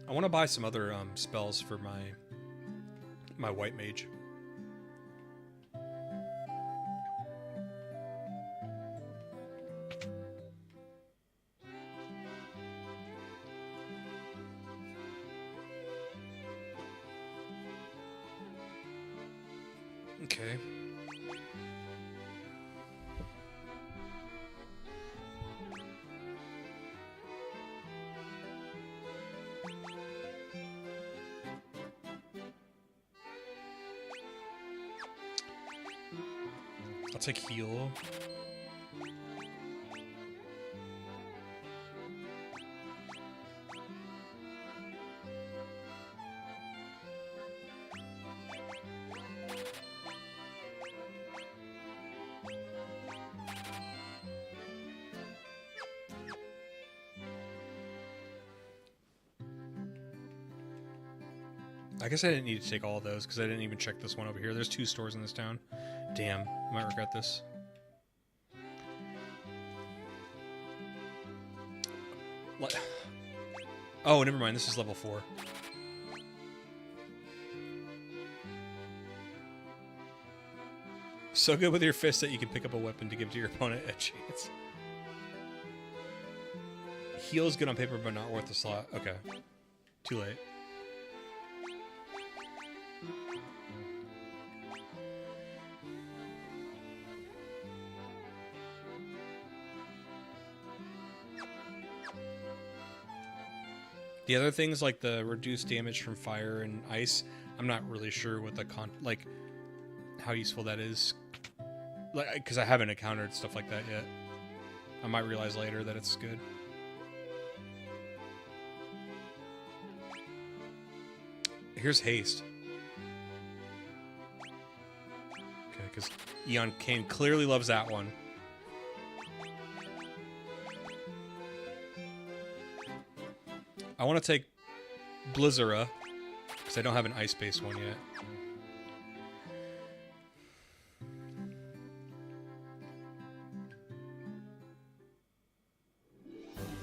I want to buy some other spells for my white mage. Okay. I'll take heal. I guess I didn't need to take all of those because I didn't even check this one over here. There's 2 stores in this town. Damn, I might regret this. What? Oh, never mind. This is level 4. So good with your fist that you can pick up a weapon to give to your opponent a chance. Heal is good on paper, but not worth the slot. Okay. Too late. The other things, like the reduced damage from fire and ice, I'm not really sure what the how useful that is. Like, because I haven't encountered stuff like that yet. I might realize later that it's good. Here's haste. Okay, because Eon Kane clearly loves that one. I want to take Blizzara, because I don't have an ice-based one yet.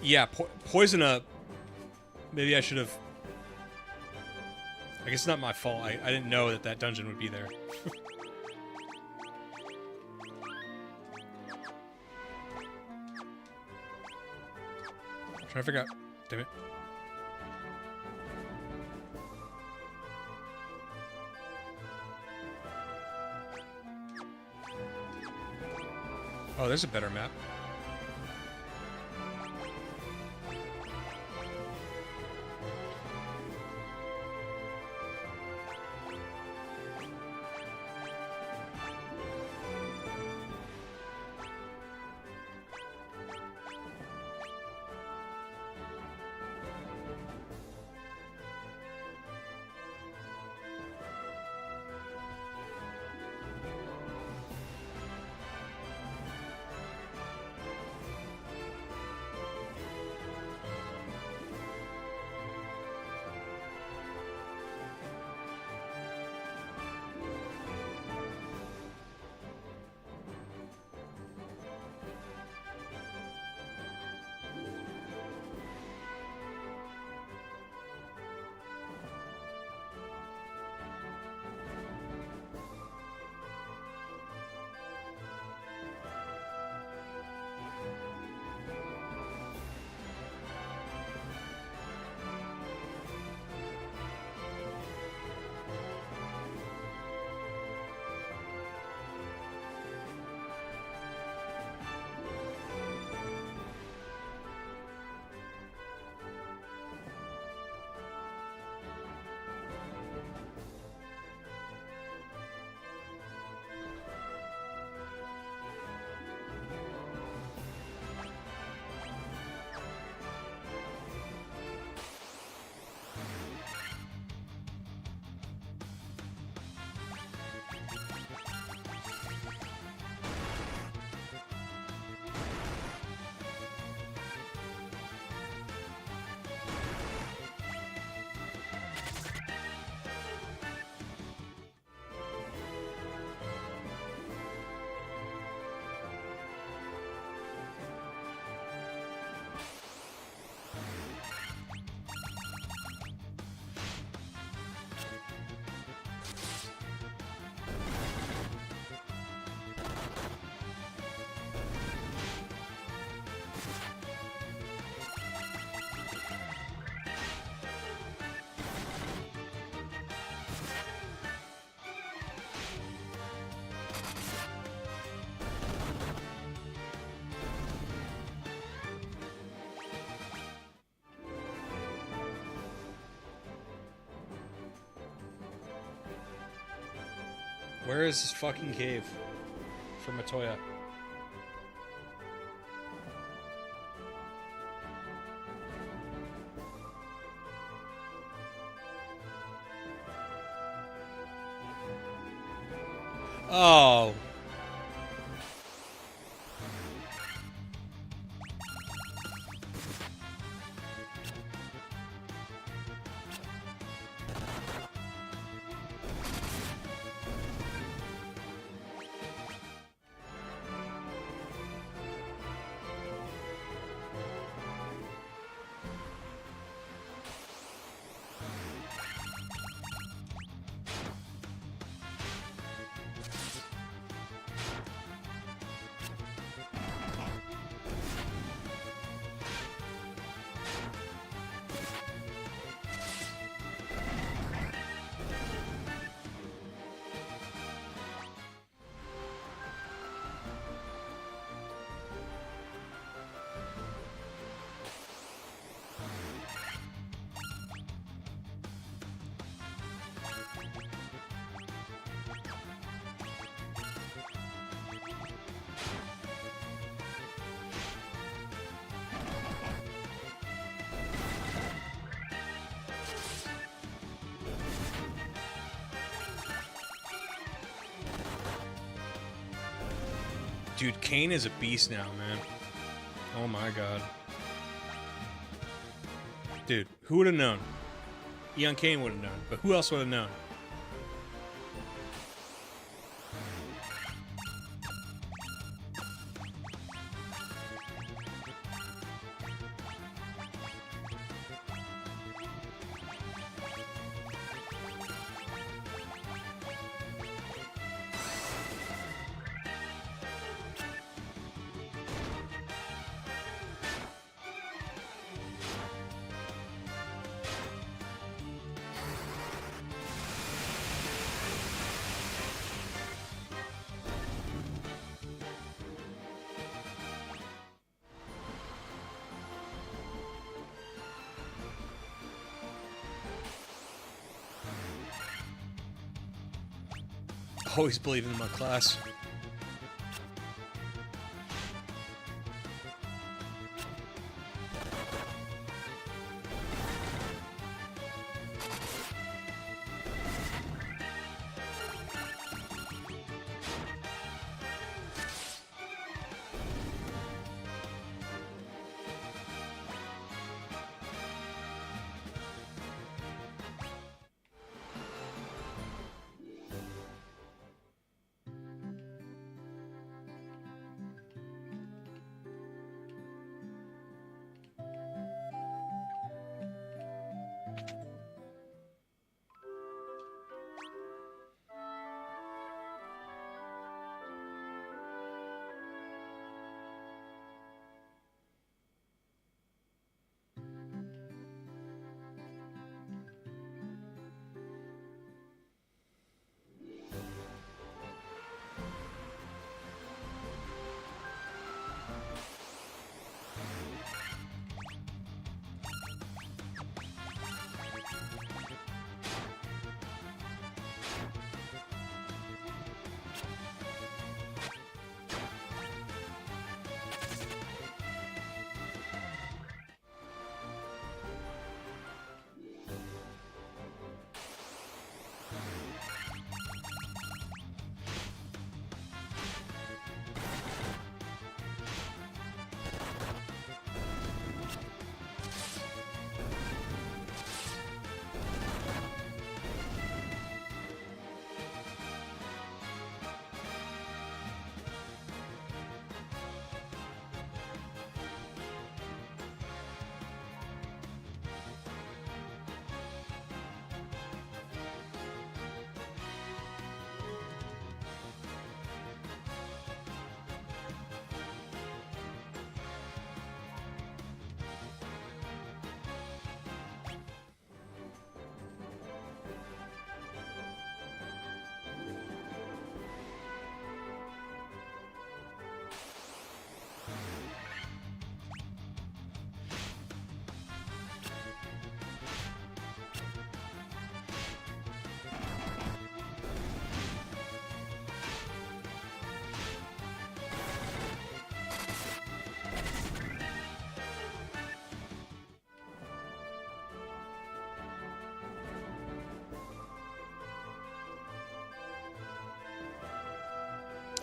Yeah, Poison Up. Maybe I should have... I guess it's not my fault. I didn't know that dungeon would be there. I'm trying to figure out... Damn it. Oh, there's a better map. Where is this fucking cave for Matoya? Oh. Dude, Kane is a beast now, man. Oh my god. Dude, who would have known? Eon Kane would have known, but who else would have known? Always believing in my class.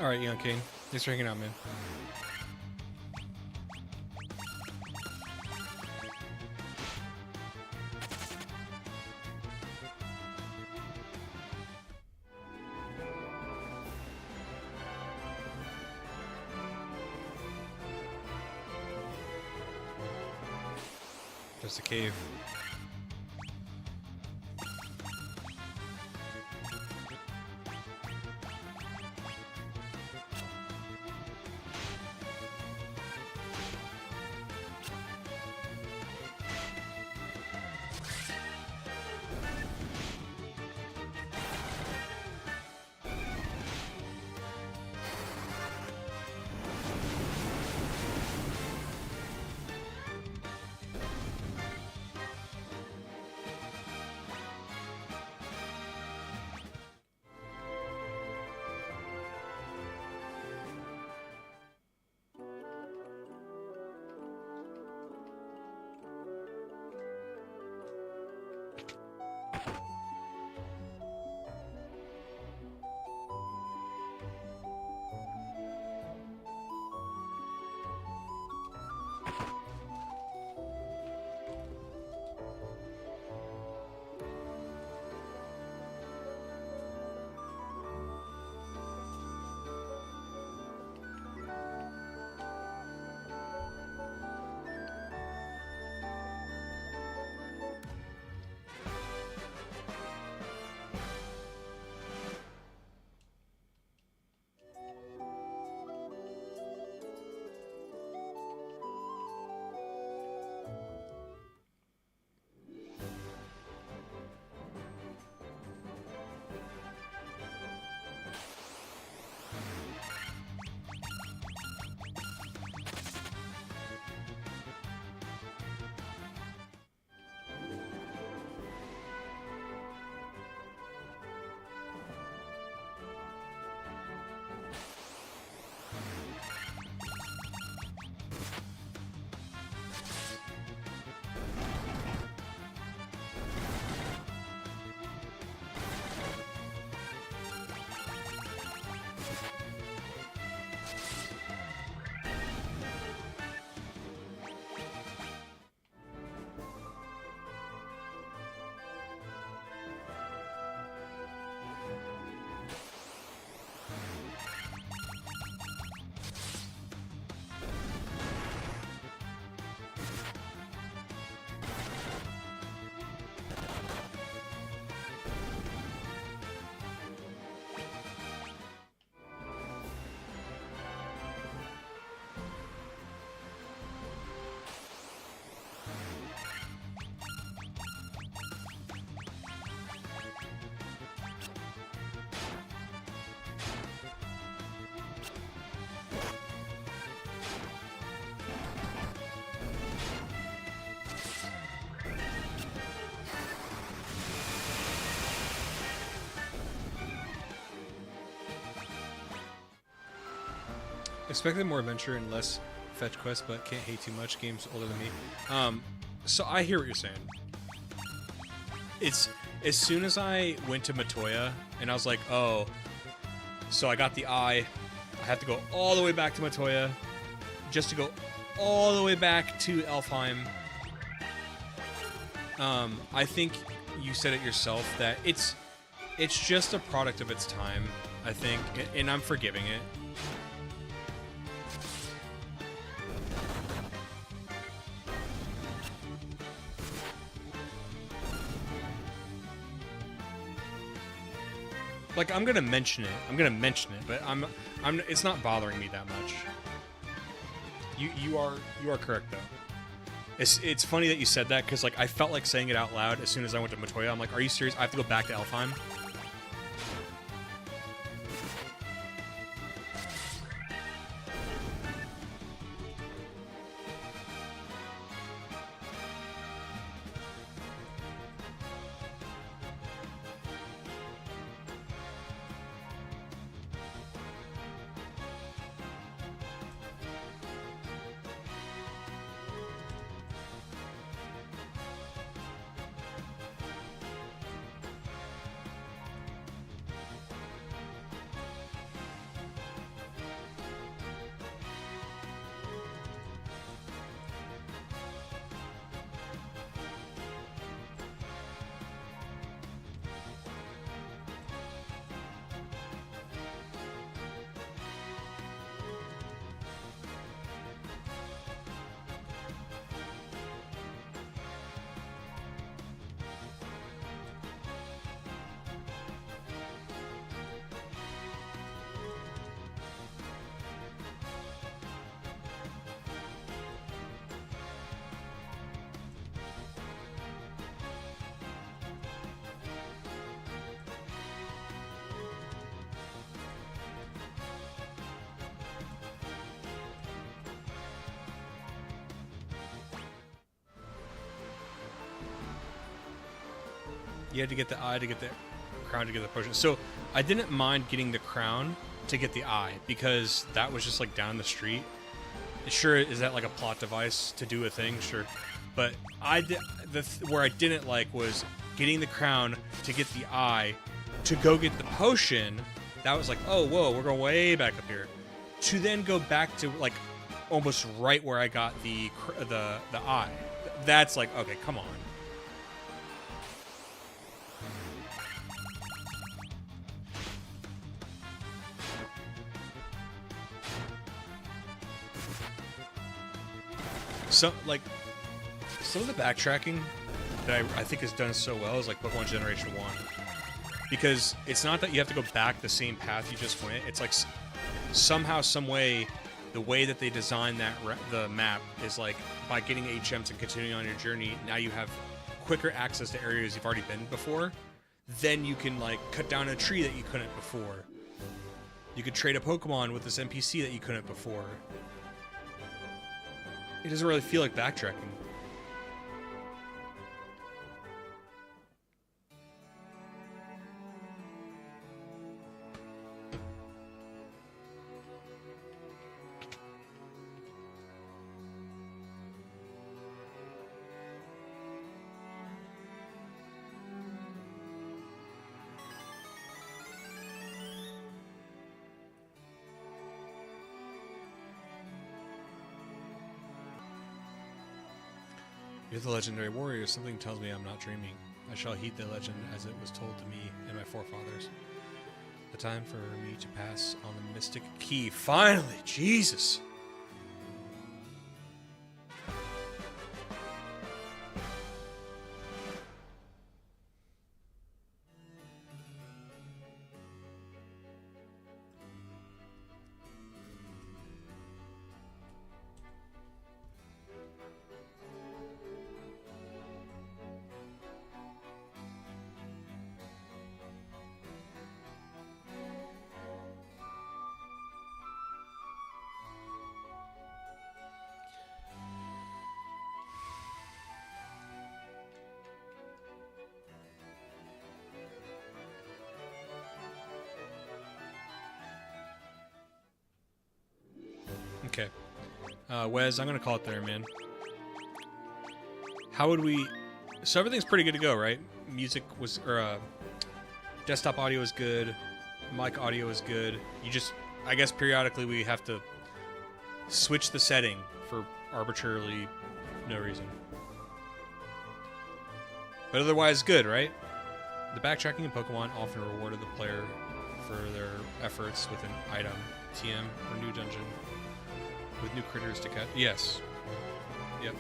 All right, Young King. Thanks for hanging out, man. Just a cave. Expected more adventure and less fetch quests, but can't hate too much. Game's older than me. So I hear what you're saying. It's as soon as I went to Matoya and I was like, oh, so I got the eye. I have to go all the way back to Matoya just to go all the way back to Elfheim. I think you said it yourself that it's just a product of its time, I think, and I'm forgiving it. Like, I'm gonna mention it, but I'm it's not bothering me that much. You are correct though. It's funny that you said that because like I felt like saying it out loud as soon as I went to Matoya. I'm like, are you serious? I have to go back to Elfheim? You had to get the eye to get the crown to get the potion. So I didn't mind getting the crown to get the eye because that was just like down the street. Sure, is that like a plot device to do a thing? Sure, but where I didn't like was getting the crown to get the eye to go get the potion. That was like, oh whoa, we're going way back up here. To then go back to like almost right where I got the eye. That's like, okay, come on. So, like, some of the backtracking that I think is done so well is like Pokemon Generation 1. Because it's not that you have to go back the same path you just went. It's like somehow, some way, the way that they design the map is like by getting HMs and continuing on your journey, now you have quicker access to areas you've already been before. Then you can like cut down a tree that you couldn't before. You could trade a Pokemon with this NPC that you couldn't before. It doesn't really feel like backtracking. You're the legendary warrior. Something tells me I'm not dreaming. I shall heed the legend as it was told to me and my forefathers. The time for me to pass on the mystic key. Finally! Jesus! Okay. Wes, I'm going to call it there, man. How would we... So everything's pretty good to go, right? Music was... desktop audio is good. Mic audio is good. You just... I guess periodically we have to switch the setting for arbitrarily no reason. But otherwise good, right? The backtracking in Pokemon often rewarded the player for their efforts with an item, TM, or new dungeon. With new critters to catch. Yes. Yep.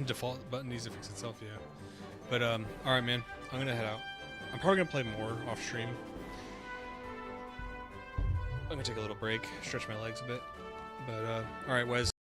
Default button needs to fix itself, yeah. But, alright, man. I'm gonna head out. I'm probably gonna play more off stream. I'm gonna take a little break, stretch my legs a bit. But, alright, Wes.